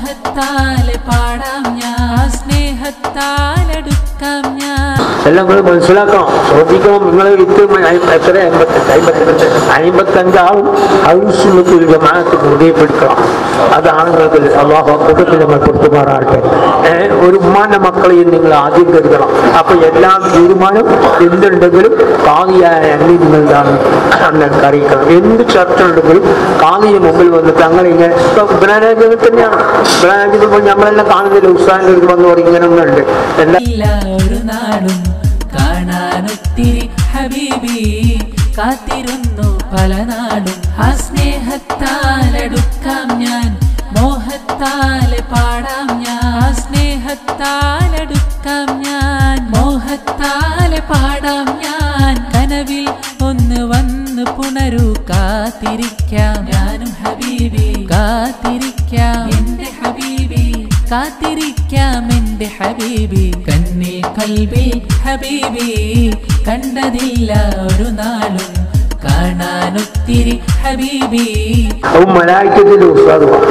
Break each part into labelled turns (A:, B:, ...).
A: മോഹത്താലെ പാടാം ഞാൻ, സ്നേഹത്താലെടുക്കാം ഞാൻ.
B: എല്ലാം നിങ്ങൾ മനസ്സിലാക്കണം, ശ്രദ്ധിക്കണം. നിങ്ങൾ എത്ര 55 ആളും ഔസുന്നത്തുൽ ജമാഅത്ത് ബോധ്യപ്പെടുത്തണം. അതാണ് നിങ്ങൾക്ക് അല്ലാഹു കൂട്ടത്തിൽ നമ്മൾ പൊരുത്തുമാറാകട്ടെ. ഒരു ഉമ്മാന്റെ മക്കളെയും നിങ്ങൾ ആദ്യം കരുതണം. അപ്പൊ എല്ലാ തീരുമാനം എന്തുണ്ടെങ്കിലും കാദിയായ അന്നി നിങ്ങളാണ് അന്നേക്ക് അറിയിക്കണം. എന്ത് ചർച്ച ഉണ്ടെങ്കിലും കാദിന് മുമ്പിൽ വന്നിട്ട് അങ്ങനെ ഇങ്ങനെ ബനാരാജ്യത്തിൽ തന്നെയാണ്. ബനാരാജ്യത്തിൽ നമ്മളെല്ലാം കാണുന്നില്ല, ഉസ്താദിന്റെ അടുത്ത് വന്ന് പറയും ഇങ്ങനെ ഒന്നുണ്ട്.
A: ഒരു നാടും കാണാനൊത്തിരി ഹബീബി, കാത്തിരുന്നു പല നാടും. ആ സ്നേഹത്താലെടുക്കാം ഞാൻ, മോഹത്താലെ പാടാം ഞാൻ, സ്നേഹത്താലെടുക്കാം ഞാൻ, മോഹത്താലെ പാടാം ഞാൻ. കനവിൽ ഒന്ന് വന്ന് പുണരൂ, കാത്തിരിക്കാം ഞാനും ഹബീബി, കാത്തിരിക്കാം എന്റെ ഹബീബി, കാത്തിരിക്കാം എന്റെ ഹബീബി. കണ്ണിൽ കൽബിൽ ഹബീബി, കണ്ടതില്ല ഒരു നാളും കാണാനൊത്തിരി ഹബീബി.
B: അപ്പൊ മലായിക്കത്തിന്റെ ഉസ്താദുമാണ്.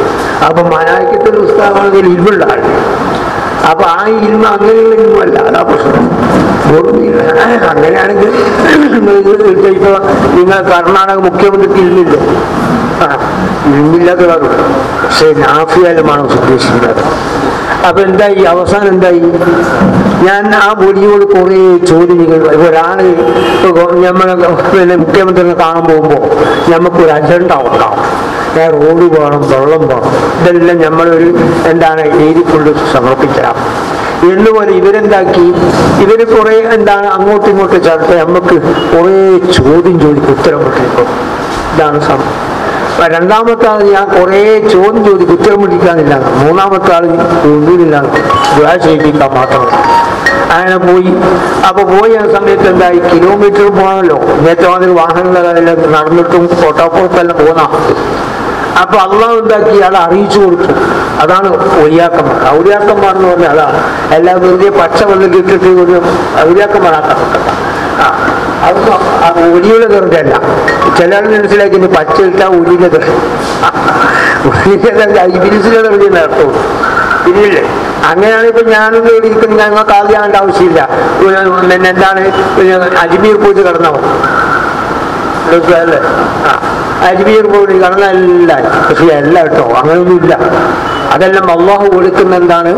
B: അപ്പൊ മലായിക്കത്തിന്റെ ഉസ്താദാണെങ്കിൽ ഇൽമുള്ള ആൾ. അപ്പൊ ആ ഇൽമ അങ്ങനെയുള്ള ഇൽമല്ല, അതാ പ്രശ്നം. അങ്ങനെയാണെങ്കിൽ ഇപ്പൊ നിങ്ങൾ കർണാടക മുഖ്യമന്ത്രിക്ക് ഇല്ലില്ലേ? ഇല്ലില്ലാത്തതാണ്. പക്ഷെ നാഫിയാലുമാണ് ഉദ്ദേശിക്കുന്നത്. അപ്പൊ എന്തായി അവസാനം എന്തായി? ഞാൻ ആ ബോഡിയോട് കുറെ ചോദ്യങ്ങൾ. ഒരാള് നമ്മളെ മുഖ്യമന്ത്രിനെ കാണാൻ പോകുമ്പോ നമുക്കൊരു അജണ്ട ഉണ്ടാവും. റോഡ് വേണം, വെള്ളം വേണം, ഇതെല്ലാം നമ്മളൊരു എന്താണ് എഴുതിക്കൊണ്ട് സമർപ്പിക്കണം. എന്നുപോലെ ഇവരെന്താക്കി, ഇവര് കുറെ എന്താണ് അങ്ങോട്ടും ഇങ്ങോട്ടും ചേർത്ത് നമുക്ക് കുറെ ചോദ്യം ചോദിക്കും, ഉത്തരം കിട്ടിയപ്പോ ഇതാണ് സംഭവം. രണ്ടാമത്തെ ആൾ ഞാൻ കുറെ ചോദ്യം ചോദിക്കും, ഉത്തരം പിടിക്കാനില്ല. മൂന്നാമത്തെ ആൾ ഒന്നില്ല, ചെയ്യിപ്പിക്കാൻ മാത്രം. അങ്ങനെ പോയി. അപ്പൊ പോയി ആ സമയത്ത് എന്തായി, കിലോമീറ്റർ പോകണമല്ലോ. നേരത്തെ മാതിരി വാഹനങ്ങളെല്ലാം നടന്നിട്ടും കോട്ടാപ്പുറത്തെല്ലാം പോകുന്ന. അപ്പൊ അള്ളാഹു എന്താക്കി ആളെ അറിയിച്ചു കൊടുത്തു. അതാണ് ഔലിയാക്കന്മാർ. ഔലിയാക്കന്മാർ എന്ന് പറഞ്ഞാൽ അതാണ്. എല്ലാം വെറുതെ പച്ച വെള്ളം ഇട്ടിട്ട് ഒരു ഔലിയാക്കന്മാരാക്കാൻ പറ്റണ്ട. അത് ഒലിയുടെ ദർജല്ല. ചിലർ മനസ്സിലാക്കി പച്ച ഇട്ടാ ഒലിയുടെ ദർജ, ഇബിലിസിന്റെ ദർജ നടത്തുള്ളൂ. ഇല്ലേ? അങ്ങനെയാണ് ഇപ്പൊ ഞാനൊന്നും ഇരിക്കുന്നത്. ഞങ്ങൾക്ക് ആദ്യമാകേണ്ട ആവശ്യമില്ല. പിന്നെ എന്താണ് അജ്മീർ പോയിട്ട് കിടന്നാൽ അല്ലേ? അജ്മീർ പോയി കടന്നല്ല. പക്ഷെ അല്ല കേട്ടോ, അങ്ങനെയൊന്നും ഇല്ല. അതെല്ലാം അള്ളാഹു കൊടുക്കുന്ന എന്താണ്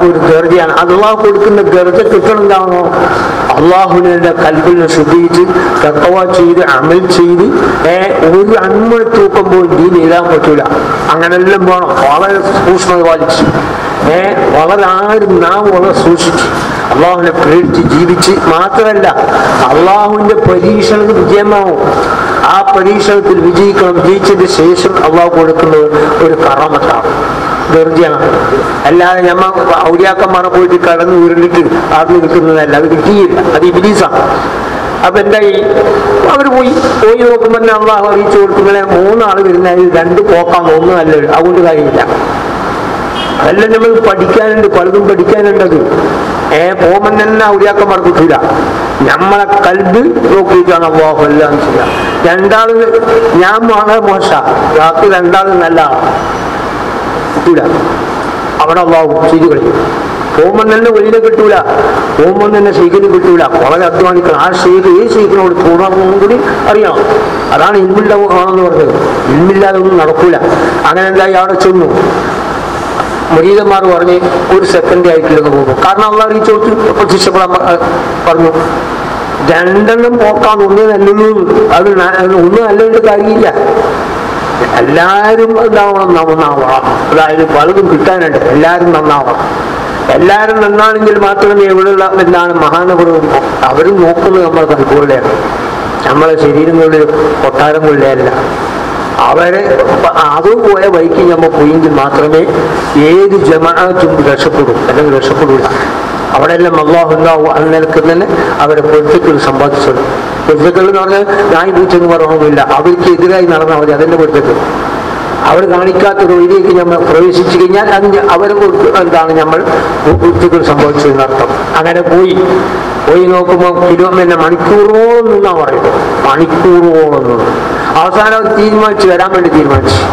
B: ഒരു ഗർജയാണ്. അള്ളാഹു കൊടുക്കുന്ന ഗർജ കിട്ടണെന്താണോ? അള്ളാഹുവിന്റെ കൽബിനെ ശുദ്ധിച്ച് തഖ്വ ചെയ്ത് അമൽ ചെയ്ത് ഒരു അന്മ തൂക്കുമ്പോൾ ദീൻ എഴുതാൻ പറ്റൂല. അങ്ങനെല്ലാം വേണം. വളരെ സൂക്ഷ്മത പാലിച്ച് വളരെ നാം വളരെ സൂക്ഷിച്ച് അള്ളാഹുവിനെ പ്രേരിച്ച് ജീവിച്ച് മാത്രമല്ല അള്ളാഹുവിന്റെ പരീക്ഷണത്തിൽ വിജയമാവും. ആ പരീക്ഷണത്തിൽ വിജയിക്കണം. വിജയിച്ചതിന് ശേഷം അള്ളാഹു കൊടുക്കുന്നത് ഒരു കറാമത്താണ്, ദർജയാണ്. അല്ലാതെ ഞമ്മ ഔലിയാക്കന്മാരെ പോയിട്ട് കടന്ന് ഉരുണ്ടിട്ട് ആർന്ന് കിട്ടുന്നതല്ല. അത് കിട്ടിയില്ല, അത് ഇബ്ലീസാണ്. അപ്പൊ എന്തായി, അവർ പോയി നോക്കുമ്പോൾ തന്നെ അള്ളാഹു അറിയിച്ചു കൊടുക്കുന്നതിനെ 3 ആള് വരുന്നതിൽ 2 പോക്കാൻ 1 നല്ല. അതുകൊണ്ട് കാര്യമില്ല. അതെല്ലാം നമ്മൾ പഠിക്കാനുണ്ട്, പലതും പഠിക്കാനുണ്ടത്. പോകുമ്പോൾ തന്നെ ഔലിയാക്കന്മാർ കിട്ടൂല. നമ്മളെ കൽബ് നോക്കിയിട്ടാണ് അള്ളാഹു എല്ലാം ചെയ്യാം. 2 ആള് ഞാൻ വളരെ മോശ, ബാക്കി 2 ആള് നല്ല കിട്ടൂല. അവിടെ അള്ളാഹു ചെയ്ത് കളിക്കും. പോകുമ്പോൾ തന്നെ വലിയ കിട്ടൂല, പോകുമ്പോൾ തന്നെ ഷെയ്ഖിന് കിട്ടൂല. വളരെ അധ്വാനിക്കണം. ആ ഷെയ്ഖ് ഈ ഷെയ്ഖിനോട് പൂർണ്ണവും കൂടി അറിയണം. അതാണ് ഇൽമില്ല ആണെന്ന് പറഞ്ഞത്. ഇൽമില്ലാതെ ഒന്നും നടക്കൂല. അങ്ങനെ എന്തായി, അവിടെ ചെന്നു. മുരീദന്മാർ പറഞ്ഞ് 1 സെക്കൻഡ് ആയിട്ടില്ലെന്ന് പോകും. കാരണം അള്ളാഹു അറിയിച്ചു കൊടുത്തു. പ്രത്യക്ഷപ്പെടാൻ പറഞ്ഞു. 2 പോക്കാൻ 1 നല്ലുള്ളൂ. അത് 1 നല്ലുകൊണ്ട് കാര്യമില്ല. എല്ലാവരും എന്താവണം, നന്നാവണം. അതായത് പലതും കിട്ടാനുണ്ട്. എല്ലാവരും നന്നാവണം. എല്ലാവരും നന്നാണെങ്കിൽ മാത്രമേ ഇവിടെയുള്ള എന്താണ് മഹാനഗരവും അവരും നോക്കുന്നത് നമ്മളെ കൽപ്പുകളുടെയാണ്. നമ്മളെ ശരീരങ്ങളുടെ കൊട്ടാരങ്ങളുടെ അല്ല. അവരെ അത് പോയ വഴിക്ക് നമ്മൾ പോയെങ്കിൽ മാത്രമേ ഏത് ജമാഅത്തും രക്ഷപ്പെടും, അല്ലെങ്കിൽ രക്ഷപ്പെടില്ല. അവിടെ എല്ലാം അള്ളാഹു ഉണ്ടാവും. അന്നേരക്ക് തന്നെ അവരെ പൊരുത്തക്കൾ സമ്പാദിച്ചത്. പൊരുത്തക്കൾ എന്ന് പറഞ്ഞാൽ ഞാൻ പൂച്ചെന്ന് പറയണമെന്നില്ല. അവർക്ക് എതിരായി നടന്നാൽ മതി. അതിന്റെ പൊരുത്തക്കൾ അവർ കാണിക്കാത്തൊരു വഴിയിലേക്ക് നമ്മൾ പ്രവേശിച്ചു കഴിഞ്ഞാൽ അവരെ എന്താണ് നമ്മൾ പൊരുത്തക്കൾ സംഭവിച്ചതെന്നർത്ഥം. അങ്ങനെ പോയി നോക്കുമ്പോൾ പിന്നെ മണിക്കൂറോളം നിന്നാ പറയുന്നത്. മണിക്കൂറോളം നിന്ന് അവസാനം തീരുമാനിച്ചു വരാൻ വേണ്ടി തീരുമാനിച്ചു.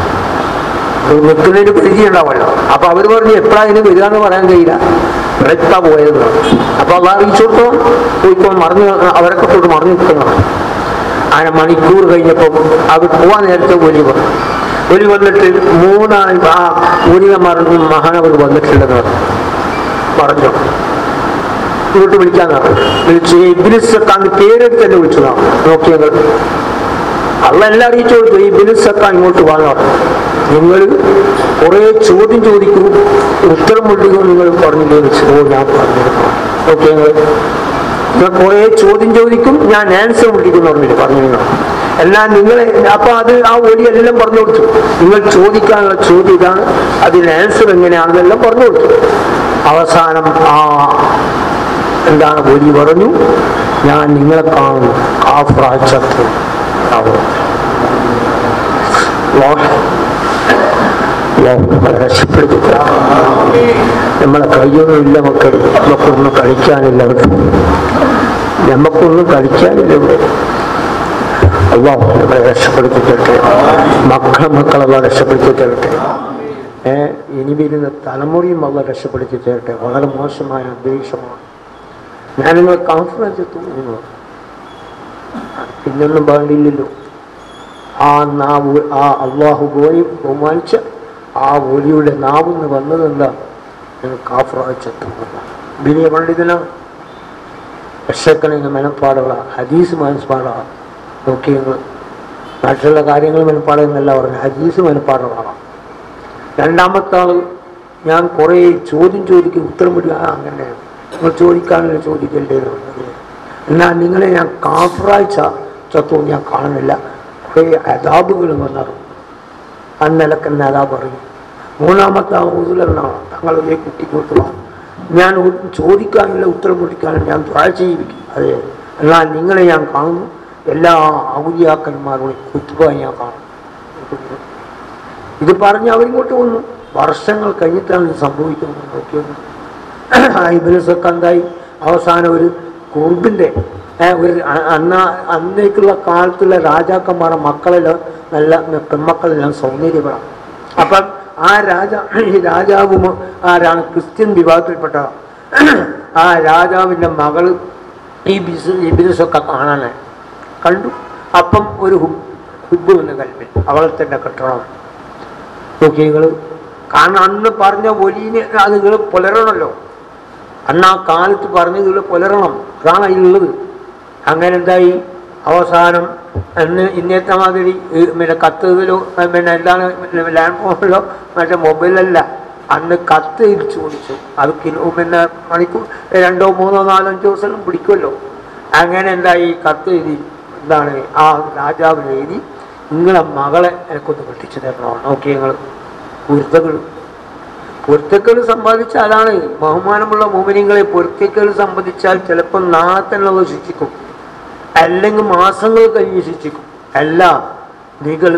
B: നിൽക്കുന്നതിന് പരിധി ഉണ്ടാവുമല്ലോ. അപ്പൊ അവർ പറഞ്ഞു എപ്പോഴാ അതിന് വരിക എന്ന് പറയാൻ കഴിയില്ല, എത്താ പോയത്. അപ്പൊ അത് അറിയിച്ചു കൊടുത്തോ പോയിക്കോ, മറിഞ്ഞ് അവരൊക്കെ തൊട്ട് മറിഞ്ഞു നിൽക്കുന്നതാണ്. അങ്ങനെ മണിക്കൂർ കഴിഞ്ഞപ്പോൾ അവർ പോവാൻ നേരത്തെ ഒലി വന്നു. ഒലി വന്നിട്ട് 3 ആൾ ആ ഒലിയെ മഹാനവർ വന്നിട്ടുണ്ടെന്ന് പറഞ്ഞു. ഇങ്ങോട്ട് വിളിക്കാന്ന് പറഞ്ഞു. വിളിച്ച് ഇബ്നു പേരെടുത്ത് തന്നെ വിളിച്ചതാണ്. നോക്കിയത് അള്ള എല്ലാം അറിയിച്ചു കൊടുത്തു. ഈ ഇബ്നു ഇങ്ങോട്ട് വാങ്ങാം, നിങ്ങൾ കുറെ ചോദ്യം ചോദിക്കും, ഉത്തരം മുട്ടിക്കും, നിങ്ങൾ പറഞ്ഞില്ലേ വെച്ചു. ഓ ഞാൻ പറഞ്ഞിരുന്നു. ഓക്കെ, നിങ്ങൾ കുറെ ചോദ്യം ചോദിക്കും, ഞാൻ ആൻസർ മുട്ടിക്കും പറഞ്ഞില്ലേ, പറഞ്ഞിരുന്നു എല്ലാം നിങ്ങളെ. അപ്പൊ അത് ആ ഒലി എല്ലാം പറഞ്ഞു കൊടുത്തു. നിങ്ങൾ ചോദിക്കാനുള്ള ചോദ്യം ഇതാണ്, അതിന് ആൻസർ എങ്ങനെയാണെന്നെല്ലാം പറഞ്ഞു കൊടുത്തു. അവസാനം ആ എന്താണ് ഒലി പറഞ്ഞു, ഞാൻ നിങ്ങളെ കാണുന്നു കാഫ്രാച്ചത്ത് രക്ഷപ്പെടുത്തി. നമ്മളെ കയ്യൊന്നുമില്ല മക്കൾ, നമുക്കൊന്നും കളിക്കാനില്ല, നമുക്കൊന്നും കളിക്കാനില്ല ഇവിടെ. അല്ലാഹു നമ്മളെ രക്ഷപ്പെടുത്തി തരട്ടെ, മക്കളെ രക്ഷപ്പെടുത്തി തരട്ടെ. ഇനി വരുന്ന തലമുറയും അള്ള രക്ഷപ്പെടുത്തി തരട്ടെ. വളരെ മോശമായ അന്തരീക്ഷമാണ്. ഞാൻ നിങ്ങൾ കോൺഫറൻസ് തോന്നുന്നു, പിന്നൊന്നും വേണ്ടിയില്ലല്ലോ. ആ നാവ്, ആ അള്ളാഹു പോയി ബഹുമാനിച്ച ആ ഒലിയുടെ നാവെന്ന് വന്നതെന്താ, കാഫറാച്ചെത്തുന്ന വലിയ പണ്ഡിതനാണ്. ലക്ഷക്കണക്കിന് മനപ്പാടുകളാണ്, ഹദീസ് മനസ്പാടാണ്. നോക്കി നിങ്ങൾ മറ്റുള്ള കാര്യങ്ങൾ മനപ്പാടുന്നല്ല പറഞ്ഞു, ഹദീസ് മനപ്പാടുകളാണ്. രണ്ടാമത്തെ ആള് ഞാൻ കുറേ ചോദ്യം ചോദിക്കും, ഉത്തരം വിടുക. അങ്ങനെ നിങ്ങൾ ചോദിക്കാനുള്ള ചോദിക്കണ്ടേ എന്ന് പറഞ്ഞത്. എന്നാൽ നിങ്ങളെ ഞാൻ കാഫറാഴ്ച ചത്തോ ഞാൻ കാണുന്നില്ല, കുറേ അദാബുകൾ വന്നറിയും, അന്നലക്കെന്നെ അദാബ് അറിയും. മൂന്നാമത്തെ ഊതിലെന്നാണ് തങ്ങളുടെ കുട്ടിക്കോട്ട് വാ, ഞാൻ ചോദിക്കാനുള്ള ഉത്തരം മുട്ടിക്കാനും ഞാൻ ദുആ ചെയ്യിപ്പിക്കും. അതെ, എന്നാൽ നിങ്ങളെ ഞാൻ കാണുന്നു, എല്ലാ ഔലിയാക്കന്മാരുടെ കുത്തുബായി ഞാൻ കാണുന്നു. ഇത് പറഞ്ഞ് അവരിങ്ങോട്ട് വന്നു. വർഷങ്ങൾ കഴിഞ്ഞിട്ടാണ് ഇത് സംഭവിക്കുന്നത്. നോക്കിയത് ഇബ്നുസക്കായി അവസാനം ഒരു കുർബിൻ്റെ ഒരു അന്നേക്കുള്ള കാലത്തുള്ള രാജാക്കന്മാരുടെ മക്കളെല്ലാം നല്ല പെൺമക്കളെല്ലാം സൗന്ദര്യപ്പെടാം. അപ്പം ആ രാജാവും ആരാണ്, ക്രിസ്ത്യൻ വിഭാഗത്തിൽപ്പെട്ട ആ രാജാവിൻ്റെ മകള് ഈ ഇബ്നുസക്ക കാണാനായി കണ്ടു. അപ്പം ഒരു ഹുബ്ബ് എന്ന കൽപ്പിൽ അവളെ തന്നെ കെട്ടണം. നോക്കി നിങ്ങൾ, കാരണം അന്ന് പറഞ്ഞ ഒലീനെ അത് നിങ്ങൾ പുലരണമല്ലോ. അന്ന് ആ കാലത്ത് പറഞ്ഞ് നിങ്ങൾ പുലരണം, അതാണ് അതിലുള്ളത്. അങ്ങനെ എന്തായി, അവസാനം അന്ന് ഇന്നത്തെ മാതിരി പിന്നെ കത്തുകളോ പിന്നെ എന്താണ് ലാൻഡ് ഫോണിലോ മറ്റേ മൊബൈലല്ല, അന്ന് കത്ത് തിരിച്ചു കൊടുത്തു. അത് പിന്നെ മണിക്കൂർ 2, 3, 4, 5 ദിവസം പിടിക്കുമല്ലോ. അങ്ങനെ എന്തായി, കത്ത് എഴുതി, എന്താണ് ആ രാജാവിന് എഴുതി, നിങ്ങളെ മകളെ എനിക്കൊന്ന് കെട്ടിച്ചു തരണം. നോക്കി നിങ്ങൾ, പൊരുത്തക്കേട് സമ്പാദിച്ചാൽ അതാണ് ബഹുമാനമുള്ള മോമിനിങ്ങളെ. പൊരുത്തക്കേട് സംബന്ധിച്ചാൽ ചിലപ്പോൾ നാളെ തന്നെ ശിക്ഷിക്കും, അല്ലെങ്കിൽ മാസങ്ങൾ കഴിഞ്ഞ് ശിക്ഷിക്കും. അല്ല, നിങ്ങൾ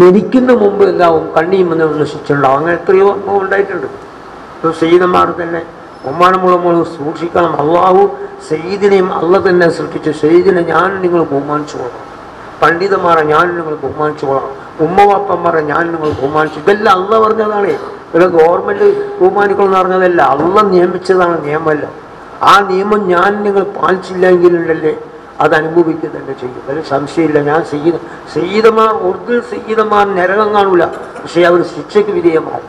B: മരിക്കുന്ന മുമ്പ് എന്താവും, കണ്ണിയും ഒന്ന് ശിക്ഷയുണ്ടാവും. അങ്ങനെ എത്രയോ ഉണ്ടായിട്ടുണ്ട്. സയ്യിദന്മാർ തന്നെ ബഹുമാനമുള്ള മോൾ സൂക്ഷിക്കണം. അള്ളാഹു സയ്യിദിനെയും അള്ള തന്നെ സൃഷ്ടിച്ചു. സയ്യിദിനെ ഞാൻ നിങ്ങൾ ബഹുമാനിച്ചോളാം, പണ്ഡിതന്മാരെ ഞാൻ നിങ്ങൾ ബഹുമാനിച്ചോളാം, ഉമ്മവാപ്പന്മാരെ ഞാൻ നിങ്ങൾ ബഹുമാനിച്ചു. ഇതെല്ലാം അള്ള പറഞ്ഞതാണ്. ഇവിടെ ഗവൺമെൻറ് ബഹുമാനിക്കണമെന്ന് പറഞ്ഞതല്ല, അള്ള നിയമിച്ചതാണ് നിയമമല്ല. ആ നിയമം ഞാൻ നിങ്ങൾ പാലിച്ചില്ലെങ്കിലുണ്ടല്ലേ അത് അനുഭവിക്കുക തന്നെ ചെയ്യും. അതിൽ സംശയമില്ല. ഞാൻ സയ്യിദന്മാർ ഒറിജിനൽ സയ്യിദന്മാർ നരകം കാണൂല, പക്ഷേ അവർ ശിക്ഷയ്ക്ക് വിധേയമാവും.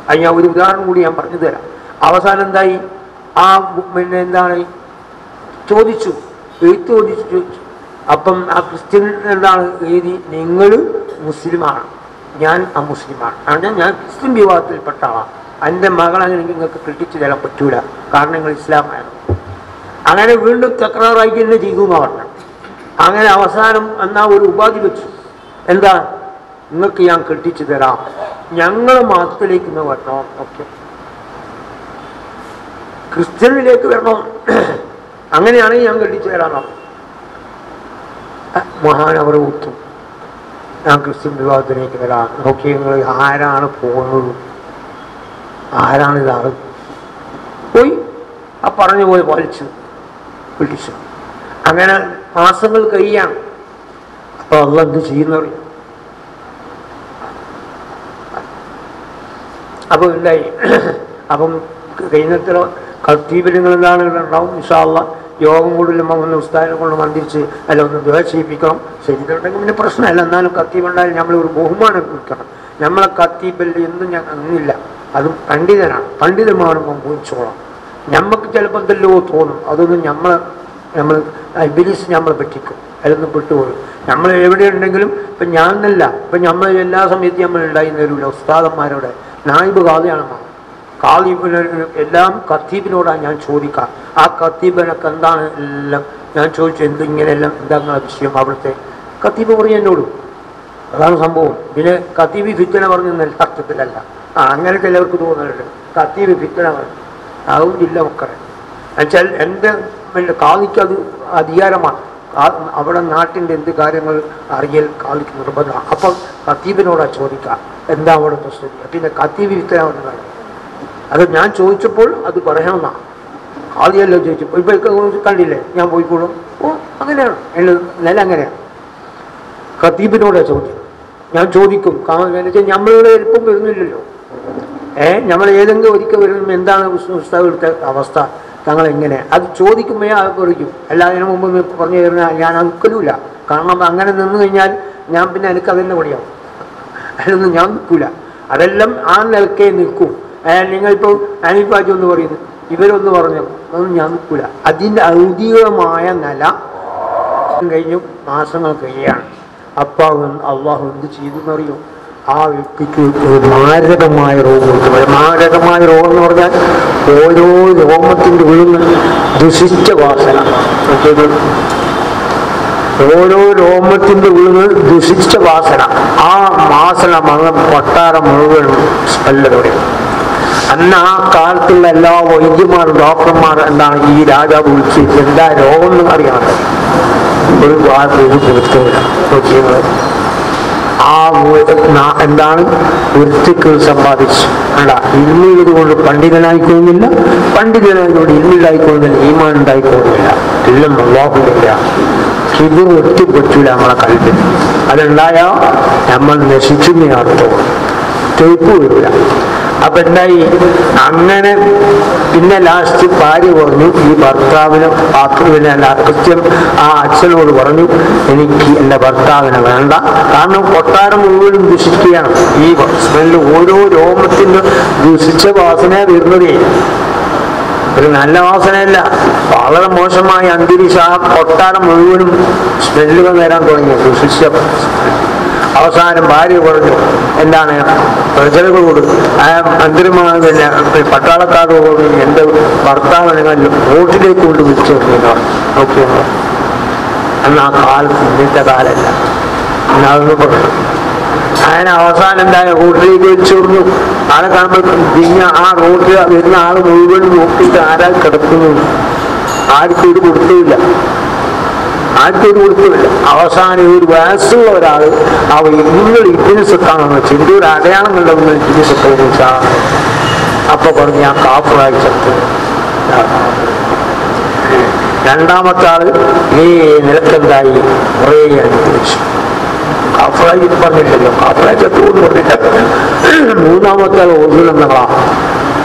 B: അത് ഞാൻ ഒരു ഉദാഹരണം കൂടി ഞാൻ പറഞ്ഞു തരാം. അവസാനം എന്തായി, ആ പിന്നെ എന്താണ് ചോദിച്ചു, ചോദിച്ചു. അപ്പം ആ ക്രിസ്ത്യൻ എന്താണ് എഴുതി, നിങ്ങൾ മുസ്ലിമാണ്, ഞാൻ അമുസ്ലിമാണ്. കാരണം ഞാൻ ക്രിസ്ത്യൻ വിഭാഗത്തിൽപ്പെട്ട ആളാണ്. എൻ്റെ മകളങ്ങനെ നിങ്ങൾക്ക് കെട്ടിച്ചു തരാൻ പറ്റൂല, കാരണം നിങ്ങൾ ഇസ്ലാമായിരുന്നു. അങ്ങനെ വീണ്ടും തക്രാറായി തന്നെ ചെയ്തു എന്ന് പറഞ്ഞു. അങ്ങനെ അവസാനം എന്നാ ഒരു ഉപാധി വെച്ചു, എന്താ, നിങ്ങൾക്ക് ഞാൻ കെട്ടിച്ചു തരാം, ഞങ്ങളെ മതത്തിലേക്ക് ഇന്ന് വരണോ, ഓക്കെ ക്രിസ്ത്യനിലേക്ക് വരണോ, അങ്ങനെയാണെങ്കിൽ ഞാൻ കെട്ടിച്ചു തരാമെന്നോ. മഹാനവർ ഒത്തു, ഞാൻ ക്രിസ്ത്യൻ വിഭാഗത്തിലേക്ക് വരാം. നോക്കി നിങ്ങൾ, ആരാണ് പോകുന്നത്, ആരാണിതാണ് പോയി ആ പറഞ്ഞു പോയി പാലിച്ചു പിടിച്ചു. അങ്ങനെ മാസങ്ങൾ കഴിയാണ്. അപ്പോൾ അള്ള എന്ത് ചെയ്യുന്നറിയാം, അപ്പോൾ ഉണ്ടായി. അപ്പം കഴിഞ്ഞത്ര ഖത്തീബിലുകൾ എന്താണ് ഉണ്ടാവും. ഇൻഷാ അല്ലാഹ് യോഗം കൂടുതലും ഒന്ന് ഉസ്താദിനെ കൊണ്ട് മന്ദിരിച്ച് അല്ല ഒന്ന് ദുആ ചെയ്യിപ്പിക്കണം. ശരിക്കുണ്ടെങ്കിൽ പിന്നെ പ്രശ്നമല്ല. എന്നാലും ഖത്തീബ് ഉണ്ടായാലും നമ്മൾ ഒരു ബഹുമാനം കൊടുക്കണം. നമ്മളെ ഖത്തീബിൽ എന്നും ഞാൻ അന്നില്ല. അതും പണ്ഡിതനാണ്. പണ്ഡിതന്മാരും പോയിച്ചോളാം. നമുക്ക് ചിലപ്പോൾ എന്തെല്ലോ തോന്നും. അതൊന്നും നമ്മൾ ഇബ്ലീസ് നമ്മളെ പറ്റിക്കും. അതിലൊന്നും പെട്ടുപോകും. നമ്മൾ എവിടെയുണ്ടെങ്കിലും ഇപ്പം ഞാനല്ല, ഇപ്പം നമ്മൾ എല്ലാ സമയത്തും നമ്മൾ ഉണ്ടായി തരില്ല. ഉസ്താദന്മാരോടെ നായിബ് കാളിയാണ്. കാളി എല്ലാം ഖത്തീബിനോടാണ് ഞാൻ ചോദിക്കാം. ആ ഖത്തീബിനൊക്കെ എന്താണ് എല്ലാം ഞാൻ ചോദിച്ചു. ഇങ്ങനെയെല്ലാം എന്താ വിഷയം അവിടുത്തെ ഖത്തീബ് പറയും എന്നോട്. അതാണ് സംഭവം. പിന്നെ ഖത്തീബ് ഫിത്തന പറഞ്ഞു അർത്ഥത്തിലല്ല. അങ്ങനെയൊക്കെ എല്ലാവർക്കും തോന്നുന്നുണ്ട്. ഖത്തീബ് ഫിത്തന പറഞ്ഞു ആവുന്നില്ല മക്കളെ. എന്നുവെച്ചാൽ എൻ്റെ കാളിക്ക് അത് അധികാരമാണ്. അവിടെ നാട്ടിൻ്റെ എന്ത് കാര്യങ്ങൾ അറിയൽ കാളിക്ക് നിർബന്ധമാണ്. അപ്പം ഖത്തീബിനോടാ ചോദിക്കാം എന്താ അവിടുത്തെ സ്ഥിതി. പിന്നെ ഖത്തീബ് ഫിത്തന പറഞ്ഞു. അത് ഞാൻ ചോദിച്ചപ്പോൾ അത് പറയണമെന്നാണ്. ആദ്യമല്ലോ ചോദിച്ചപ്പോൾ ഇപ്പം കണ്ടില്ലേ ഞാൻ പോയിക്കോളും. ഓ അങ്ങനെയാണ് നില അങ്ങനെയാണ്. ഖത്തീബിനോടാ ചോദ്യം. ഞാൻ ചോദിക്കും. നമ്മളിവിടെ എളുപ്പം വരുന്നില്ലല്ലോ. നമ്മൾ ഏതെങ്കിലും ഒരിക്കൽ വരുമ്പോൾ എന്താണ് പുസ്തകത്തെ അവസ്ഥ തങ്ങൾ എങ്ങനെ അത് ചോദിക്കുമ്പോഴേ അത് പറയും. അല്ലാതെ മുമ്പ് പറഞ്ഞു തരുന്ന ഞാൻ നിൽക്കലില്ല. കാരണം അങ്ങനെ നിന്ന് കഴിഞ്ഞാൽ ഞാൻ പിന്നെ എനിക്ക് അതെന്നെ പണിയാവും. അതിലൊന്നും ഞാൻ നിൽക്കില്ല. അതെല്ലാം ആ നിലക്കേ നിൽക്കും. നിങ്ങളിപ്പോൾ അനിൽപ്പാജി ഒന്ന് പറയുന്നു, ഇവരൊന്ന് പറഞ്ഞു, അതൊന്നും ഞാൻ നിൽക്കില്ല. അതിൻ്റെ ഔദ്യോഗികമായ നില കഴിഞ്ഞു മാസങ്ങൾ കഴിയാണ്. അപ്പം അള്ളാഹു എന്ത് ചെയ്തെന്നറിയോ? ആ വ്യക്തിക്ക് ഒരു മാരകമായ രോഗം കിട്ടും. മാരകമായ രോഗം എന്ന് പറഞ്ഞാൽ ഓരോ രോമത്തിൻ്റെ ഉള്ളിൽ ദുഷിച്ച വാസന. ഓരോ രോമത്തിൻ്റെ ഉള്ളിൽ ദുഷിച്ച വാസന. ആ വാസന കൊട്ടാരം മുഴുവൻ സ്മെല്ല് തുടങ്ങി. അന്ന് ആ കാലത്തുള്ള എല്ലാ വൈദ്യന്മാരും ഡോക്ടർമാരും എന്താണ് ഈ രാജാവ് വിളിച്ച് എന്താ രോഗം എന്ന് അറിയാണ്ട് ഒരു കൊടുത്തില്ല. ആ എന്താണ് വൃത്തിക്ക് സമ്പാദിച്ചു അല്ല. ഇൽമിയത് കൊണ്ട് പണ്ഡിതനായിക്കൊള്ളുന്നില്ല, പണ്ഡിതനായതുകൊണ്ട് ഇൽമില്ലായിക്കൊള്ളുന്നില്ല, ഈമാൻ ഉണ്ടായിക്കൊള്ളുന്നില്ല. എല്ലാം അല്ലാഹുവില്ല. ഇത് ഒറ്റപ്പെട്ടില്ല നമ്മളെ കൽവിൽ. അതുണ്ടായാൽ നമ്മൾ നശിക്കുന്നയാർത്തോ തെയ്പ്പ് വരില്ല. അപ്പൊ എന്തായി അങ്ങനെ പിന്നെ ലാസ്റ്റ് ഭാര്യ പറഞ്ഞു ഈ ഭർത്താവിന് പിന്നെ കൃത്യം ആ അച്ഛനോട് പറഞ്ഞു എനിക്ക് എൻ്റെ ഭർത്താവിനെ വേണ്ട. കാരണം കൊട്ടാരം മുഴുവനും ദുഷിക്കുകയാണ്. ഈ സ്മെല്ല് ഓരോ രോമത്തിൻ്റെ ദുഷിച്ച വാസന വരുന്നതേ. ഒരു നല്ല വാസനയല്ല, വളരെ മോശമായ അന്തരീക്ഷം. ആ കൊട്ടാരം മുഴുവനും സ്മെല്ലുകൾ വരാൻ തുടങ്ങി ദുഷിച്ച. അവസാനം ഭാര്യ പറഞ്ഞു എന്താണ് പ്രജകളോട് മന്ത്രിമാർ പിന്നെ പട്ടാളക്കാരോട് എൻ്റെ ഭർത്താവിനെ റോട്ടിലേക്ക് കൊണ്ട് വിളിച്ചേർന്നു നോക്കിയോ. അന്ന് ആ കാലത്ത് ഇന്നത്തെ കാലമല്ല. അതൊന്ന് പറഞ്ഞു. അങ്ങനെ അവസാനം എന്തായ റോട്ടിലേക്ക് വെച്ചോർന്നു. ആളെ കാണുമ്പോൾ പിന്നെ ആ റോട്ടിൽ വരുന്ന ആൾ മുഴുവൻ നോക്കിയിട്ട് ആരാ കിടക്കുന്നു. ആർക്കും ഇത് കൊടുത്തില്ല. അവസാനം ഒരു വയസ്സുള്ള ഒരാൾ നിങ്ങൾ ഇതിന് സെത്താണെന്ന് വെച്ചാൽ ഇതിൻ്റെ ഒരു അടയാളം കണ്ടെന്ന് ഇതിന് സെത്തെന്ന് വെച്ചാൽ അപ്പൊ പറഞ്ഞ് ഞാൻ കാഫറായി ചത്ത്. രണ്ടാമത്തെ ആള് ഈ നിലക്കെന്തായി കുറേ അനുഭവിച്ചു. കാഫറായി പറഞ്ഞില്ലല്ലോ, കാഫറായി ചത്തുകൊണ്ട് പറഞ്ഞില്ല. മൂന്നാമത്തെ ആൾ ഒന്നുകളാ.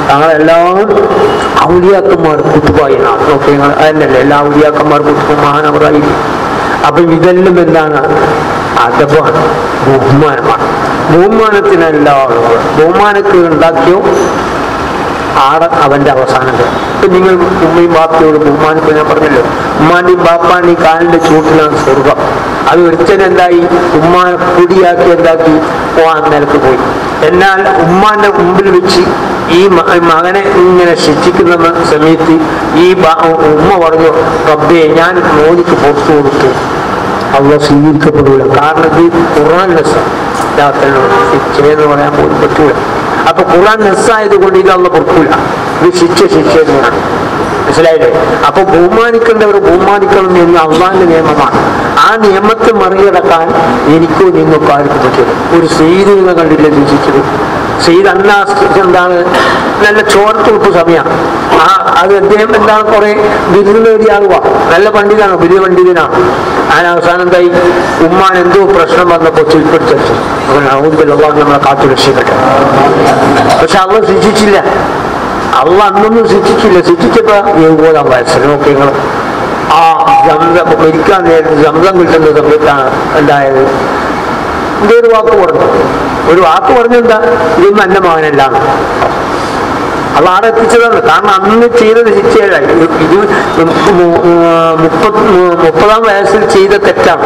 B: ഞങ്ങളെല്ലാം ഔലിയാക്കന്മാർ കുത്തുപായിനാണ്. നോക്കി നിങ്ങൾ അതന്നല്ലേ എല്ലാ ഔലിയാക്കന്മാർ കുത്തും മഹാനവറായി. അപ്പം ഇതെല്ലാം എന്താണ്? അദബാണ്, ബഹുമാനമാണ്. ബഹുമാനത്തിനെല്ലാ ബഹുമാനത്തിൽ ഉണ്ടാക്കിയോ ആടെ അവൻ്റെ അവസാനം. ഇപ്പം നിങ്ങൾ ഉമ്മയും ബാപ്പയോട് ബഹുമാനിപ്പോൾ ഞാൻ പറഞ്ഞല്ലോ, ഉമ്മാൻ്റെയും ബാപ്പാൻ്റെയും കാലിൻ്റെ ചൂട്ടിലാണ് സ്വർഗം. അത് ഒരുത്തനെന്തായി ഉമ്മാനെ പൊടിയാക്കി എന്താക്കി പോകാൻ നിലക്ക് പോയി. എന്നാൽ ഉമ്മാന്റെ മുമ്പിൽ വെച്ച് ഈ മകനെ ഇങ്ങനെ ശിക്ഷിക്കുന്ന സമയത്ത് ഈ ഉമ്മ പറഞ്ഞു റബ്ബേ ഞാൻ മോദിക്ക് പുറത്തു കൊടുത്തു. അള്ളാഹ് സ്വീകരിക്കപ്പെടില്ല. കാരണം ഇത് ഖുർആൻ ശിക്ഷയെന്ന് പറയാൻ പോലും പറ്റൂല. അപ്പൊ ഖുർആൻ നെസ്സായത് കൊണ്ട് ഇത് അള്ളാഹ് പൊറുക്കൂല. ഇത് ശിക്ഷയാണ്. മനസ്സിലായില്ലേ? അപ്പൊ ബഹുമാനിക്കേണ്ടവർ ബഹുമാനിക്കണം എന്ന് അള്ളാഹിന്റെ നിയമമാണ്. ആ നിയമത്തെ മറികടക്കാൻ എനിക്കോ നിങ്ങൾക്കോ ആർക്കും പറ്റില്ല. ഒരു സെയ്ദിനെ കണ്ടില്ലേ ശിക്ഷിച്ചത്? സെയ്ദ് അന്നാ എന്താണ് നല്ല ചോരത്തുറുപ്പ് സമയമാണ്. അത് അദ്ദേഹം എന്താണ് കുറെ ബിരുദം നേടിയ ആളുക, നല്ല പണ്ഡിതനാണ്, വലിയ പണ്ഡിതനാണ്. അതിന് അവസാനം എന്തായി? ഉമ്മാൻ എന്തോ പ്രശ്നം വന്നപ്പോൾ ചുൽപ്പിടിച്ചു. അള്ളാഹു നമ്മളെ കാത്തു രക്ഷിക്കട്ടെ. പക്ഷെ അള്ള ശിക്ഷിച്ചില്ല. അള്ള അന്നൊന്നും ശിക്ഷിച്ചില്ല. ശിക്ഷിച്ചപ്പോ 70 വയസ്സിൽ നോക്കി നിങ്ങൾ. ആ മരിക്കാൻ നേരത്തെ ശബ്ദം കിട്ടുന്ന സമയത്താണ് എന്തായത്? എന്തോ ഒരു വാക്ക് പറഞ്ഞു. ഒരു വാക്ക് പറഞ്ഞെന്താ? ഇതൊന്നും എന്റെ മകനല്ലാണ്. അത് ആടെ എത്തിച്ചതാണ്. കാരണം അന്ന് ചെയ്തത് ശിക്ഷയല്ല. ഇത് 30-ാം വയസ്സിൽ ചെയ്ത തെറ്റാണ്.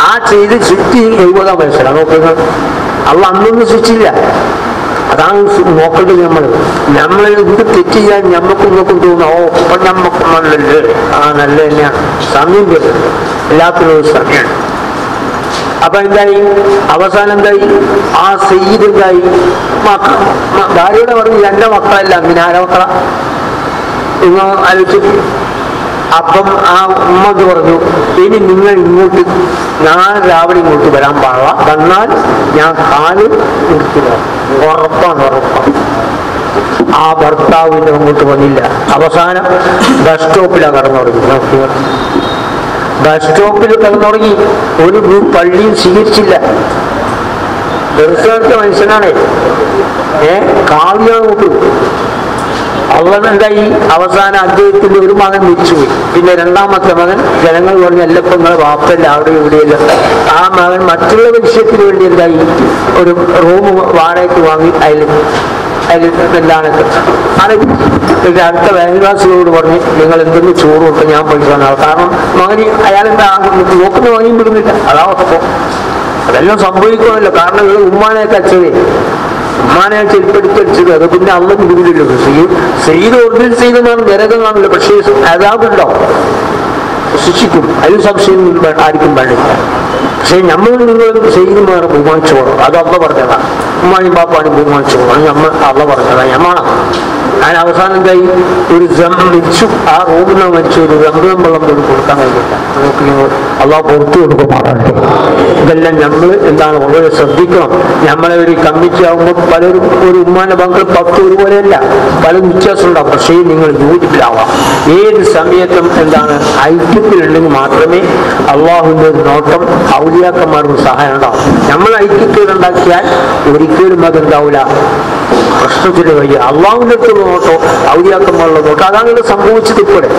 B: ആ ചെയ്ത് ശിക്ഷ 70-ാം വയസ്സിലാണ്. നോക്കുന്നത് അള്ള അന്നൊന്നും ശിക്ഷിച്ചില്ല. അതാണ് നോക്കേണ്ടത്. നമ്മൾ എന്ത് തെറ്റ് ചെയ്യാൻ ഞമ്മക്കും നോക്കും തോന്നുന്നു. ഓ ഇപ്പം ഞമ്മക്ക് നല്ലല്ലേ? ആ നല്ല തന്നെയാണ്. സമയം വരുന്നത് എല്ലാത്തിനും ഒരു സമയമാണ്. അപ്പൊ എന്തായി? അവസാനം എന്തായി? ആ സയ്യിദ് എന്തായി? ഭാര്യയോടെ പറഞ്ഞു, എന്റെ മക്കളല്ല. അങ്ങനെ ആരെ മക്കളാ നിങ്ങൾ ആലോചിച്ചു. അപ്പം ആ ഉമ്മ പറഞ്ഞു, ഇനി നിങ്ങൾ ഇങ്ങോട്ട് നാളെ രാവിലെ ഇങ്ങോട്ട് വരാൻ പാടില്ല. വന്നാൽ ഞാൻ കാല് നിർത്തില്ല. ഉറപ്പാണ്. ആ ഭർത്താവിന്റെ അങ്ങോട്ട് വന്നില്ല. അവസാനം ബസ് സ്റ്റോപ്പിലാണ് കടന്നുറങ്ങി. ബസ് സ്റ്റോപ്പിൽ കിടന്നുറങ്ങി. ഒരു പള്ളിയും സ്വീകരിച്ചില്ല. ദർശനത്തെ മനുഷ്യനാണ്. കാവ്യാണ് നോക്കൂ. അവൻ എന്തായി? അവസാനം അദ്ദേഹത്തിന്റെ ഒരു മകൻ മരിച്ചുപോയി. പിന്നെ രണ്ടാമത്തെ മകൻ ജനങ്ങൾ പറഞ്ഞ എല്ലപ്പം നിങ്ങളെ വാപ്പല്ല അവിടെ ഇവിടെയല്ല. ആ മകൻ മറ്റുള്ള വിഷയത്തിന് വേണ്ടി എന്തായി? ഒരു റൂം വാടകയ്ക്ക് വാങ്ങി അതിൽ എന്താണ് അടുത്ത വേനൽവാസികളോട് പറഞ്ഞ് നിങ്ങൾ എന്തെങ്കിലും ചോറ് കൊടുത്ത് ഞാൻ പൈസ തന്നാണ്. കാരണം മകന് അയാളെന്താ നോക്കുന്ന വാങ്ങിയും വിടുന്നില്ല. അതാവപ്പോ അതെല്ലാം സംഭവിക്കുമല്ലോ. കാരണം നിങ്ങൾ ഉമ്മാനെയൊക്കെ അച്ഛനെ ഉമ്മാനെ ചെരുപ്പെടുത്തടിച്ചത്. അത് പിന്നെ അള്ളും വിടുന്നില്ലല്ലോ. ചെയ്ത് ഒറിജിനൽ ചെയ്തെന്നാണ് നരകം കാണില്ല. പക്ഷേ അതാബുണ്ടാവും, ശിക്ഷിക്കും. അതിൽ സംശയം ആർക്കും പാടില്ല. പക്ഷെ നമ്മൾ നിങ്ങൾ ചെയ്യുന്നവരെ ബഹുമാനിച്ചോളും. അത് അള്ള പറഞ്ഞതാണ്. ഉമ്മാനും ബാപ്പാനും ബഹുമാനിച്ചോളും. നമ്മൾ അള്ള പറഞ്ഞതാണ്. ഞമ്മാണ്. അതിന് അവസാനം എന്തായി? ഒരു മരിച്ചു. ആ റൂമിൽ നിന്ന് മരിച്ചു. ഒരു വെള്ളം പോലും കൊടുക്കാൻ കഴിയില്ല. നമുക്ക് അള്ളാഹ് പുറത്തു കൊടുക്കുമാറാണ്. ഇതെല്ലാം നമ്മൾ എന്താണ് വളരെ ശ്രദ്ധിക്കണം. നമ്മളെ ഒരു കമ്മിറ്റി ആകുമ്പോൾ പലരും ഒരു ഉമ്മാന്റെ മക്കൾ 10 ഒരുപോലെയല്ല, പല വ്യത്യാസമുണ്ടാകും. പക്ഷേ നിങ്ങൾ യോജിപ്പിലാവാം. ഏത് സമയത്തും എന്താണ് ഐക്യത്തിലുണ്ടെങ്കിൽ മാത്രമേ അള്ളാഹുവിന്റെ ഒരു നോട്ടം ഔലിയാക്കന്മാർക്ക് സഹായം ഉണ്ടാവും. നമ്മൾ ഐക്യത്തിലുണ്ടാക്കിയാൽ ഒരിക്കലും അതെന്താവില്ല, പ്രശ്നത്തിന് വയ്യ. അള്ളാഹുവിന്റെ അടുത്തുള്ള നോട്ടോ ഔലിയാക്കന്മാരുള്ള നോട്ടോ അതാണ് ഇവിടെ സംഭവിച്ചത്. ഇപ്പോഴെ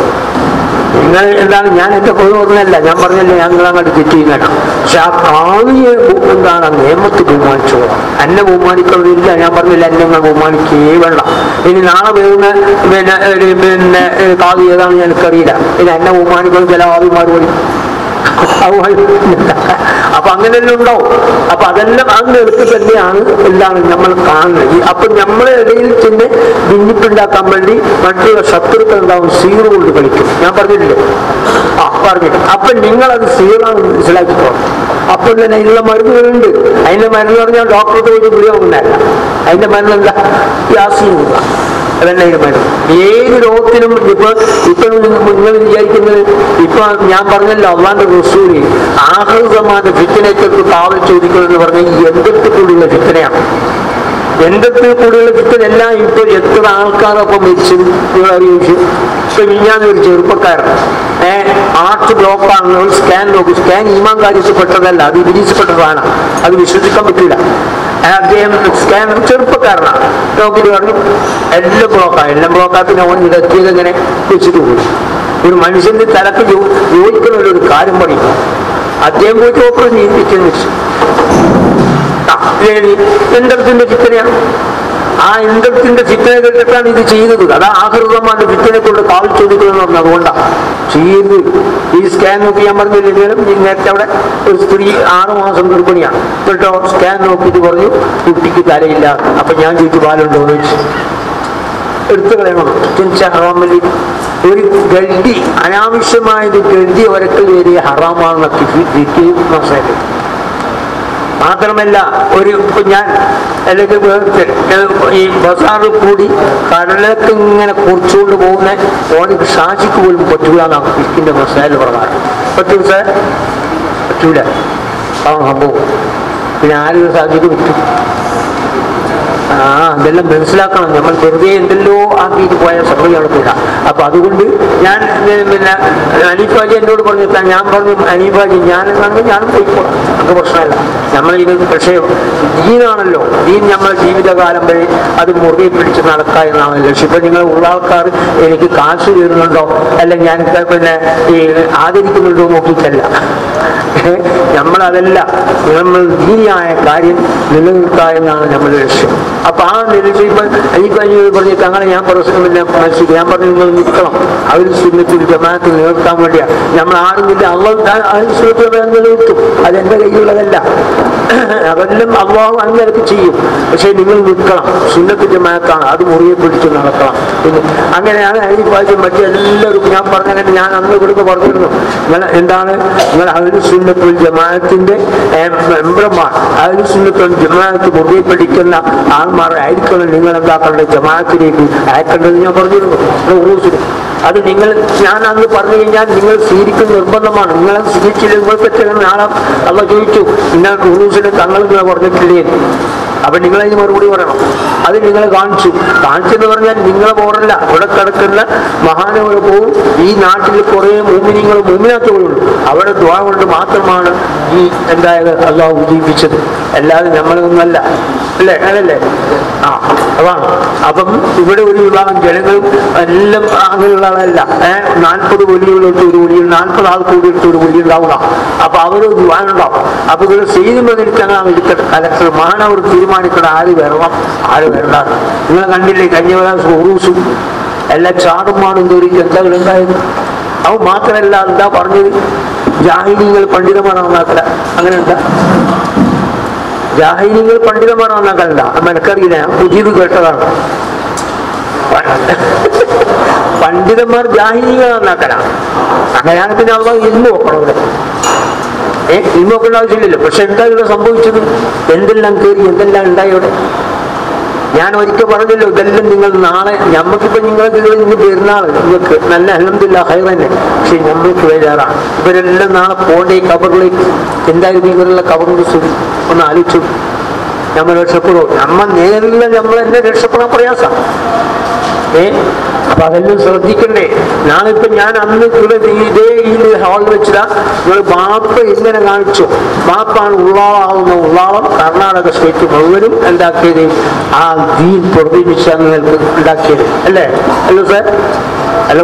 B: നിങ്ങൾ എന്താണ്, ഞാൻ എന്റെ കൊതു പറഞ്ഞല്ല, ഞാൻ പറഞ്ഞല്ലേ ഞങ്ങൾ അങ്ങോട്ട് തെറ്റ് ചെയ്യുന്നതാണ്. പക്ഷെ ആ കാവിയെ എന്താണ് നിയമത്ത് ബഹുമാനിച്ചോളാം. എന്നെ ബഹുമാനിക്കുന്നില്ല. ഞാൻ പറഞ്ഞില്ല എന്നെ നിങ്ങൾ ബഹുമാനിക്കേ വേണ്ട. ഇനി നാളെ വരുന്ന പിന്നെ കാവി ഏതാണെന്ന് എനിക്കറിയില്ല. ഇനി എന്നെ ബഹുമാനിക്കുന്ന ചില കാവിമാർ പോയി. അപ്പൊ അങ്ങനെയെല്ലാം ഉണ്ടാവും. അപ്പൊ അതെല്ലാം അങ്ങനെ എടുത്ത് തന്നെയാണ് എന്താണ് നമ്മൾ കാണുന്നത്. അപ്പൊ നമ്മളെ ഇടയിൽ തന്നെ ഭിന്നിപ്പുണ്ടാക്കാൻ വേണ്ടി മറ്റുള്ള ശത്രുക്കൾ ഉണ്ടാവും. സീറോ കൊണ്ട് കളിക്കും. ഞാൻ പറഞ്ഞില്ലേ? പറഞ്ഞിട്ട് അപ്പൊ നിങ്ങളത് സീറാണ് മനസ്സിലാക്കിക്കോ. അപ്പോൾ തന്നെ അതിനുള്ള മരുന്നുകളുണ്ട്. അതിന്റെ മരുന്ന് പറഞ്ഞാൽ ഡോക്ടർക്ക് ഒരു ഗുളികയുണ്ടായില്ല. അതിന്റെ മരുന്നെന്താ? യാസീൻ. അതന്നെ അതിന്റെ മരുന്ന്. ഏത് രോഗത്തിനും ഇപ്പൊ നിങ്ങൾ വിചാരിക്കുന്നത് ഇപ്പൊ ഞാൻ പറഞ്ഞല്ലോ, അള്ളാന്റെ റസൂല് ആഹ്റസമാന്റെ ഫിത്തനയ്ക്ക് കാവൽ ചോദിക്കണമെന്ന് പറഞ്ഞാൽ എന്തൊക്കെ കൂടിയുള്ള ഫിത്തനയാണ്. എന്തൊക്കെ കൂടിയുള്ള ഫിത്തനെല്ലാം ഇപ്പൊ എത്ര ആൾക്കാരൊപ്പം മരിച്ചു നിങ്ങൾ അറിയിച്ചു. ഇപ്പൊ മിഞ്ഞാന്ന് ഒരു ചെറുപ്പക്കാരൻ ഹാർട്ട് ബ്ലോക്കാണ്. സ്കാൻ നോക്കും. സ്കാൻ ഈമാൻ കാര്യപ്പെട്ടതല്ല, അത് വിരിച്ചപ്പെട്ടതാണ്. അത് വിശ്വസിക്കാൻ പറ്റില്ല. അദ്ദേഹം സ്കാൻ ചെറുപ്പക്കാരനാണ്. നോക്കിയിട്ട് പറഞ്ഞു എല്ലാം ബ്ലോക്കാണ്. എല്ലാം ബ്ലോക്കാത്തിന് ഓൻ ഇടത്തിയത് എങ്ങനെ വെച്ചിട്ട് പോയി. ഒരു മനുഷ്യന്റെ തലക്ക് യോജിക്കുന്ന ഒരു കാര്യം പറയും. അദ്ദേഹം പോയിട്ട് ഓപ്പറേഷൻ ചെയ്യിപ്പിച്ചെന്ന് വെച്ചു. എന്തരത്തിന്റെ ഫിത്തനയാണ്. ആ എന്തരത്തിന്റെ ഫിത്തന കേട്ടിട്ടാണ് ഇത് ചെയ്തത്. അതാ ആഹൃതമാന്റെ ഫിത്തനെ കൊണ്ട് കാവൽ ചോദിക്കുന്നതെന്ന് പറഞ്ഞു. അതുകൊണ്ടാണ് ചെയ്ത് ഈ സ്കാൻ നോക്കി. ഞാൻ പറഞ്ഞില്ലെങ്കിലും നേരത്തെ അവിടെ ഒരു സ്ത്രീ 6 മാസം ഗർഭിണിയാണ്. കേട്ടോ, സ്കാൻ നോക്കിയിട്ട് പറഞ്ഞു കുട്ടിക്ക് തലയില്ല. അപ്പൊ ഞാൻ ചോദിച്ചു പാലുണ്ടോ എന്ന് ചോദിച്ചു. എടുത്തു കളയണം. ഹറാമലി ഒരു ഗഡി അനാവശ്യമായത് ഗഡി ഒരക്കൽ വരെ ഹറാമാണെന്നൊക്കെ മനസ്സിലാക്കി. മാത്രമല്ല ഒരു ഞാൻ അല്ലെങ്കിൽ ഈ ബസാറിൽ കൂടി കടലേക്ക് ഇങ്ങനെ കുറിച്ചുകൊണ്ട് പോകുന്ന ഓനിക്ക് ഷാജിക്ക് പോലും പറ്റൂല എന്നാണ് ഫിക്കിന്റെ മസാല പ്രകാരം. പറ്റൂ സാർ? പറ്റൂല. ആ സംഭവം. പിന്നെ ആരും ഷാജിക്ക് പറ്റും? ഇതെല്ലാം മനസ്സിലാക്കണം. നമ്മൾ വെറുതെ എന്തെല്ലോ ആക്കിയിട്ട് പോയ സംഗതി നടക്കില്ല. അപ്പൊ അതുകൊണ്ട് ഞാൻ പിന്നെ അനീഫാജി എന്നോട് പറഞ്ഞിട്ടാ, ഞാൻ പറഞ്ഞു അനീഫാജി ഞാനെന്നാണെങ്കിൽ ഞാനും പോയിക്കോളാം, നമുക്ക് പ്രശ്നമല്ല. നമ്മളിത് പക്ഷേ ദീനാണല്ലോ, ദീൻ നമ്മൾ ജീവിതകാലം വരെ അത് മുറുകെ പിടിച്ച് നടക്കുക എന്നാണ് ലക്ഷ്യം. ഇപ്പൊ നിങ്ങൾ ഉള്ള ആൾക്കാർ എനിക്ക് കാശ് തരുന്നുണ്ടോ അല്ലെങ്കിൽ ഞാൻ പിന്നെ ഈ ആദരിക്കുന്നുണ്ടോ നോക്കിയിട്ടല്ല, നമ്മളതല്ല, നമ്മൾ ദീനിയായ കാര്യം നിലനിൽക്കുക എന്നാണ് നമ്മുടെ ലക്ഷ്യം. അപ്പൊ ആ ലക്ഷ്യം ഇപ്പൊ എനിക്ക് അഞ്ഞൂറ് പറഞ്ഞിട്ട് അങ്ങനെ ഞാൻ പിന്നെ മനസ്സിൽ ഞാൻ പറഞ്ഞു നിങ്ങൾ നിൽക്കണം, അവർ സുന്നത്തിൽ ജമാഅത്ത് നിലനിർത്താൻ വേണ്ടിയാ. നമ്മൾ ആടുന്നില്ല, അള്ളാഹു നിലനിർത്തും, അതെന്റെ കയ്യിലുള്ളതല്ല, അതെല്ലാം അള്ളാഹു അങ്ങനെയൊക്കെ ചെയ്യും. പക്ഷെ നിങ്ങൾ നിൽക്കണം, സുന്നത്ത് ജമാഅത്താണ്, അത് മുറിയെ പിടിച്ച് നടക്കണം. പിന്നെ അങ്ങനെയാണ് അരിപ്പാഴ്ച മറ്റെല്ലാവരും ഞാൻ പറഞ്ഞങ്ങനെ ഞാൻ അന്ന് ഇവിടുന്ന് പറഞ്ഞിരുന്നു, നിങ്ങൾ എന്താണ് നിങ്ങൾ അഹ്ലു സുന്നത്തുൽ ജമാഅത്തിന്റെ മെമ്പർമാർ, അഹ്ലു സുന്നത്തുൽ ജമാഅത്ത് മുറുകെ പിടിക്കുന്ന ആൾമാരെ ആയിരിക്കണം നിങ്ങൾ എന്താക്കേണ്ടത്, ജമാഅത്തിലേക്ക് അയക്കേണ്ടത് ഞാൻ പറഞ്ഞിരുന്നു ഉറൂസിന്. അത് നിങ്ങൾ ഞാൻ അന്ന് പറഞ്ഞു കഴിഞ്ഞാൽ നിങ്ങൾ സ്വീകരിക്കുന്ന നിർബന്ധമാണ്. നിങ്ങളെ സ്വീകരിച്ചില്ല നിങ്ങൾക്ക് എത്രയാണ് നാളെ അള്ള ചോദിച്ചു നിങ്ങൾ ഉറൂസിന് തങ്ങൾ നിങ്ങൾ പറഞ്ഞിട്ടില്ലേ. അപ്പൊ നിങ്ങളതിന് മറുപടി പറയണം. അത് നിങ്ങൾ കാണിച്ചെന്ന് പറഞ്ഞാൽ നിങ്ങളെ പോരല്ല, ഇവിടെ കിടക്കുന്ന മഹാനവരെ പോവും. ഈ നാട്ടിൽ കുറെ മോമിനിങ്ങളും മോമിനാത്തുകളുണ്ട്, അവിടെ ദുആ കൊണ്ട് മാത്രമാണ് ഈ എന്തായത് അള്ളാഹു ഉദ്ദീപിച്ചത്, അല്ലാതെ നമ്മളൊന്നല്ല, അല്ലേ? അങ്ങനല്ലേ? അതാണ്. അപ്പം ഇവിടെ ഒരു വിഭാഗം ജനങ്ങളും എല്ലാം അങ്ങനെയുള്ള ആളല്ല. 40 വലിയുള്ളടുത്ത് ഒരു വലിയ 40 ആൾ കൂടിയെടുത്ത് ഒരു വലിയ ഉണ്ടാവുക. അപ്പൊ അവര് ദുആനുണ്ടാവും. അപ്പൊ ഇവിടെ ചെയ്യുന്നതിരിക്കണം കലക്ടർ മഹാനവർ തീരുമാനിക്കണം ആര് വരണം ആര് വരണ്ട. നിങ്ങൾ കണ്ടില്ലേ കഴിഞ്ഞ പ്രാവശ്യം ഉറൂസും എല്ലാ ചാടും മാടും തോറി എന്താ ഉണ്ടായത്. അത് മാത്രമല്ല എന്താ പറഞ്ഞത്, ജാഹിലികൾ പണ്ഡിതന്മാരാണെന്നാക്കല. അങ്ങനെ എന്താ ജാഹിലികൾ പണ്ഡിതന്മാരാണെന്നാക്കല്ല, മനക്കറിയില്ല, പുതിയത് കേട്ടതാണ്. പണ്ഡിതന്മാർ ജാഹിലികളാന്നാക്കല. അങ്ങനെയാണ് പിന്നെ അള്ളാഹു ഇൽമു നോക്കണം. ഇവിടെ ഇൽമു നോക്കേണ്ട ആവശ്യമില്ലല്ലോ. പക്ഷെ എന്താ ഇവിടെ സംഭവിച്ചത്, എന്തെല്ലാം കയറി എന്തെല്ലാം ഉണ്ടായി ഇവിടെ. ഞാൻ ഒരിക്കൽ പറഞ്ഞല്ലോ, ഇതെല്ലാം നിങ്ങൾ നാളെ ഞമ്മക്കിപ്പോ നിങ്ങൾക്ക് ഇന്ന് പെരുന്നാൾ നിങ്ങൾക്ക് നല്ല അൽഹംദുലില്ലാഹ് ഹൈർ തന്നെ, പക്ഷെ ഞമ്മൾക്ക് വേജാറാണ്. ഇവരെല്ലാം നാളെ പോകേണ്ട ഈ കബറിലേക്ക്. എന്തായാലും ഇവരുള്ള കബറിന്റെ സ്ഥിതി ഒന്ന് ആലോചിച്ചു. നമ്മൾ രക്ഷപ്പെടുമോ? നേരില്ല നമ്മൾ എന്നെ രക്ഷപ്പെടാൻ പ്രയാസം. അപ്പൊ അതെല്ലാം ശ്രദ്ധിക്കണ്ടേ. നാളെ ഇപ്പൊ ഞാൻ അന്ന് ഇവിടെ ഇതേ ഈ ഹാളിൽ വെച്ചിട്ടാ നിങ്ങൾ ബാപ്പ എങ്ങനെ കാണിച്ചു. ബാപ്പാണ് ഉള്ളാളാവുന്ന ഉള്ളാളം കർണാടക സ്റ്റേറ്റ് മുഴുവനും എന്താക്കിയത്, ആ ദീൻ പ്രവർത്തിപ്പിച്ചാണ് നിങ്ങൾക്ക് ഉണ്ടാക്കിയത്, അല്ലേ? അല്ലോ സാർ, അല്ല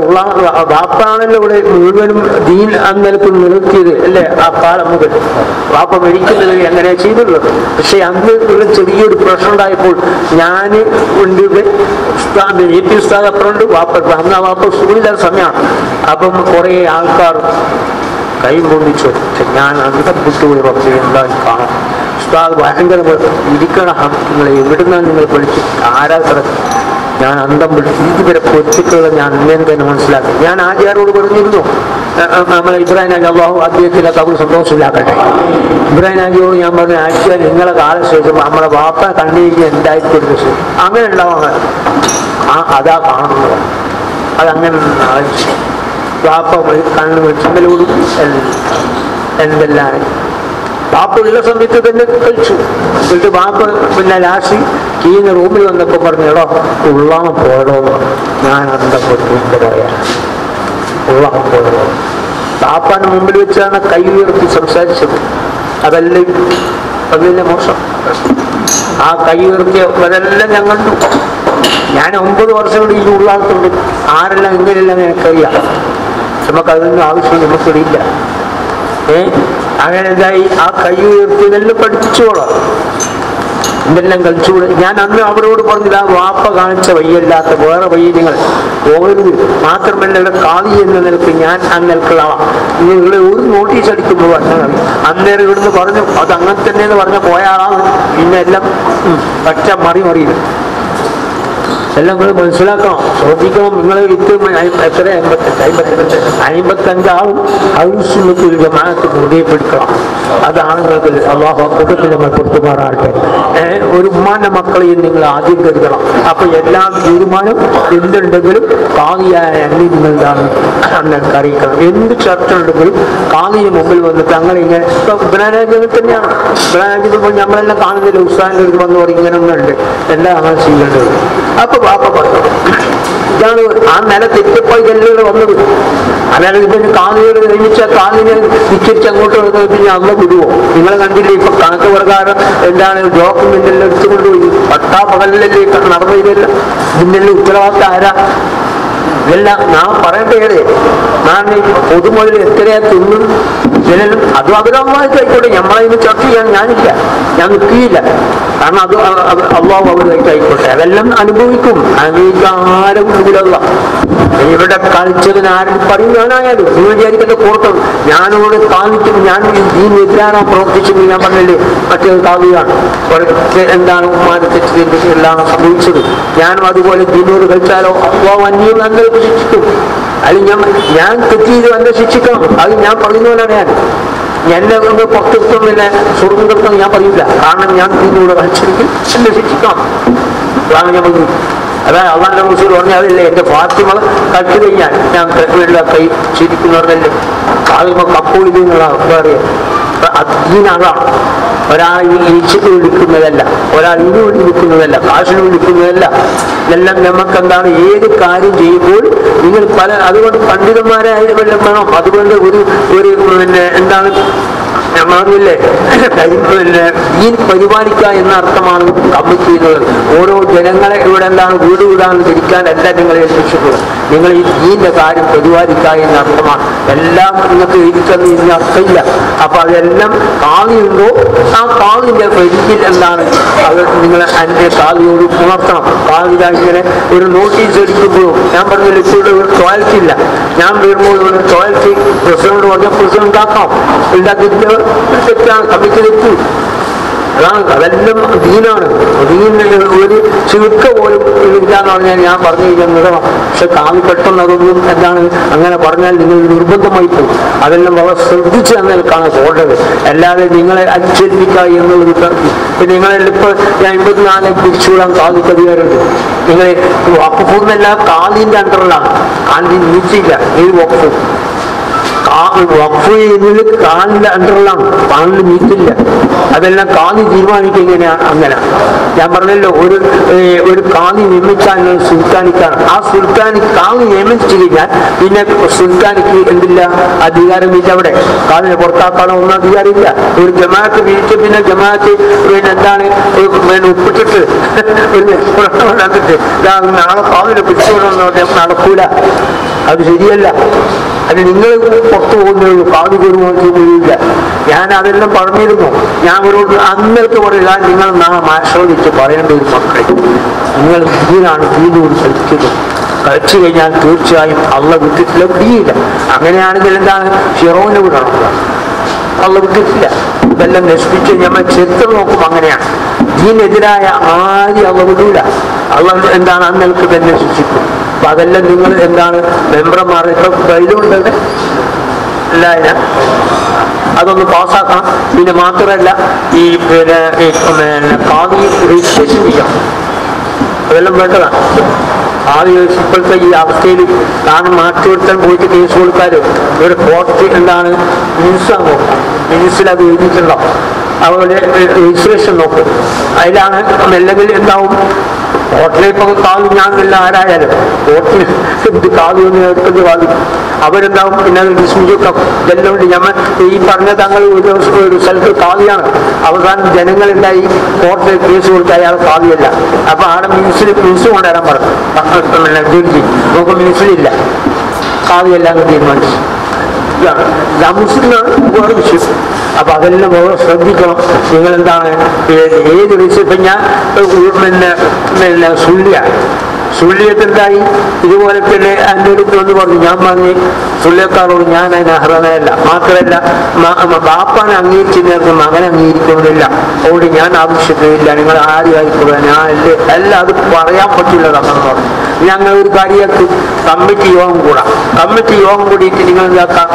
B: ബാപ്പാണല്ലോ ഇവിടെ മുഴുവനും ദീൻ അന്നേരത്ത് നിർത്തിയത്, അല്ലേ? ആ കാലം മുതൽ ബാപ്പ മരിക്കുന്നത് എങ്ങനെയാ ചെയ്തുള്ളത്. പക്ഷെ അന്ന് ഇവിടെ ചെറിയൊരു പ്രശ്നം ഉണ്ടായപ്പോൾ ഞാൻ ഉണ്ട് ഇവിടെ AP ഉസ്താദ് അപ്പുറമുണ്ട്, വാപ്പ അന്ന് ആ വാപ്പ സ്കൂളില്ലാത്ത സമയമാണ്. അപ്പം കുറെ ആൾക്കാർ കൈ പൊന്നിച്ചു. ഞാൻ അന്തം വിട്ടുപോയി, പക്ഷേ എന്താ കാണാം ഉസ്താദ് ഭയങ്കര ഇരിക്കണ നിങ്ങൾ എവിടുന്നാണ് നിങ്ങൾ പഠിച്ചു ആരാ കിടക്കും. ഞാൻ അന്തം വിളിച്ചു. ഇതുവരെ പൊറ്റിക്കുള്ള ഞാൻ ഇങ്ങനെ തന്നെ മനസ്സിലാക്കി. ഞാൻ ആചാരോട് പറഞ്ഞിരുന്നു, നമ്മളെ ഇബ്രാഹിം ഹാജി അള്ളാഹു അദ്ദേഹത്തിൻ്റെ കബർ സന്തോഷമില്ലാക്കട്ടെ. ഇബ്രാഹിം ഹാജിയോട് ഞാൻ പറഞ്ഞു, ആഴ്ച നിങ്ങളെ കാലശേഷം നമ്മളെ വാപ്പ കണ്ടിരിക്കുക എന്തായിക്കൊരു ശേഷം അങ്ങനെ ഉണ്ടാവാൻ അതാ കാണുന്നത്. അതങ്ങനെ വാപ്പ കണ്ണു വെച്ചോടും എന്തെല്ലാം ബാപ്പ ഉള്ള സമയത്ത് തന്നെ കഴിച്ചു. എന്നിട്ട് ബാപ്പ പിന്നെ ലാസ്റ്റ് കീന്ന് റൂമിൽ വന്നപ്പോൾ പറഞ്ഞു, എടോ ഉള്ളാമ പോയടോ. ഞാൻ അന്തപ്പെട്ടുപോയ ഉള്ളാമ പോയടോ. ബാപ്പാന്റെ മുമ്പിൽ വെച്ചാണ് കൈ ഉയർത്തി സംസാരിച്ചത്. അതെല്ലാം അതിന്റെ മോശം. ആ കൈ ഉയർത്തിയതെല്ലാം ഞാൻ കണ്ടു. ഞാൻ 9 വർഷം കൂടി ഈ ഉള്ളാളത്തുണ്ട്. ആരെല്ലാം ഇങ്ങനെയെല്ലാം എനിക്കറിയാം. നമുക്ക് അതിനൊന്നും ആവശ്യം നമുക്കിടിയില്ല. അങ്ങനെ എന്തായി, ആ കൈ ഉയർത്തിയതെല്ലാം പഠിച്ചോളാം, ഇതെല്ലാം കളിച്ചുകൂടെ. ഞാൻ അന്ന് അവരോട് പറഞ്ഞില്ല, വാപ്പ കാണിച്ച വയ്യല്ലാത്ത വേറെ വയ്യ നിങ്ങൾ പോകരുത്. മാത്രമല്ല ഇവിടെ കാളി എന്ന നിലക്ക് ഞാൻ അന്നേൽക്കുള്ള നിങ്ങളെ ഒരു നോട്ടീസ് അടിക്കുമ്പോൾ പറഞ്ഞാൽ അന്നേരം ഇവിടുന്ന് പറഞ്ഞു അത് അങ്ങനെ തന്നെ എന്ന് പറഞ്ഞ പോയ ആളാണ്. പിന്നെ എല്ലാം പച്ച മറിയില്ല. എല്ലാം നിങ്ങൾ മനസ്സിലാക്കണം, ശ്രദ്ധിക്കണം. നിങ്ങൾ എത്ര 55 ആളും ഹൗസുൽ ജമാഅത്ത് മുറുകെ പിടിക്കണം. അതാണ് നിങ്ങൾക്ക് അള്ളാഹു കൂട്ടത്തിൽ നമ്മൾ കൊടുത്തുമാറാകട്ടെ. ഒരു ഉമ്മാന്റെ മക്കളെയും നിങ്ങൾ ആദ്യം കരുതണം. അപ്പൊ എല്ലാ തീരുമാനം എന്തുണ്ടെങ്കിലും കാദിയായ എന്നെ നിങ്ങളാണ് അന്നേക്ക് അറിയിക്കണം. എന്ത് ചർച്ച ഉണ്ടെങ്കിലും കാദിന് മുമ്പിൽ വന്നിട്ട് അങ്ങനെ ഇങ്ങനെ ഇപ്പൊ ഇബ്രാഹിം തന്നെയാണ്. ഇബ്രാഹിം ഇപ്പോൾ നമ്മളെല്ലാം കാണുന്നില്ല, ഉസ്താദിന്റെ അടുത്ത് വന്ന് പറയും ഇങ്ങനെ ഒന്നുണ്ട്, എന്താ അങ്ങനെ ചെയ്യേണ്ടത്. അപ്പൊ ബാപ്പ പറഞ്ഞു ഇതാണ് ആ നില തെറ്റിപ്പോൾ ഇതെല്ലാം വന്നത്. അല്ലാതെ ഇതിന് കാതിയോട് നിർമ്മിച്ച കാതിനെ തിരിച്ച് അങ്ങോട്ട് വന്നത് പിന്നെ അന്ന് വിടുവോ? നിങ്ങൾ കണ്ടില്ലേ ഇപ്പൊ കണക്ക് പ്രകാരം എന്താണ് ഡോക്യുമെന്റെല്ലാം എടുത്തുകൊണ്ടുപോയി പട്ടാപകലല്ലേ നടന്നു. ഇതെല്ലാം ഇതിനെല്ലാം ഉത്തരവാദിത്തം ആരാ? ഇതെല്ലാം ഞാൻ പറയേണ്ടത് ഞാൻ പൊതുമുതൽ എത്രയാ തിന്നും ചിലരും അതും അവരവമായിട്ടായിക്കോട്ടെ. നമ്മളതിന് ചർച്ച ചെയ്യാൻ ഞാനില്ല, ഞാൻ നിൽക്കുകയില്ല. കാരണം അത് അള്ളാഹു അവരുമായിട്ടായിക്കോട്ടെ. അതെല്ലാം അനുഭവിക്കും. ആരും മുമ്പിലല്ല. ഇവിടെ കളിച്ചതിന് ആരും പറയുവാനായാലും നിങ്ങൾ വിചാരിക്കേണ്ട കൂട്ടം ഞാനോട് കാണിക്കും. ഞാൻ ഇതിനെതിരാണോ പ്രവർത്തിച്ചെങ്കിൽ ഞാൻ പറഞ്ഞില്ലേ മറ്റേ കാവ്യാണ് എന്താണ് ഉമ്മാനെ തെറ്റിന്റെ എല്ലാം സംഭവിച്ചത്. ഞാനും അതുപോലെ ദീനോട് കളിച്ചാലോ അള്ളാഹു അന്യം നല്ല ശിക്ഷിക്കും. അല്ലെങ്കിൽ ഞാൻ തെറ്റ് ചെയ്ത് എന്നെ ശിക്ഷിക്കണം. അത് ഞാൻ പറയുന്നവനാണ്. എന്നെ കൊണ്ട് പുറത്തെടുത്തും പിന്നെ സ്വർഗം കിടത്തും ഞാൻ പറയില്ല. കാരണം ഞാൻ ദീനോട് കളിച്ചെങ്കിൽ എന്നെ ശിക്ഷിക്കണം. അതാണ് ഞാൻ പറഞ്ഞു. അതായത് അള്ളാന്റെ റസൂൽ പറഞ്ഞതല്ലേ എന്റെ ഫാത്തിമ കളിച്ചു കഴിഞ്ഞാൽ ഞാൻ കൈ ചിരിക്കുന്നവരല്ലേ കാലുമ്പോൾ കപ്പോൾ ഇത് പറയാ. അതാണ് ഒരാൾ ഈച്ചയ്ക്ക് വിളിക്കുന്നതല്ല, ഒരാൾ ഇനി വിളിക്കുന്നതല്ല, കാശിന് വിളിക്കുന്നതല്ല. ഇതെല്ലാം നമുക്കെന്താണ് ഏത് കാര്യം ചെയ്യുമ്പോൾ നിങ്ങൾ പല അതുകൊണ്ട് പണ്ഡിതന്മാരായ വല്ലതും വേണം. അതുകൊണ്ട് ഒരു പിന്നെ എന്താണ് ഞാൻ പറഞ്ഞില്ലേ പിന്നെ ദീൻ പരിപാലിക്കുക എന്ന അർത്ഥമാണ് കമ്മിറ്റ് ചെയ്യുന്നത്. ഓരോ ജനങ്ങളെ ഇവിടെ എന്താണ് വീട് വീടാന്ന് തിരിക്കാനല്ല നിങ്ങളെ ഏൽപ്പിച്ചിട്ടുള്ളത്. നിങ്ങൾ ഈ ദീന്റെ കാര്യം പരിപാലിക്കുക എന്ന അർത്ഥമാണ്. എല്ലാം നിങ്ങൾക്ക് എഴുതിക്കുന്ന ഇതിന് അർത്ഥമില്ല. അപ്പൊ അതെല്ലാം കാതിയുണ്ടോ ആ കാതിന്റെ പരിധിയിൽ എന്താണ് അത് നിങ്ങൾ എൻ്റെ കാതിയോട് ഉണർത്തണം. കാതിക ഇങ്ങനെ ഒരു നോട്ടീസ് എടുക്കുമ്പോഴും ഞാൻ പറഞ്ഞില്ല ഇപ്പോൾ ഒരു ടോയ്ലറ്റ് ഇല്ല. ഞാൻ വരുമ്പോൾ ഒരു ടോയ്ലറ്റ് പ്രസിഡന്റ് പറഞ്ഞാൽ പ്രസിഡന്റ് ആക്കാം. ഉണ്ടാക്കിയിട്ട് തെറ്റാണ്, കമ്മിറ്റി തെറ്റു. അതാണ് അതെല്ലാം ദീനാണ്. ദീന് ഒരു ചുരുക്ക പോലും ഇല്ലാന്ന് പറഞ്ഞാൽ ഞാൻ പറഞ്ഞു കഴിഞ്ഞാൽ പക്ഷെ കാവി പെട്ടെന്ന് അതൊന്നും എന്താണ് അങ്ങനെ പറഞ്ഞാൽ നിങ്ങൾ നിർബന്ധമായി പോകും. അതെല്ലാം വളരെ ശ്രദ്ധിച്ച് എന്നേക്കാണ് പോകേണ്ടത്. അല്ലാതെ നിങ്ങളെ അച്ചേൽപ്പിക്കുക എന്നുള്ളത്. പിന്നെ നിങ്ങളെല്ലാം ഇപ്പൊ ഞാൻ 54 പിരിച്ചുവിടാൻ കാതി കഴിയാറുണ്ട്. നിങ്ങൾ വഖഫെന്നല്ല കാതിന്റെ അണ്ടറിലാണ്. കാതി നീച്ചില്ല ഏത് വഖഫ് വഖഫ് ചെയ്യുന്നത് കാലിന്റെ അണ്ടറിലാണ്, കാലിൽ നീറ്റില്ല. അതെല്ലാം കാതി തീരുമാനിക്കുക എങ്ങനെയാണ്? അങ്ങനെ ഞാൻ പറഞ്ഞല്ലോ ഒരു കാതി നിയമിച്ചാൽ സുൽത്താനിക്കാണ്. ആ സുൽത്താനിക്ക് കാതി നിയമിച്ചു കഴിഞ്ഞാൽ പിന്നെ സുൽത്താനിക്ക് എന്തില്ല അധികാരമില്ല. അവിടെ കാതിനെ പുറത്താക്കാനോ ഒന്നും അധികാരമില്ല. ഒരു ജമാഅത്ത് വീഴ്ച പിന്നെ ജമാഅത്ത് പിന്നെ എന്താണ് ഒപ്പിട്ടിട്ട് നാളെ കാതിനെ പിടിച്ചുകൊണ്ടെന്ന് പറഞ്ഞാൽ നടക്കൂല. അത് ശരിയല്ല. അത് നിങ്ങൾ പുറത്തു പോകുന്നുള്ളൂ, കാതി കയറുമില്ല. ഞാൻ അതെല്ലാം പറഞ്ഞിരുന്നു. ഞാൻ അവരോട് അന്നേക്ക് പറയുക നിങ്ങൾ നാളെ ആശ്രയിച്ച് പറയേണ്ട ഒരു മക്കളെ നിങ്ങൾ ദീനാണ് ദീനോട് കളിക്കുന്നത്. കളിച്ചു കഴിഞ്ഞാൽ തീർച്ചയായും അള്ള വിട്ടിട്ടില്ല, പിടിയില്ല. അങ്ങനെയാണെങ്കിൽ എന്താണ് ഫിറോനെ വിടണം. അള്ള വിട്ടിട്ടില്ല. ഇതെല്ലാം നശിപ്പിച്ച് നമ്മൾ ചരിത്രം നോക്കും. അങ്ങനെയാണ് ദീനെതിരായ ആരും അള്ള വിടൂല. അള്ള എന്താണ് അന്നേക്ക് തന്നെ ശിക്ഷിക്കും. അപ്പൊ അതെല്ലാം നിങ്ങൾ എന്താണ് മെമ്പർമാർ ഇപ്പൊ ബൈലുണ്ട് അല്ല അതൊന്ന് പാസ്സാക്കണം. പിന്നെ മാത്രമല്ല ഈ പിന്നെ കാതി രജിസ്ട്രേഷൻ ചെയ്യണം. അതെല്ലാം വേണ്ടതാണ്. ആദ്യം ഇപ്പോഴത്തെ ഈ അവസ്ഥയിൽ കാരണം മാറ്റിവരുത്താൻ പോയിട്ട് കേസ് കൊടുക്കാറ് ഒരു കോർട്ട് എന്താണ് മിനിസാണ് നോക്കാം. മിനിസിൽ അത് എഴുതിയിട്ടുണ്ടാവും. അവരുടെ രജിസ്ട്രേഷൻ നോക്കും. അതിലാണ് അല്ലെങ്കിൽ എന്താവും കോർട്ടിലെ ഇപ്പം കാതി ഞാനെല്ലാം ആരായാലും കോർട്ടിൽ എന്ത് കാതി ഒന്ന് എടുത്തത് കാതി അവരെന്താവും പിന്നെ ഡിസ്മിജൊക്കെ ഇതെല്ലാം ഉണ്ട്. ഞമ്മൾ ഈ പറഞ്ഞ തങ്ങൾ ഒരു സ്ഥലത്ത് കാതിയാണ്. അവസാനം ജനങ്ങളുണ്ടായി കോർട്ടിൽ കേസ് കൊടുത്ത അയാൾ കാതിയല്ല. അപ്പൊ ആടെ മിനിസ് കൊണ്ടുവരാൻ പറഞ്ഞു. ജഡ്ജി നമുക്ക് മിനിസിലില്ല, കാതിയെല്ലാം തീരുമാനിച്ചു. മുസ്ലിമാണ് ഒരുപാട് വിശ്വസിക്കും. അപ്പൊ അതെല്ലാം വളരെ ശ്രദ്ധിക്കണം. നിങ്ങൾ എന്താണ് ഏത് വിഷയം ഞാൻ പിന്നെ സുള്ളിയത്തെന്തായി ഇതുപോലെ തന്നെ എൻ്റെ അടുത്ത് വന്ന് പറഞ്ഞു. ഞാൻ പറഞ്ഞു സുള്ളിയക്കാരോട് ഞാൻ അതിന് അർഹതയല്ല. മാത്രമല്ല ബാപ്പാനെ അംഗീകരിച്ചിരുന്ന മകനെ അംഗീകരിക്കുന്നില്ല. അതുകൊണ്ട് ഞാൻ ആവശ്യപ്പെടുന്നില്ല. നിങ്ങൾ ആരും ആയിക്കോളെ ഞാൻ എല്ലാം അത് പറയാൻ പറ്റില്ല. നമ്മൾ പറഞ്ഞു ഞങ്ങൾ ഒരു കാര്യമാക്കും, കമ്മിറ്റി യോഗം കൂടാം. കമ്മിറ്റി യോഗം കൂടിയിട്ട് നിങ്ങൾ എന്താക്കാം,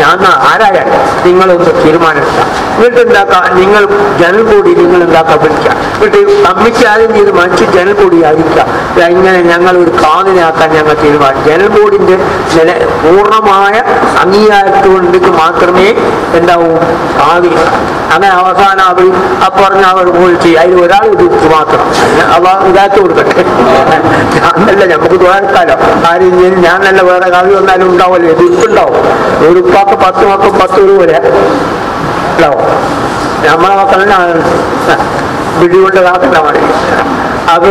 B: ഞാൻ ആരായാൽ നിങ്ങളൊന്ന് തീരുമാനമെടുക്കാം. എന്നിട്ട് എന്താക്കാം, നിങ്ങൾ ജനൽ ബോഡി നിങ്ങൾ എന്താക്കാം വിളിക്കാം. എന്നിട്ട് കമ്മിറ്റി ആദ്യം തീരുമാനിച്ച് ജനൽ ബോഡി ആയിരിക്കാം. ഇങ്ങനെ ഞങ്ങൾ ഒരു കാതിനാക്കാൻ ഞങ്ങൾ തീരുമാനിച്ചു. ജനൽ ബോർഡിന്റെ പൂർണ്ണമായ അംഗീകാരത്തോണ്ടെങ്കിൽ മാത്രമേ എന്താവും കാതി. അങ്ങനെ അവസാനം അവർ പറഞ്ഞ അവർ വിളിച്ച് അതിൽ ഒരാൾ എതിർത്ത് മാത്രം ഇതാക്കി കൊടുക്കട്ടെ. ഞാൻ നല്ല നമുക്ക് തോൽക്കാലോ കാര്യം ഞാൻ നല്ല വേറെ കാവ്യം വന്നാലും ഉണ്ടാവുമല്ലോ, എതിർപ്പുണ്ടാവും. ഒരു ഉപ്പാക്ക് 10 മക്കൾ 10 രൂപ ഉണ്ടാവും. നമ്മളെ മക്കളെ പിടികൊണ്ട് കാക്കണ്ട മതി. അത്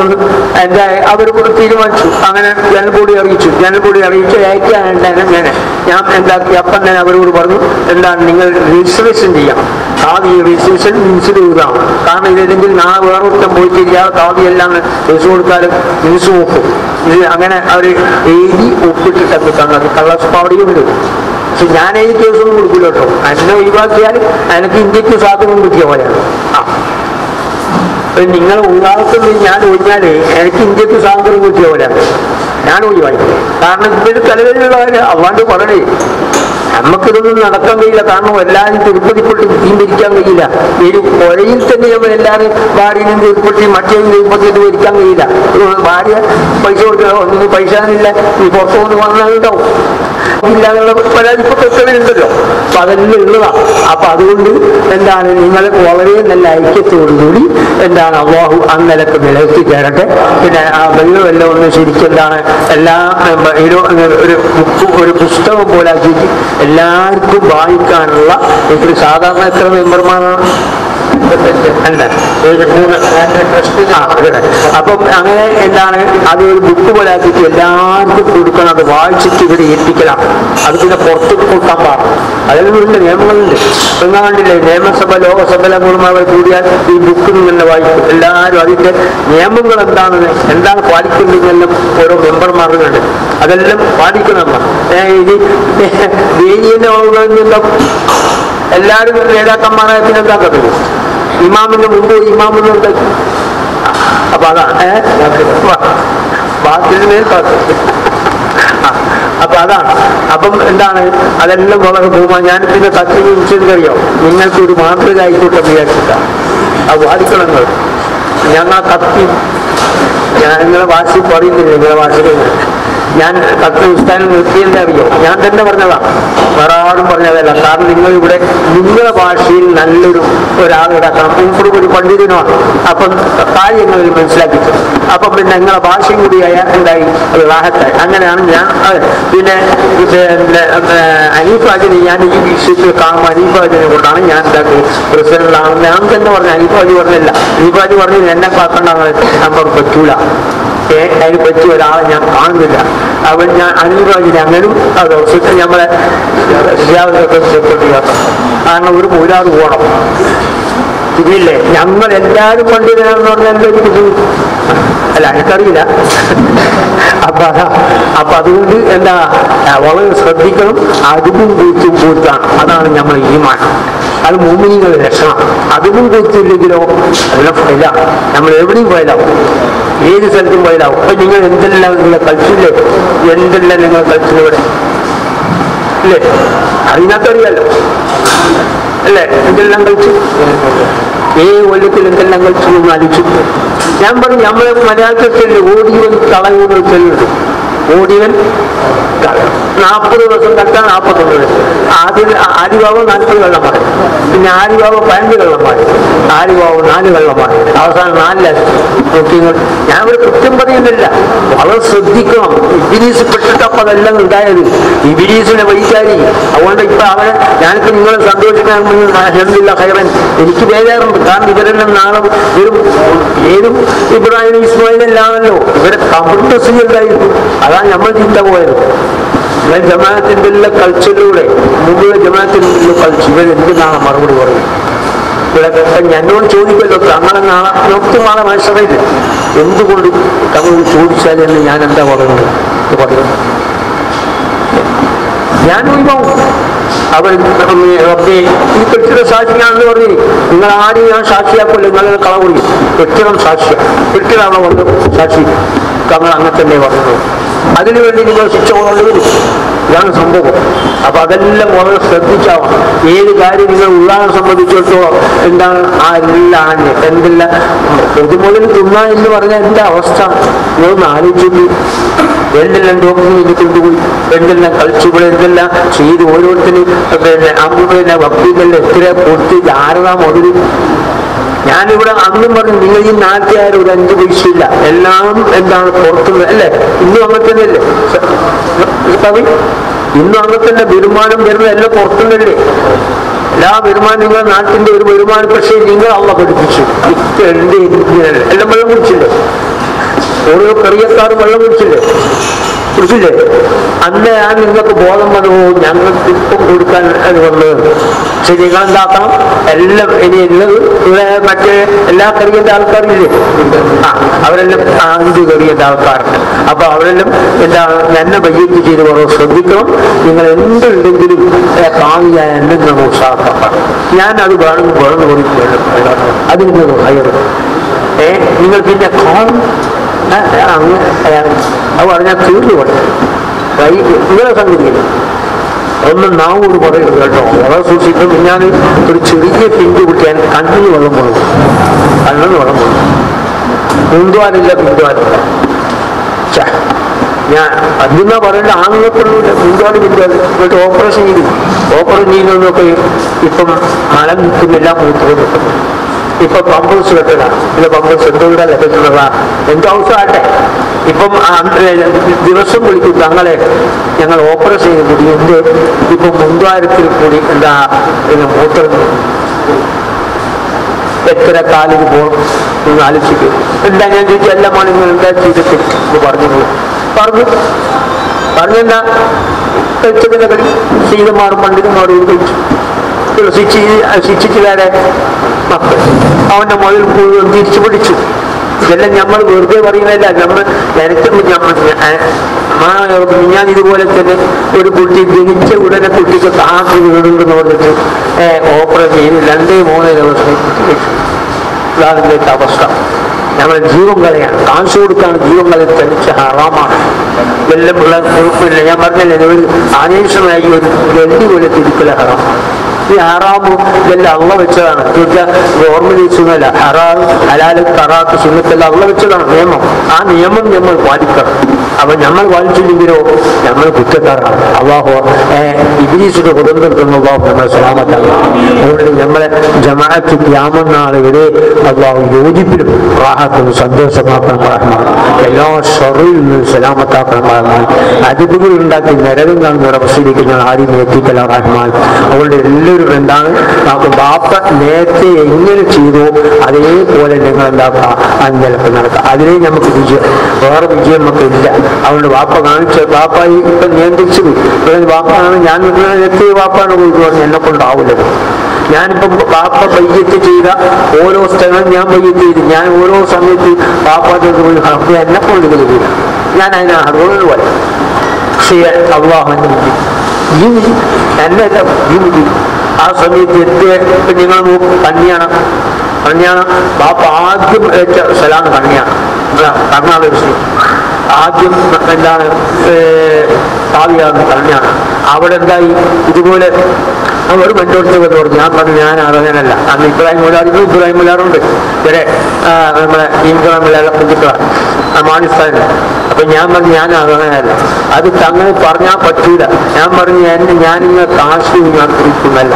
B: എന്താ അവർ തീരുമാനിച്ചു. അങ്ങനെ ജനൽബോഡി അറിയിച്ചു. ജനൽബോഡി അറിയിച്ച് അയക്കാനുണ്ടായിരുന്നു. ഞാൻ എന്താക്കി അപ്പം തന്നെ അവരോട് പറഞ്ഞു, എന്താണ് നിങ്ങൾ രജിസ്ട്രേഷൻ ചെയ്യാം. കാവി രജിസ്ട്രേഷൻ മിനിസിൽ എഴുതാം. കാരണം ഇല്ലെങ്കിൽ നാളെ വേറൊരുത്തം പോയിട്ടില്ല, കാവി എല്ലാം കേസ് കൊടുത്താലും മിനിസ് നോക്കും. ഇത് അങ്ങനെ അവർ എഴുതി ഒപ്പിട്ടിട്ടൊക്കെ തന്നത് കള്ളസ്പാടിയും ഉണ്ട്. പക്ഷെ ഞാൻ ഈ കേസൊന്നും കൊടുക്കില്ല കേട്ടോ. എന്നെ ഒഴിവാക്കിയാൽ എനിക്ക് ഇന്ത്യക്ക് സ്വാതന്ത്ര്യം കിട്ടിയ പോലെയാണ്. നിങ്ങൾ ഉള്ളാക്കുന്നത് ഞാൻ ഒഴിഞ്ഞാല് എനിക്ക് ഇന്ത്യക്ക് സ്വാതന്ത്ര്യം കിട്ടിയ പോലെയാണ്. ഞാൻ ഒഴിവായി. കാരണം ഇതിന് തലവേദനയുള്ളവര് അവാണ്ട് പറയണേ, നമുക്കിതൊന്നും നടക്കാൻ കഴിയില്ല. കാരണം എല്ലാവരും തിരുപ്പതിപ്പെട്ട് തീണ്ടിരിക്കാൻ കഴിയില്ല. ഒരു പുഴയിൽ തന്നെ നമ്മൾ എല്ലാവരും ഭാര്യയും തിരുപ്പട്ടി മറ്റേയും തിരുപ്പത്തി ഇത് വരിക്കാൻ കഴിയില്ല. ഭാര്യ പൈസ കൊടുക്കുക, ഒന്നും പൈസ ഇല്ല, ഈ പുറത്തുനിന്ന് വന്നാലുണ്ടാവും ഇല്ലാന്നുള്ള പരാതിപ്പെട്ടവരുണ്ടല്ലോ. അപ്പൊ അതെല്ലാം ഉള്ളതാണ്. അപ്പൊ അതുകൊണ്ട് എന്താണ്, നിങ്ങൾ വളരെ നല്ല ഐക്യത്തോടുകൂടി എന്താണ് അള്ളാഹു അന്നലക്ക് നിലനിർത്തി തരട്ടെ. പിന്നെ ആ വെള്ളമെല്ലാം ഒന്ന് ശരിക്കും എന്താണ് എല്ലാം ഒരു പുസ്തകം പോലെ ആക്കിയിട്ട് എല്ലാവർക്കും വായിക്കാനുള്ള ഒരു സാധാരണ എത്ര മെമ്പർമാരാണ്? അപ്പം അങ്ങനെ എന്താണ് അത് ഒരു ബുക്ക് പോലെ ആക്കിയിട്ട് എല്ലാവർക്കും കൊടുക്കണം. അത് വായിച്ചിട്ട് ഇവിടെ ഏൽപ്പിക്കണം. അത് പിന്നെ പുറത്ത് കൊടുക്കാൻ പാടില്ല. അതിലുണ്ട് നിയമങ്ങളുണ്ട്. നിങ്ങൾ കണ്ടില്ലേ, നിയമസഭ ലോകസഭയിലെ ഗുണമാകൾ കൂടിയാൽ ഈ ബുക്ക് തന്നെ വായിക്കും. എല്ലാവരും അതിന്റെ നിയമങ്ങൾ എന്താണ് പാലിക്കുന്നതെന്നെല്ലാം ഓരോ മെമ്പർമാർക്കുണ്ട്. അതെല്ലാം പാലിക്കണം. ഇനി വേദിയുടെ എല്ലാവരും നേതാക്കന്മാരായ പിന്നെ എന്താക്കത്തില്ല, ഇമാമിന്റെ മുമ്പ് ഇമാമിനുണ്ട്. അപ്പൊ അതാണ് ബാത്തിന്മേൽ അപ്പൊ അതാണ്. അപ്പം എന്താണ് അതെല്ലാം വളരെ ബഹുമാനം. ഞാൻ പിന്നെ സത്യം കഴിയോ, നിങ്ങൾക്ക് ഒരു മാതൃക ആയിക്കോട്ടെ വിചാരിച്ചിട്ട അത് വാദിക്കണങ്ങൾ. ഞങ്ങൾ കത്തി ഞാൻ നിങ്ങളെ ഭാഷയിൽ പറയുന്നില്ല. നിങ്ങളെ ഭാഷയിൽ ഞാൻ കത്ത് ഉസ്താദിനെ നിർത്തിയെന്നെ അറിയോ, ഞാൻ തന്നെ പറഞ്ഞതാണ്, വേറെ ആരും പറഞ്ഞതല്ല. കാരണം നിങ്ങൾ ഇവിടെ നിങ്ങളുടെ ഭാഷയിൽ നല്ലൊരു ഒരാളിടക്കണം. മുമ്പ് ഒരു പണ്ഡിതനുമാണ്. അപ്പം കാര്യങ്ങളിൽ മനസ്സിലാക്കിച്ചു. അപ്പം പിന്നെ നിങ്ങളെ ഭാഷയും കൂടിയായ എന്തായി അത് റാഹത്തായി. അങ്ങനെയാണ് ഞാൻ പിന്നെ അനീഫാജിനെ ഞാൻ ഈ വിഷയത്തിൽ കാണുമ്പോൾ അനീഫാജിനെ കൊണ്ടാണ് ഞാൻ എന്താക്കി പ്രസിഡന്റാണെന്ന് ഞാൻ തന്നെ പറഞ്ഞു. അനീഫാജി പറഞ്ഞില്ല. അനീഫാജി പറഞ്ഞു എന്നെ കാക്കണ്ടാണ് നമ്പർ പറ്റൂല, അതിന് പറ്റിയ ഒരാളെ ഞാൻ കാണുന്നില്ല. അവൻ ഞാൻ അനീഫാജിനെ അങ്ങനും ദിവസത്തിൽ നമ്മളെ കാരണം ഒരു ഒരാൾ പോകണം. ഇതില്ലേ ഞങ്ങൾ എല്ലാവരും പണ്ഡിതനാണെന്ന് പറഞ്ഞാൽ എന്തൊരു അല്ല എനിക്കറിയില്ല. അപ്പൊ അതുകൊണ്ട് എന്താ വളരെ ശ്രദ്ധിക്കണം. അതിനും കൂച്ചും കൂത്താണ്. അതാണ് നമ്മൾ ഈമാൻ. അത് മുഅ്മിനീങ്ങളുടെ ലക്ഷണം. അതിനും കൂത്തില്ലെങ്കിലോ അതിനെ ഫയലാണ്. നമ്മൾ എവിടെയും ഫയലാവും, ഏത് സ്ഥലത്തും ഫയലാവും. അപ്പൊ നിങ്ങൾ എന്തെല്ലാം നിങ്ങളെ കളിച്ചില്ലേ, എന്തെല്ലാം നിങ്ങൾ കളിച്ചിവിടെ അല്ലേ, അതിനകത്തറിയാലോ അല്ലേ, എന്തെല്ലാം കളിച്ചു, കൊല്ലത്തിൽ എന്തെല്ലാം കളിച്ചു എന്ന് ആലോചിച്ചു. ഞാൻ പറഞ്ഞു നമ്മളെ മലയാളത്തിൽ ഓടിയവൻ കളയുന്ന ചെല്ലുണ്ട്. ഓടിയവൻ 40 ദിവസം കട്ടാൻ 41 ദിവസം. ആദ്യം ആര്യഭാവം 40 കള്ളന്മാർ, പിന്നെ ആര്യഭാവം 15 കള്ളന്മാർ, ആര്യഭാവം 4 കള്ളന്മാർ, അവസാനം 4 ലക്ഷം. ഞാൻ ഒരു കുറ്റം പറയുന്നില്ല, വളരെ ശ്രദ്ധിക്കണം. ഇബിലീസ് പെട്ടിട്ടപ്പോൾ അതെല്ലാം ഉണ്ടായത് ഇബിലീസിനെ വഹിച്ചാരി. അതുകൊണ്ട് ഇപ്പൊ അവരെ ഞാനിപ്പോ നിങ്ങളെ സന്തോഷിക്കാൻ അൽഹംദുലില്ലാ ഖൈറൻ എനിക്ക് ബേജാറുണ്ട്. കാരണം ഇവരെല്ലാം നാളെ ഏതും ഇബ്രാഹിം ഇസ്മായിലല്ലാണല്ലോ, ഇവരെ കമ്പ്യൂട്ടർ ഉണ്ടായിരുന്നു. അതാണ് നമ്മൾ ചിന്ത പോയത്. ജമാഅത്തിന്റെ എല്ലാ കൾച്ചറിലൂടെ മുമ്പുള്ള ജമാഅത്തിന്റെ കൾച്ചർ ഇവരെന്തിനാണ് മറുപടി പറയും. ഇവിടെ എന്നോട് ചോദിക്കല്ലോ തങ്ങളെ നാളെ നോക്കുമാളെ മനസ്സിലായില്ല, എന്തുകൊണ്ട് തങ്ങൾ ചോദിച്ചാൽ എന്ന് ഞാൻ എന്താ പറയുന്നത് പറയുന്നത് ഞാൻ ഒഴിവാകും. അവർ ഈ കെട്ടിട സാക്ഷിയാണെന്ന് പറഞ്ഞു നിങ്ങൾ ആരെയും ഞാൻ സാക്ഷിയാക്കില്ല, നിങ്ങളുടെ കള കുടി കെട്ടിടം സാക്ഷിയാണ്, കെട്ടിടമാണോ വന്ന് സാക്ഷി തങ്ങൾ അങ്ങനെ തന്നെ പറഞ്ഞത്. അതിനുവേണ്ടി നിങ്ങൾ ശിക്ഷ കൊണ്ടുവരും. ഇതാണ് സംഭവം. അപ്പൊ അതെല്ലാം വളരെ ശ്രദ്ധിച്ചാവും. ഏത് കാര്യം നിങ്ങൾ ഉള്ളാനെ സംബന്ധിച്ചിടത്തോളം എന്താണ് ആ എല്ലാം എന്തെല്ലാം പൊതുമുതൽ തിന്നാ എന്ന് പറഞ്ഞാൽ എന്താ അവസ്ഥ നിങ്ങളൊന്ന് ആലോചിച്ചു. എന്തെല്ലാം ഡോക്ടറിനെ കൊണ്ടുപോയി, എന്തെല്ലാം കളിച്ചുകൾ, എന്തെല്ലാം ചെയ്ത് ഓരോരുത്തരും പിന്നെ വക്കീലെല്ലാം എത്ര കൊടുത്ത് ആരതാ മുതല്. ഞാനിവിടെ അന്നും പറഞ്ഞു നിങ്ങൾ ഈ 4000 ഒരു 5 പൈസ ഇല്ല, എല്ലാം എന്താണ് പുറത്തുനിന്ന് അല്ലേ? ഇന്നും അങ്ങനെ തന്നെയല്ലേ കവി? ഇന്നും അങ്ങനെ തന്നെ വരുമാനം വരുന്നത് എല്ലാം പുറത്തുനിന്നല്ലേ? എല്ലാ വരുമാനം നിങ്ങളുടെ നാട്ടിന്റെ ഒരു വരുമാനം. പക്ഷേ നിങ്ങൾ അള്ള പഠിപ്പിച്ചു എല്ലാം വെള്ളം കുടിച്ചില്ലേ? ഓരോ കറിയക്കാരും വെള്ളം കുടിച്ചില്ലേ? അന്ന് ഞാൻ നിങ്ങൾക്ക് ബോധം വന്നു ഞങ്ങൾക്ക് ഇപ്പം കൊടുക്കാൻ അത് വന്നത്. പക്ഷെ നിങ്ങൾ എന്താക്കണം, എല്ലാം ഇനി ഉള്ളത് ഇവിടെ മറ്റേ എല്ലാ കറിയന്റെ ആൾക്കാരില്ലേ, അവരെല്ലാം 5 കറിയന്റെ ആൾക്കാരുണ്ട്. അപ്പൊ അവരെല്ലാം എന്താണ് എന്നെ ബയ്യത്ത് ചെയ്ത് കുറവ് ശ്രദ്ധിക്കണം. നിങ്ങൾ എന്തുണ്ടെങ്കിലും കാവിയായ എന്നെ നമ്മൾ ഉത്സാഹപ്പെടണം. ഞാൻ അത് വേണം കൊടുക്കുകയാണ്. അതിന് ഹയർ നിങ്ങൾ പിന്നെ കാണും അങ്ങ് അത് പറഞ്ഞാൽ തീർന്നു കൊണ്ട് നിങ്ങളെ സംഗതിക്കില്ല. ഒന്നും നാവൂർ പറയരുത് കേട്ടോ, വളരെ സൂക്ഷിക്കും. ഞാൻ ഒരു ചെറിയ പിഞ്ചു കുട്ടിയാൻ കണ്ണിന് വെള്ളം പോകും, കണ്ണിന് വെള്ളം പോകും. പിന്തുവാനില്ല പിന്തുവാനില്ല. ഞാൻ അതിന്നാ പറയേണ്ട ആണുങ്ങൾക്കൊന്നുമില്ല. പിന്തുവാനിട്ട് ഓപ്പറേഷൻ ചെയ്യുന്നതൊക്കെ ഇപ്പം മല നിൽക്കുന്നില്ല, മൂത്തുകൊണ്ട് നിൽക്കുന്നു. ഇപ്പൊ പമ്പേഴ്സ് കെട്ടലാണ്. പിന്നെ പമ്പേഴ്സ് എന്തുകൂടെ ലഭിക്കുന്നതാ എന്തോ അവസരമാട്ടെ. ഇപ്പം ദിവസം വിളിക്കും തങ്ങളെ ഞങ്ങൾ ഓപ്പറേഷൻ ചെയ്ത് കൂടി എന്ത് ഇപ്പം 3000 കൂടി എന്താ പിന്നെ മൂത്രം എത്ര കാലിന് പോകും നിങ്ങൾ ആലോചിക്കും. എന്താ ഞാൻ ചോദിച്ചു എല്ലാ മണിങ്ങൾ എന്താ ചെയ്തിട്ട് പറഞ്ഞെന്താ കഴിച്ചതിന്റെ കളി സീതമാറും പണ്ഡിതന്മാരും കഴിച്ചു. ശിക്ഷിച്ചില്ലാതെ മക്കൾ അവന്റെ മുതൽ മുഴുവൻ തിരിച്ചു പിടിച്ചു. ഇതെല്ലാം നമ്മൾ വെറുതെ പറയുന്നതല്ല. നമ്മൾ ഞാൻ ഇതുപോലെ തന്നെ ഒരു കുട്ടി ജനിച്ച ഉടനെ കുട്ടിക്ക് കാക്ക് വീടുണ്ടെന്ന് പറഞ്ഞിട്ട് ഓപ്പറേഷൻ ചെയ്ത് 2-3 ദിവസം ഇതാണ് ഇതിന്റെ അവസ്ഥ. ഞങ്ങൾ ജീവൻ കളയാണ്, കാശ് കൊടുക്കാണ് ജീവൻ കളി തനിച്ച് ഹറാമാണ്. എല്ലാം കുഴപ്പമില്ല. ഞാൻ പറഞ്ഞല്ലേ ഒരു അനേഷമായി ഒരു ഗണ്ടി പോലെ തിരിക്കല ഹറാമാണ്. ഈ ഹറാമും ഇതെല്ലാം അള്ള വെച്ചതാണ്. ഗവൺമെന്റ് വെച്ചൊന്നുമല്ല. ഹറാം ഹലാല് കറാത്ത് സുന്നത്തെല്ലാം അള്ള വെച്ചതാണ് നിയമം. ആ നിയമം നമ്മൾ പാലിക്കണം. അപ്പൊ നമ്മൾ പാലിച്ചില്ലെങ്കിലോ നമ്മൾ കുറ്റക്കാരാണ്. അള്ളാഹു ഇബ്ലീസിന്റെ കുടുംബത്തിൽ അള്ളാഹു നമ്മളെ സലാമത്താണ്. അതുകൊണ്ട് നമ്മളെ ജമാഅത്ത് ഖിയാമത്ത് നാൾ വരെ അള്ളാഹു യോജിപ്പിലും റാഹത്തും സന്തോഷമാക്കണം റഹ്മാൻ. എല്ലാ ഷറിൽ നിന്നും സലാമത്താക്കണം റഹ്മാൻ. അതിഥികൾ ഉണ്ടാക്കി നരകം കാണുന്ന അവസ്ഥയിലേക്ക് ആരും എത്തിക്കല റഹ്മാൻ. അതുകൊണ്ട് എല്ലാവരും എന്താണ് നമുക്ക് ബാപ്പ നേരത്തെ എങ്ങനെ ചെയ്തോ അതേപോലെ നിങ്ങൾ എന്താക്കുക അഞ്ചലൊക്കെ നടക്കുക. അതിലേ നമുക്ക് വിജയം, വേറെ വിജയം നമുക്ക് ഇല്ല. അതുകൊണ്ട് വാപ്പ കാണിച്ച വാപ്പായി ഇപ്പൊ നിയന്ത്രിച്ചത് വാപ്പാണ്. ഞാൻ നേരത്തെ വാപ്പാണ് പോയിട്ട് പറഞ്ഞു എന്നെ കൊണ്ടാവില്ലത്. ഞാനിപ്പം വാപ്പ ബയ്യത്ത് ചെയ്ത ഓരോ സ്ഥലങ്ങളും ഞാൻ ബയ്യത്ത് ചെയ്ത് ഞാൻ ഓരോ സമയത്ത് വാപ്പാൻ്റെ എന്നെ കൊണ്ട് കഴിയില്ല. ഞാൻ അതിനെ അറിവുകൾ പോലെ പക്ഷേ അള്ളാഹു എന്നെ വിധി എന്നെ വിധി. ആ സമയത്ത് എന്ത് നിങ്ങൾ നോക്കും, കണ്ണിയാണ് ബാപ്പ ആദ്യം ഏറ്റ സ്ഥലമാണ് കണ്ണിയാണ്. കർണാടക ആദ്യം എന്താണ് കാവ്യാണ് കണ്ണിയാണ്. അവിടെ എന്തായി ഇതുപോലെ അവർ മറ്റോടത്ത് വന്ന് പറഞ്ഞു. ഞാൻ പറഞ്ഞു ഞാൻ അറിയാനല്ല. അന്ന് ഇബ്രാഹിം മുലാറുണ്ട് ഇവരെ നമ്മളെ ഇബ്രാഹിം മുലാറെ കുഞ്ഞിക്കളാണ് മാനിസ്ഥാനിൽ. അപ്പൊ ഞാൻ പറഞ്ഞു ഞാൻ അറിയാനല്ല. അത് അങ്ങനെ പറഞ്ഞാൽ പറ്റൂല. ഞാൻ പറഞ്ഞു ഞാനിങ്ങനെ കാശ് ഞാൻ കുറിക്കുന്നല്ല.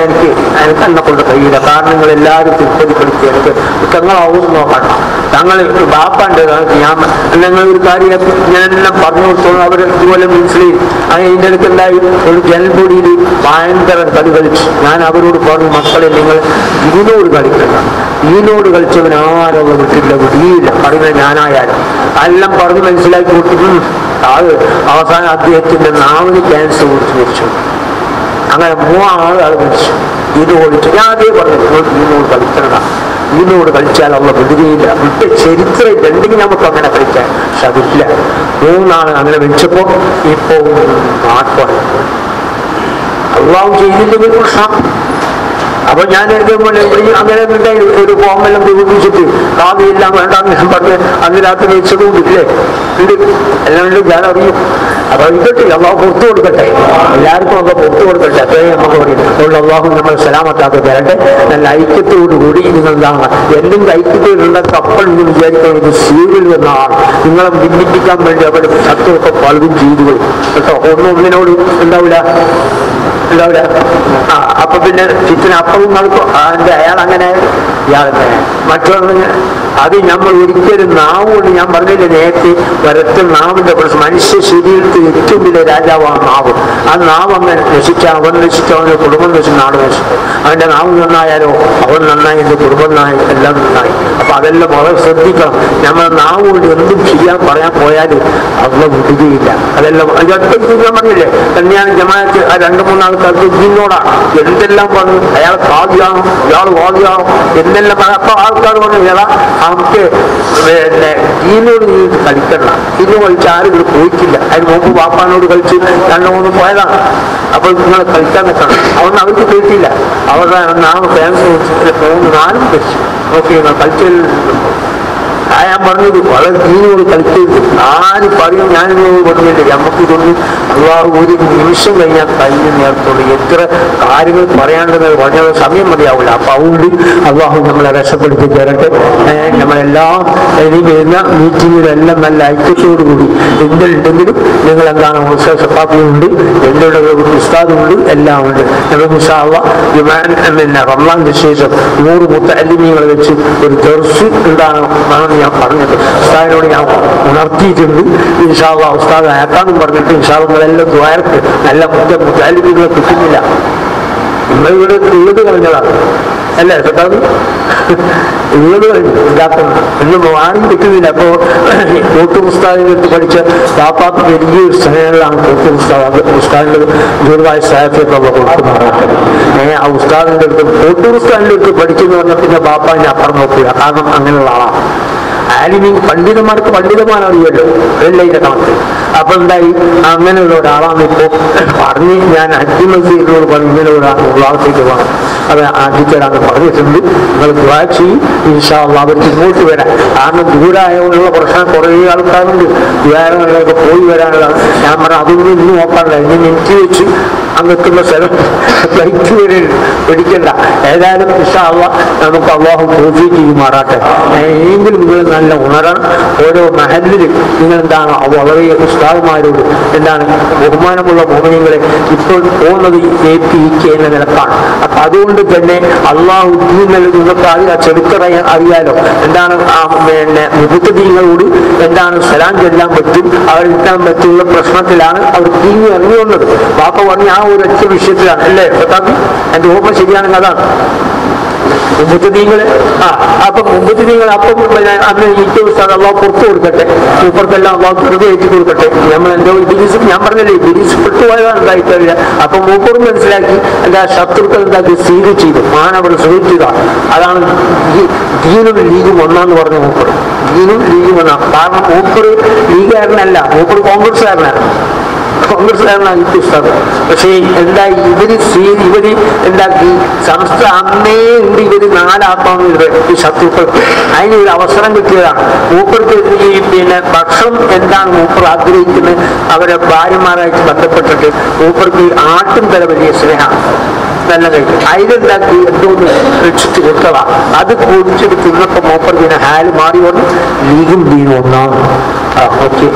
B: എനിക്ക് എന്നെ കൊണ്ട് കഴിയില്ല. കാരണം നിങ്ങൾ എല്ലാവരും തിരുപ്പതിപ്പെടുത്തി എനിക്ക് തങ്ങളാവും നോക്കണം. തങ്ങൾ ബാപ്പാണ്ട് ഞാൻ ഒരു കാര്യം ഞാനെല്ലാം പറഞ്ഞു കൊടുത്തോളൂ. അവർ ഇതുപോലെ മനസ്സിലായി. അതിൻ്റെ അടുത്ത് എന്തായി ഒരു ജൽപൊടിയിൽ ഭയങ്കര കളി കളിച്ചു. ഞാൻ അവരോട് പറഞ്ഞു മക്കളെ നിങ്ങൾ ഇതിനോട് കളിക്കണ്ട. ഇതിനോട് കളിച്ചവൻ ആരും വിട്ടില്ല വിടിയില്ല. പറയുന്നത് ഞാനായാലും എല്ലാം പറഞ്ഞ് മനസ്സിലാക്കി കൊടുത്തു. അത് അവസാനം അദ്ദേഹത്തിന്റെ നാവിന് ക്യാൻസർ കൊടുത്ത് മരിച്ചു. അങ്ങനെ 3 ആൾ മരിച്ചു. ഇത് ഓടിച്ചു. ഞാൻ അതേ പറഞ്ഞു ഇതിനോട് കളിക്കണ്ട. ഇതിനോട് കളിച്ചാൽ അവ വിടുകയില്ല. വിട്ട് ചരിത്രം രണ്ടെങ്കിൽ നമുക്ക് അങ്ങനെ കളിക്കാൻ. പക്ഷെ അതില്ല. 3 ആൾ അങ്ങനെ വെച്ചപ്പോ ഇപ്പോ നാട്ടാണ് അള്ളാഹു ചെയ്തില്ലെങ്കിൽ പ്രശ്നം. അപ്പൊ ഞാൻ ഇതേപോലെ അങ്ങനെ ഒരു ഫോമെല്ലാം ഉപയോഗിച്ചിട്ട് കാവ്യെല്ലാം വേണ്ടാന്ന് ഞാൻ പറഞ്ഞ് അന്ന് രാത്രി വെച്ചതും ഇല്ലേ ഉണ്ട് എല്ലാം ഉണ്ട്, ഞാൻ അറിയും. അപ്പൊ ഇതൊക്കെ അള്ളാഹു പുറത്തു കൊടുക്കട്ടെ, എല്ലാവർക്കും ഒക്കെ പുറത്തു കൊടുക്കട്ടെ. അത്രയും നമുക്ക് പറയും. അതുകൊണ്ട് അള്ളാഹു നമ്മൾ സലാമത്താക്കി തരട്ടെ. നല്ല ഐക്യത്തോടുകൂടി നിങ്ങൾ എന്താണ് എന്തെങ്കിലും ഐക്യത്തിലുള്ള കപ്പൽ എന്ന് വിചാരിക്കുന്നത് സീരിയൽ എന്നാണ് നിങ്ങളെ ഭിന്നിപ്പിക്കാൻ വേണ്ടി അവർ ശത്രുവൊക്കെ പലതും ചെയ്തു കേട്ടോ. ഒന്നിനോട് ഉണ്ടാവില്ല. അപ്പൊ പിന്നെ ചുറ്റിന് അപ്പവും നടക്കും. അതിന്റെ അയാൾ അങ്ങനെ ഇയാളെ മറ്റൊന്ന് അത് നമ്മൾ ഒരിക്കലും നാവ് കൊണ്ട് ഞാൻ പറഞ്ഞില്ല നേരത്തെ വരത്തിൽ നാവിന്റെ പ്രശ്നം. മനുഷ്യ ശരീരത്തിൽ ഏറ്റവും വലിയ രാജാവാണ് നാവ്. ആ നാവ് അങ്ങനെ നശിച്ചാൽ അവൻ നശിച്ചു, അവന്റെ കുടുംബം നശിച്ചു, നാട് നശിച്ചു. അവന്റെ നാവ് നന്നായാലോ അവൻ നന്നായി, എന്റെ കുടുംബം നന്നായി, എല്ലാം നന്നായി. അപ്പൊ അതെല്ലാം വളരെ ശ്രദ്ധിക്കണം. നമ്മൾ നാവ് കൊണ്ട് എന്തും ചെയ്യാൻ പറയാൻ പോയാൽ അതൊന്നും വിടുകയില്ല. അതെല്ലാം ഞാൻ പറഞ്ഞില്ലേ തന്നെയാണ് ജമാഅത്ത് ആ 2-3 ആൾക്കാർക്ക് ഇതിനോടാണ് എന്തെല്ലാം പറഞ്ഞു. അയാൾ കാവ്യാണോ ഇയാൾ വാദിയാണോ എന്തെല്ലാം പറഞ്ഞു. അപ്പൊ ആൾക്കാർ പറഞ്ഞു ഇയാളാ നമുക്ക് പിന്നെ ഇതിനോട് നീ കളിക്കണ്ട, ഇതിന് കളിച്ച് ആരും ഇവിടെ പോയിട്ടില്ല. അതിന് മുമ്പ് വാപ്പാനോട് കളിച്ച് 2-3 പോയതാണ്. അപ്പൊ നിങ്ങളെ കളിക്കാൻ നിൽക്കണം. അവന്ന് അവർക്ക് കേട്ടില്ല. അവരുടെ നാം ഫാൻസ് 3-4 വെച്ച് നോക്കി കളിച്ചിൽ. ഞാൻ പറഞ്ഞത് വളരെ ദീനോട് കളിക്കരുത്. ആരും പറയും ഞാനിത് പറഞ്ഞില്ല. നമുക്ക് ഇതൊന്നും അള്ളാഹു ഒരു നിമിഷം കഴിഞ്ഞാൽ കഴിഞ്ഞ നേരത്തുള്ളൂ. എത്ര കാര്യങ്ങൾ പറയാണ്ടെന്ന് പറഞ്ഞ സമയം മതിയാവില്ല. അപ്പൊ അതുകൊണ്ട് അള്ളാഹു നമ്മളെ രക്ഷപ്പെടുത്തി തരട്ടെ. നമ്മളെല്ലാം ഇനി വരുന്ന മീറ്റിങ്ങിലെല്ലാം നല്ല ഐക്യത്തോടുകൂടി എന്തുണ്ടെങ്കിലും നിങ്ങൾ എന്താണ് സപ്പാപ്പിയുണ്ട്, എന്തുണ്ട് ഉസ്താദുണ്ട്, എല്ലാം ഉണ്ട്. പിന്നെ റമളാന്റെ ശേഷം 100 മുത്തഅല്ലിമീങ്ങളെ വെച്ച് ഒരു ദർസ് എന്താണ് ഞാൻ പറഞ്ഞത്. ഉസ്താദിനോട് ഞാൻ ഉണർത്തിയിട്ടുണ്ട്. ഇൻഷാ അല്ലാഹ് ഉസ്താദ് അയക്കാന്നും പറഞ്ഞിട്ട് ഇൻഷാ അല്ലാഹ് നിങ്ങളെല്ലാം ദ്വാരക്ക് നല്ല മുത്തഅല്ലിമീങ്ങളെ കിട്ടുന്നില്ല. നിങ്ങളിവിടെ ഉള്ളത് കളഞ്ഞതാണ് അല്ലേ ഉസ്താദ്? ഉള്ളത് കഴിഞ്ഞു ഇല്ലാത്തത് ഒന്നും ആരും കിട്ടുന്നില്ല. അപ്പോ കോട്ടൂർ ഉസ്താദിന്റെ അടുത്ത് പഠിച്ച പാപ്പാക്ക് വലിയൊരു സ്നേഹങ്ങളാണ് കോട്ടൂർ ഉസ്താദ്. ഉസ്താദിന്റെ ദീർഘായ സാഹിത്യത്തെ കൊടുക്കുമാറാട്ടെ. ആ ഉസ്താദിന്റെ അടുത്ത് കോട്ടൂർ ഉസ്താദിന്റെ അടുത്ത് പഠിച്ചെന്ന് പറഞ്ഞാൽ പിന്നെ പാപ്പാനെ അപ്പുറം നോക്കുക. കാരണം അങ്ങനെയുള്ള ആളാണ്. ആലിമീൻ പണ്ഡിതന്മാർക്ക് പണ്ഡിതന്മാരറിയല്ലോ അതല്ല ഇതിന്റെ കണക്ക്. അപ്പൊ എന്തായി അങ്ങനെയുള്ള ഒരാളാണ് ഇപ്പോ പറഞ്ഞ് ഞാൻ ഹജ്ജ് മസ്ജിദിനോട് പറഞ്ഞു ഇങ്ങനെ ഒരാൾ ഉള്ളാഹത്തേക്ക് പോകണം. അത് ആദ്യത്തേരാന്ന് പറഞ്ഞിട്ടുണ്ട്. നിങ്ങൾ ദുആ ചെയ്യും ഇൻഷാ അല്ലാഹ് അവർക്ക് ഇങ്ങോട്ട് വരാം. കാരണം ദൂരായുള്ള പ്രശ്നം കുറേ ആൾക്കാരുണ്ട്. ദൂരങ്ങളിലൊക്കെ പോയി വരാനുള്ള ഞാൻ പറഞ്ഞ അതൊന്നും ഇന്ന് നോക്കാറില്ല. ഇനി എനിക്ക് വെച്ച് അങ്ങെത്തുന്ന സ്ഥലം ഫ്ലൈറ്റ് വരെ പിടിക്കണ്ട. ഏതായാലും ഇൻഷാ അല്ലാഹ് നമുക്ക് അല്ലാഹു തൗഫീഖ് ചെയ്യുമാറാട്ടെ. എങ്കിലും നിങ്ങൾ നല്ല ഉണരണം. ഓരോ മഹല്ലിൽ നിങ്ങൾ എന്താണ് വളരെ ഉസ്താദുമാരോട് എന്താണ് ബഹുമാനമുള്ള മുഅ്മിനീങ്ങളെ ഇപ്പോൾ പോകുന്നത് APK എന്ന നിലക്കാണ്. അപ്പൊ അതുകൊണ്ട് തന്നെ അള്ളാഹു നിങ്ങൾക്ക് അറിയാം, ചരിത്രം അറിയാലോ എന്താണ് പിന്നെ മുബത്തദീങ്ങളോട് എന്താണ് സലാം ചെല്ലാൻ പറ്റും, അവരെത്താൻ പറ്റുന്ന പ്രശ്നത്തിലാണ് അവർ തീങ്ങി ഇറങ്ങി വന്നത്. വാപ്പ പറഞ്ഞ ആ ഒരു ഒറ്റ വിഷയത്തിലാണ് അല്ലേ പത്താക്കി എന്റെ ഓർമ്മ ശരിയാണെങ്കിൽ അതാണ് മുമ്പത്തീങ്ങള്. അപ്പൊ മുമ്പത്തീങ്ങൾ അപ്പം അന്ന് ഏറ്റവും അള്ളാഹ് പുറത്തു കൊടുക്കട്ടെ, മൂപ്പർക്കെല്ലാം അള്ളാഹ് വെറുതെ ഏറ്റി കൊടുക്കട്ടെ. നമ്മൾ എന്തോ ഇബിലീസ് ഞാൻ പറഞ്ഞല്ലേ ഇബിലീസ് പെട്ടുപോയതാണ് ഉണ്ടായിട്ടില്ല. അപ്പൊ മൂപ്പറും മനസ്സിലാക്കി എന്താ ശത്രുക്കൾ എന്താക്കി സീഡ് ചെയ്തു, മാനവർ ശ്രമിക്കുക. അതാണ് ദീനും ലീഗും ഒന്നാന്ന് പറഞ്ഞ മൂപ്പർ. ദീനും ലീഗും ഒന്നാണ്. കാരണം മൂപ്പർ ലീഗുകാരനല്ല, മൂപ്പർ കോൺഗ്രസ്സുകാരനാണ്. കോൺഗ്രസ്സുകാരനാണ് ഉസ്താദ്. പക്ഷേ എന്താ ഇവര് എന്താക്കി സംസ്ഥ അന്നേ ഉണ്ട്. ഇവര് 4 ആത്മാവ് ഈ ശത്രുക്കൾ അതിനൊരു അവസരം കിട്ടിയതാണ്. മൂപ്പർക്ക് ഈ പിന്നെ ഭക്ഷണം എന്താണ് മൂപ്പർ ആഗ്രഹിക്കുന്നത്, അവരെ ഭാര്യമാരായിട്ട് ബന്ധപ്പെട്ടിട്ട് മൂപ്പർക്ക് ആട്ടും തല വലിയ സ്നേഹമാണ്. നല്ല കഴിക്കും. അതിലുണ്ടാക്കി എന്തോന്ന് രക്ഷിച്ച് കൊടുത്തതാ. അത് കുടിച്ചിട്ട് തിന്നപ്പോ മൂപ്പർ പിന്നെ ഹാല് മാറി വന്നു. ലീഗും ദീനും ഒന്നാണ്. ഓക്കെ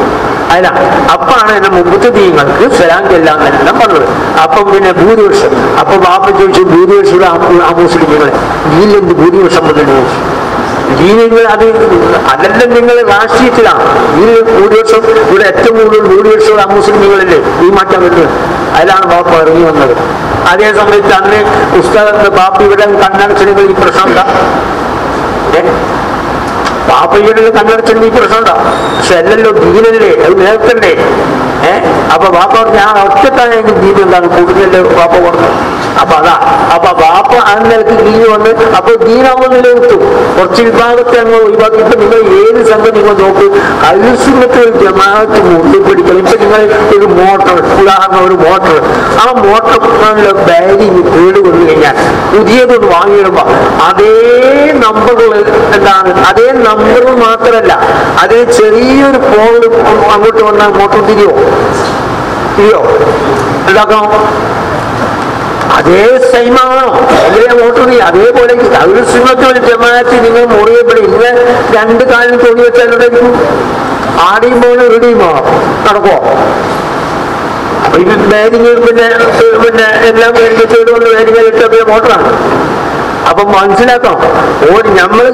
B: അല്ല അപ്പാണ് എന്നെ മുമ്പത്തെ ദീങ്ങൾക്ക് സലാം ചെല്ലാന്നെല്ലാം പറഞ്ഞത്. അപ്പം പിന്നെ ഭൂരിപക്ഷം അപ്പൊ ബാപ്പ ചോദിച്ചു ഭൂരിപക്ഷം ആ മുസ്ലിങ്ങളെ ദീനിലെന്ത് ഭൂരിപക്ഷം പറഞ്ഞു. ദീനിങ്ങൾ അതെല്ലാം നിങ്ങൾ രാഷ്ട്രീയത്തിലാണ്. ഈ ഭൂരിപക്ഷം ഇവിടെ ഏറ്റവും കൂടുതൽ ഭൂരിപക്ഷം ആ മുസ്ലിങ്ങളല്ലേ ഈ മാറ്റം വരുന്നത്. അതിലാണ് ബാപ്പ ഇറങ്ങി വന്നത്. അതേ സമയത്ത് അന്ന് ഉസ്താദ് ബാപ്പ ഇവിടെ കണ്ണടച്ചിടുകൾ ഈ പ്രശ്നം എന്താ പാപ്പയുടെ കണ്ണടച്ചെങ്കിൽ പ്രശ്നമുണ്ടോ? പക്ഷെ അല്ലല്ലോ ദീനല്ലേ, അത് നേരത്തല്ലേ. അപ്പൊ ബാപ്പ പറഞ്ഞ ആ ഒറ്റത്താണെങ്കിൽ ദീൻ എന്താണ് കൂടുതലല്ലേ ബാപ്പ പറഞ്ഞു. അപ്പൊ അതാ അപ്പൊ ബാപ്പ ആ നിലക്ക് ദീന് വന്ന് അപ്പൊ ദീനാവുമ്പോൾ നിലനിർത്തും. കുറച്ച് വിഭാഗത്തെ അങ്ങ് ഒഴിവാക്കി. ഇപ്പൊ നിങ്ങൾ ഏത് സംഘം നിങ്ങൾ നോക്ക്, അൽസുന്നത്തുൽ ജമാഅത്ത് മുറുകെപ്പിടിക്കണം. ഇപ്പൊ നിങ്ങൾ ഒരു മോട്ടർ, ഉദാഹരണം ഒരു മോട്ടർ, ആ മോട്ടറിലെ ബാരിങ് കേട് വന്നു കഴിഞ്ഞാൽ പുതിയതൊന്ന് വാങ്ങിയിടുമ്പോ അതേ നമ്പറുകൾ എന്താണ്, അതേ നമ്പറുകൾ മാത്രമല്ല അതേ ചെറിയൊരു പോള് അങ്ങോട്ട് വന്നാൽ മോട്ടർ തിരിയോ എന്താക്കണം? അതേ സൈമാണോ അതേ മോട്ടർ അതേപോലെ അൽസുന്നത്തുൽ ജമാഅത്ത് നിങ്ങൾ മുറിയപ്പെടി. ഇന്ന് രണ്ട് കാലിന് തൊടി വെച്ചാൽ എന്തായിരിക്കും? ആടിയും പോലും റെഡിയും പോകണം, നടക്കുമോ? അപ്പൊ ഇത് ബാരിങ് പിന്നെ എല്ലാം കേടുകൊണ്ട് ബാരിങ് ഇട്ട മോട്ടറാണ്. അപ്പൊ മനസ്സിലാക്കണം, നമ്മൾ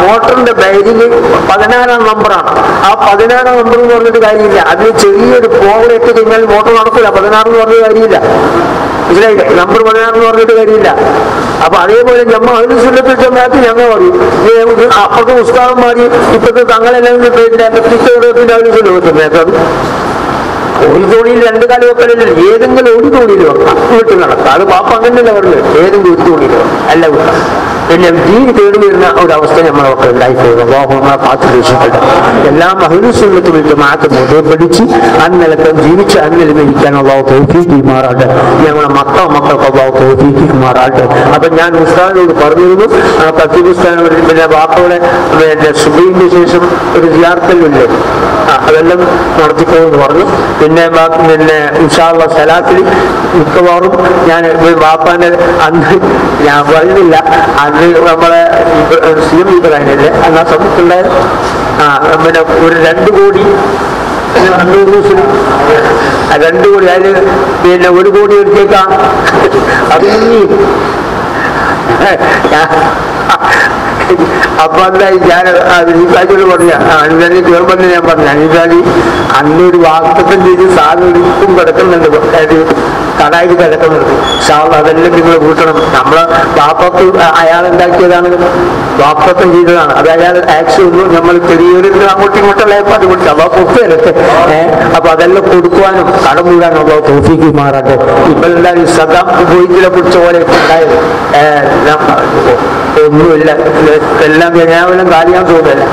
B: മോട്ടറിന്റെ ബാരിങ് 16-ാം നമ്പറാണ്. ആ 16-ാം നമ്പർ എന്ന് പറഞ്ഞിട്ട് കാര്യമില്ല. അതിന് ചെറിയൊരു പോകലിട്ട് കഴിഞ്ഞാൽ മോട്ടർ നടക്കില്ല. 16 എന്ന് പറഞ്ഞ കാര്യമില്ല, മനസ്സിലായില്ലേ? നമ്പർ 16 എന്ന് പറഞ്ഞിട്ട് കാര്യമില്ല. അപ്പൊ അതേപോലെ നമ്മൾ അതിന് സുന്നത്തുൽ ജമാഅത്ത് ഞങ്ങൾ പറയും. അപ്പുറത്തെ ഉസ്താദന്മാര് ഇപ്പോഴത്തെ തങ്ങളെല്ലാം ഒരു തോണിയിൽ രണ്ട് കാലം വെക്കലല്ല, ഏതെങ്കിലും ഒരു തോണിയിൽ വെക്കാം, വീട്ടിൽ നടക്കാം. അത് പാപ്പ അങ്ങനെയല്ല പറഞ്ഞത്, ഏതെങ്കിലും ഒരു തോണിയിൽ അല്ല വെക്കാം. പിന്നെ ദീൻ കേട് വരുന്ന ഒരവസ്ഥ നമ്മളൊക്കെ ഉണ്ടായിപ്പോകും. നമ്മളെ കാത്തു രക്ഷിക്കട്ടെ. എല്ലാം അഹ്ലുസുന്നത്തുൽ ജമാഅത്ത് മുതൽപിടിച്ച് അന്നിലക്കം ജീവിച്ച് അന്നിലിരിക്കാൻ അല്ലാഹു തൗഫീഖ് മാറാട്ടെ. ഞങ്ങളെ മക്കൾക്ക് അല്ലാഹു തൗഫീഖ് മാറാട്ടെ. അപ്പൊ ഞാൻ ഉസ്താദിനോട് പറഞ്ഞിരുന്നു, കത്തീബുസ്ഥാനം പിന്നെ ബാപ്പയുടെ സുബൈന്റെ ശേഷം ഒരു സിയാറത്തല്ലേ, അതെല്ലാം നടത്തിക്കോന്ന് പറഞ്ഞു. പിന്നെ ഇൻഷാ അല്ലാഹ് സലാത്തിൽ മിക്കവാറും ഞാൻ ബാപ്പാന്റെ അന്ന് ഞാൻ പറഞ്ഞില്ല, അന്ന് നമ്മളെ CM ഇബ്രാഹിമല്ലേ എന്നാ സമയത്തുണ്ടായ പിന്നെ ഒരു 2 കോടി 2 കോടി അതിന് പിന്നെ 1 കോടി എടുത്തേക്കാം. അത് അപ്പൊ എന്തായി ഞാൻ അനീസാജിയോട് പറഞ്ഞ അനീസാജി കേൾപ്പെന്ന് ഞാൻ പറഞ്ഞു, അനീസാജി അന്നൊരു വാക്തത്വം ചെയ്ത് സാധനം കിടക്കുന്നുണ്ട്, കടായി കിടക്കുന്നുണ്ട്. അതെല്ലാം നിങ്ങൾ കൂട്ടണം. നമ്മളെ വാപ്പക്ക് അയാളുണ്ടാക്കിയതാണ്, വാക്തത്വം ചെയ്തതാണ്. അത് അയാൾ ആക്ഷൻ ഒന്നും നമ്മൾ ചെറിയൊരു അങ്ങോട്ടും ഇങ്ങോട്ടുള്ള അതുകൊണ്ട് അവ പൊക്കരട്ടെ. അപ്പൊ അതെല്ലാം കൊടുക്കുവാനും കടം വീഴാനും അപ്പൊ തൗഫീഖ് മാറാട്ടെ. ഇപ്പൊ എല്ലാവരും സദാം ഉപയോഗിച്ചിലെ പിടിച്ച പോലെ ഉണ്ടായത് ഒന്നുമില്ല, എല്ലാം കേവലം കാലിയാൻ തോന്നില്ല.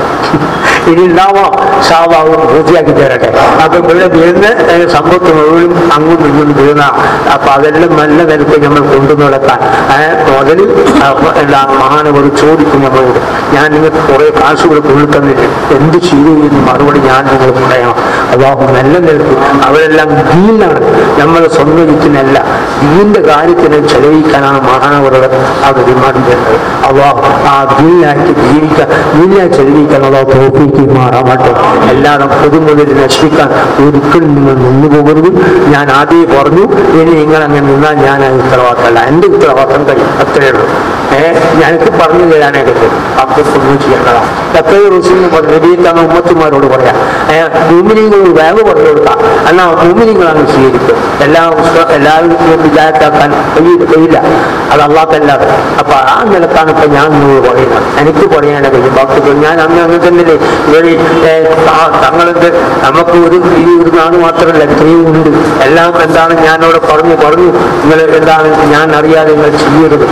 B: ഇനി ഉണ്ടാവണം, ഷാവാവും പൂർത്തിയാക്കി തരട്ടെ. അപ്പൊ ഇവിടെ വീഴുന്ന സമ്പത്ത് മുഴുവനും അങ്ങോട്ടും ഇങ്ങോട്ടും വീഴുന്നതാണ്. അപ്പൊ അതെല്ലാം നല്ല നിലക്ക് നമ്മൾ കൊണ്ടു നടക്കാൻ മുതലിൽ എന്താണ് മഹാനവർ ചോദിക്കും നമ്മളോട്, ഞാൻ നിങ്ങൾക്ക് കുറെ കാശുകൾ കൊണ്ടുതന്നില്ല, എന്ത് ചെയ്തു എന്ന് മറുപടി ഞാൻ നിങ്ങൾ പറയണം. അല്ലാഹു നല്ല നിലക്ക് അവരെല്ലാം ദീനാണ്, നമ്മളെ സ്വന്തം വിറ്റിനല്ല, ദീന്റെ കാര്യത്തിന് ചെലവഴിക്കാനാണ് മഹാനവരുടെ അവർ ഡിമാൻഡ് ചെയ്യുന്നത്. അല്ലാഹു ആ ദീനായിട്ട് ജീവിക്കാൻ, ദീനായി ചെലവഴിക്കാൻ അല്ലാഹു തൗഫീഖ് മാറാമട്ടെ. എല്ലാവരും പൊതുമുതൽ നശിപ്പിക്കാൻ ഒരിക്കലും നിങ്ങൾ നിന്നു പോകരുത്. ഞാൻ ആദ്യം പറഞ്ഞു, ഇനി നിങ്ങൾ അങ്ങനെ നിന്നാൽ ഞാൻ ഉത്തരവാദിത്തമല്ല, എൻ്റെ ഉത്തരവാദിത്തം കഴിയും, അത്രയേ ഉള്ളൂ. ഞങ്ങൾക്ക് പറഞ്ഞു തരാനായിട്ട് അബ്ദൊന്നും ചെയ്യേണ്ടതാണ്. എത്രയോ റസൂലിന് നബിയെത്താണ് ഉമ്മത്തിമാരോട് പറയാം, ഭൂമിനിങ്ങളോട് വേഗം പറഞ്ഞു കൊടുക്കാം, എന്നാൽ ഭൂമിനിങ്ങളാണ് സ്വീകരിക്കും. എല്ലാവരും വിചാരത്താക്കാൻ കഴിയില്ല, അത് അല്ലാത്തല്ലാതെ. അപ്പൊ ആ നിലക്കാണ് ഇപ്പൊ ഞാൻ നിങ്ങളോട് പറയുന്നത്. എനിക്ക് പറയാനേ കഴിയും. ബാക്കി ഞാൻ അന്ന് അങ്ങനെ തന്നെ ഇവര് തങ്ങളെന്ത് നമുക്ക് ഒരു നാട് മാത്രമല്ല, എത്രയും ഉണ്ട്. എല്ലാം എന്താണ് ഞാനവിടെ പറഞ്ഞു നിങ്ങൾ എന്താണ് ഞാൻ അറിയാതെ നിങ്ങൾ ചെയ്യരുത്.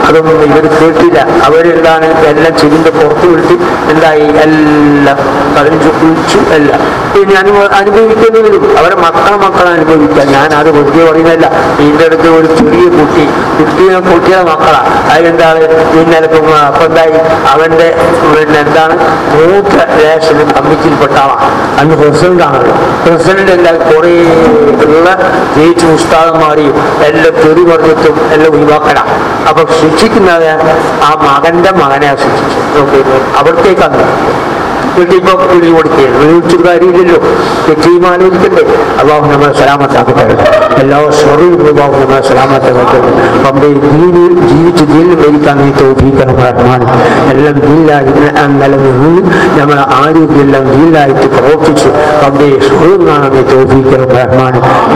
B: അതൊന്നും ഇവർ കേട്ടില്ല. അവരെന്താണ് എല്ലാം ചെവിന്റെ പുറത്ത് വിട്ട് എന്തായി എല്ലാം കളിച്ചു കുളിച്ചു എല്ലാം പിന്നെ അനുഭവിക്കേണ്ടി വരും. അവരെ മക്കളെ അനുഭവിക്കാം. ഞാൻ അത് വെറുതെ പറയുന്നില്ല. ഇതിൻ്റെ അടുത്ത് ഒരു ചെറിയ കുട്ടിയുടെ മക്കളാ, അതിലെന്താണ് ഇന്നലെ അപ്പൊ എന്തായി അവന്റെ പിന്നെ എന്താണ് മൂത്ത റേഷന് കമ്മിറ്റിയിൽപ്പെട്ട ആളാണ്. അന്ന് പ്രസിഡന്റ് ആണല്ലോ. പ്രസിഡന്റ് എല്ലാം കുറേ ഉള്ള ജയിച്ചു ഉസ്താദന്മാരെയും എല്ലാം തെറി പറഞ്ഞിട്ടും എല്ലാം ഒഴിവാക്കണം. അപ്പൊ ശിക്ഷിക്കുന്നത് ആ മകന്റെ മകനെ ശിക്ഷിച്ചു. അവിടത്തേക്കാണ് വീട്ടിലിപ്പോ വിളി കൊടുക്കുകയാണ്. വിളിച്ചൊരു കാര്യമില്ലല്ലോ, തെറ്റിയും ആലോചിക്കണ്ടേ. അള്ളാഹു നമ്മളെ സലാമത്താക്കി തരട്ടെ. എല്ലാ സ്വറിയും അള്ളാഹു നമ്മളെ സലാമത്താക്കി പമ്പേ ദീനിൽ ജീവിച്ച് ദീനിൽ മരിക്കാൻ നീ തൗഫീഖ് റഹ്മാൻ. എല്ലാം ദീനിലായി നിലനിന്ന് നമ്മളെ ആരോഗ്യമെല്ലാം ദീനിലായിട്ട് പ്രവർത്തിച്ച് പമ്പേ സ്വറിയും കാണാൻ നീ തൗഫീഖ് റഹ്മാൻ.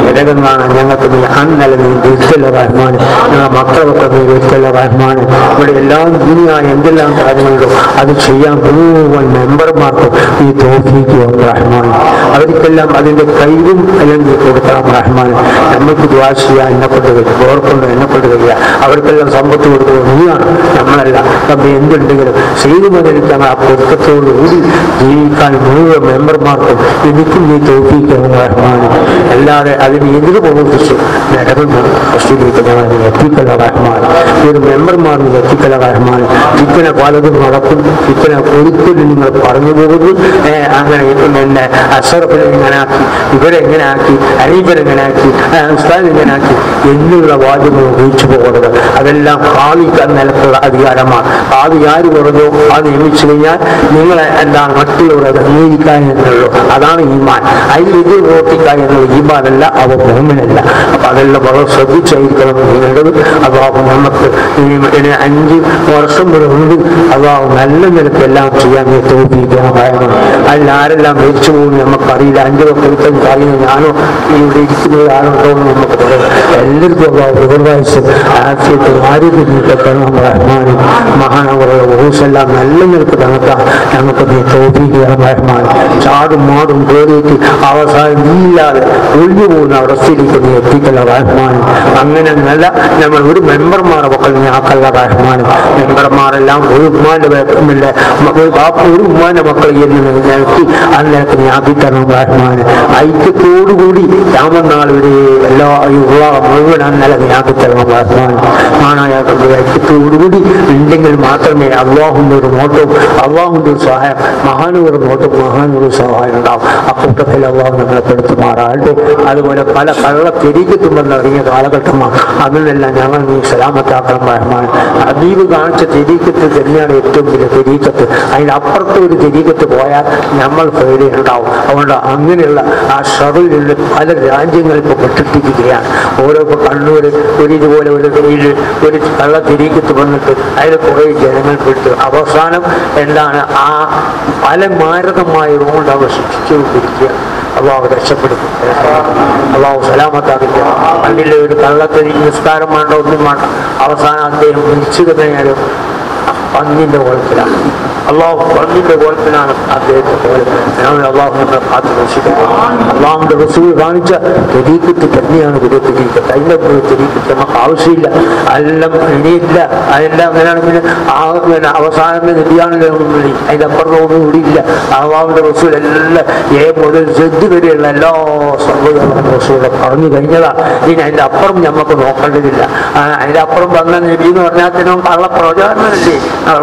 B: ഇടകം കാണാൻ ഞങ്ങൾക്ക് നീ അന്നലമീ വെക്കല്ല റഹ്മാൻ. ഞങ്ങളെ മക്കളൊക്കെ നീ വെക്കല്ല റഹ്മാൻ. ഇവിടെ എല്ലാം ദീനിയായ എന്തെല്ലാം കാര്യങ്ങളുണ്ടോ അത് ചെയ്യാൻ മുഴുവൻ മെമ്പർമാർക്കും ഈ തൗഫീഖ് റഹ്മാൻ. അവർക്കെല്ലാം അതിൻ്റെ കഴിവും എല്ലാം നീ കൊടുക്കണം റഹ്മാൻ. നമ്മൾക്ക് ദുആ ചെയ്യാൻ എന്നെക്കൊണ്ട് കഴിയും, ഓർക്കൊണ്ട് എന്നെക്കൊണ്ട് കഴിയുക. അവർക്കെല്ലാം സമ്പത്ത് കൊടുക്കുന്നത് നീയാണ്, നമ്മളല്ല. അപ്പം എന്തുണ്ടെങ്കിലും ചെയ്തു മുതലിക്കാൻ ആ പൊരുത്തത്തോടുകൂടി ജീവിക്കാൻ മുഴുവൻ മെമ്പർമാർക്കും എനിക്കും നീ തോൽപ്പിക്കണം റഹ്മാൻ. അല്ലാതെ അതിന് എതിര് പ്രവർത്തിച്ച് നടന്നു ഞങ്ങൾ എത്തിക്കല റഹ്മാൻ. ഒരു മെമ്പർമാർ എത്തിക്കല റഹ്മാൻ. ഇത്തന പലതും നടക്കും, ഇത്തന ഒരിക്കലും നിങ്ങൾ പറഞ്ഞു പോകുന്നു. അങ്ങനെ പിന്നെ അഷറഫിനെ ഇങ്ങനെ ആക്കി, ഇവരെങ്ങനെ ആക്കി, അനീഫിനെങ്ങനെ ആക്കി, ഉസ്താദ് ഇങ്ങനെ ആക്കി എന്നുള്ള വാദ്യങ്ങൾ ഉപയോഗിച്ചു പോകുന്നത് അതെല്ലാം ഭാവിക്കാൻ നിലക്കുള്ള അധികാരമാണ്. ഭാവി ആര് പറഞ്ഞോ അത് നിയമിച്ചു കഴിഞ്ഞാൽ നിങ്ങളെ എന്താണ് മറ്റുള്ളവർ അത് അംഗീകരിക്കാൻ എന്നുള്ളൂ. അതാണ് ഈമാൻ. അതിൽ ഇത് പ്രവർത്തിക്കാൻ എന്നുള്ള ഈമാനല്ല, അവ മുഹമ്മനല്ല. അപ്പം അതെല്ലാം വളരെ ശ്രദ്ധിച്ചായിരിക്കണം നിങ്ങളുടെ. അതാവ് നമുക്ക് ഇനി 5 വർഷം വരെ ഉണ്ട്. അതാവ് നല്ല നിലക്ക് എല്ലാം ചെയ്യാൻ തോൽപ്പിക്കണം. അതിൽ ആരെല്ലാം മരിച്ചു പോകുന്നു നമുക്കറിയില്ല. 5 വർഷം അറിയുന്ന ഞാനോ ഇവിടെ ഇരിക്കുന്നത് ആരുണ്ടോ എന്ന് നമുക്ക് പറയാം. എല്ലാവർക്കും അതാവ് ദീർഘായുസ്സും ആഫിയത്തും ആരോഗ്യം കിട്ടണം റഹ്മാൻ. മഹാനവരുടെ വോസെല്ലാം നല്ല നിലക്ക് തണുക്കാം നമുക്ക് നീ തോൽപ്പിക്കണം റഹ്മാൻ. ചാടും മാടും കയറിയിട്ട് അവസാനം ഇല്ലാതെ ഒഴിഞ്ഞു പോകുന്ന അവസ്ഥയിലേക്ക് നീ എത്തിക്കല്ല റഹ്മാൻ. അങ്ങനെ നല്ല നമ്മൾ ഒരു മെമ്പർമാരെ മക്കൾ നീ ആക്കല്ല റഹ്മാൻ. മെമ്പർമാരെല്ലാം ഒരു ഉമ്മാന്റെ ഒരു ഉമ്മാന്റെ മക്കൾ നിലക്കി അതിനകത്ത് നീ ആക്കിത്തരണം റഹ്മാൻ. ഐക്യത്തോടുകൂടി രാമനാളിവിടെ എല്ലാ വിവാഹം മുഴുവൻ അന്നലെ നീ ആക്കിത്തരണം റഹ്മാൻ. ആണായ ഐക്യത്തോടുകൂടി ഉണ്ടെങ്കിൽ മാത്രമേ അള്ളാഹുവിന്റെ ഒരു നോട്ടവും അള്ളാഹുവിന്റെ ഒരു സഹായം, മഹാനൂർ നോട്ടവും മഹാനൂർ സഹായം ഉണ്ടാവും. അക്കൂട്ടത്തിൽ അള്ളാഹു നമ്മളെ പെടുത്തുമാറാകട്ടെ. അതുപോലെ പല കള്ള തെരീക്കത്തുമെന്ന് ഇറങ്ങിയ കാലഘട്ടമാണ്. അതിനെല്ലാം ഞങ്ങൾ നീ സലാമത്താക്കണം റഹ്മാൻ. ഹബീബ് കാണിച്ച തെരീക്കത്ത് തന്നെയാണ് ഏറ്റവും വലിയ തെരീക്കത്ത്. അതിൻ്റെ അപ്പുറത്തെ ഒരു തെരീക്കത്ത് പോയാൽ നമ്മൾ പേടി ഉണ്ടാവും. അതുകൊണ്ട് അങ്ങനെയുള്ള ആ ഷറിൽ നിന്ന് പല രാജ്യങ്ങൾ ഇപ്പോൾ പെട്ടിട്ടിരിക്കുകയാണ്. ഓരോ ഇപ്പോൾ കണ്ണൂർ ഒരു ഇതുപോലെ ഒരു കള്ള തെരീക്കത്ത് വന്നിട്ട് അതിൽ കുറേ ജനങ്ങൾ പെട്ടു. അവസാനം എന്താണ് ആ പല മാരകമായ കൊണ്ട് അവർ ശിക്ഷിച്ചുകൊണ്ടിരിക്കുക. അള്ളാഹു രക്ഷപ്പെടുത്തും, അള്ളാഹു സലാമത്താക്കില്ല. അതിൻ്റെ ഒരു കള്ളത്തിൽ നിസ്കാരം വേണ്ട, ഒന്നും വേണ്ട. അവസാനം അദ്ദേഹം മരിച്ചു കഴിഞ്ഞാലും പന്നിൻ്റെ കുളത്തിലാണ്. അള്ളാഹു പന്നിൻ്റെ കുളത്തിലാണ് അദ്ദേഹത്തെ പോലെ. അള്ളാഹു നമ്മളെ കാത്തു രക്ഷിക്കുന്നത്. അള്ളാഹുവിൻ്റെ റസൂൽ കാണിച്ച തെരീക്കത്ത് തന്നെയാണ് ഒരു തെരീക്കത്ത്. അതിൻ്റെ തെരീക്കത്ത് നമുക്ക് ആവശ്യമില്ല. അതെല്ലാം ഇനിയില്ല. അതെല്ലാം അങ്ങനെയാണെങ്കിൽ പിന്നെ അവസാനം നെല്ലിയാണല്ലോ അതിൻ്റെ അപ്പുറത്തൊന്നും ഇവിടെ ഇല്ല. അള്ളാഹുവിൻ്റെ റസൂൽ എല്ലാം മുതൽ ജഡ് വരെയുള്ള എല്ലാ സംഭവങ്ങളും റസൂലെ പറഞ്ഞു കഴിഞ്ഞതാണ്. ഇനി അതിൻ്റെ അപ്പുറം നമുക്ക് നോക്കേണ്ടതില്ല. അതിൻ്റെ അപ്പുറം വന്ന നബി എന്ന് പറഞ്ഞാൽ തന്നെ കള്ള പ്രചാരണമല്ലേ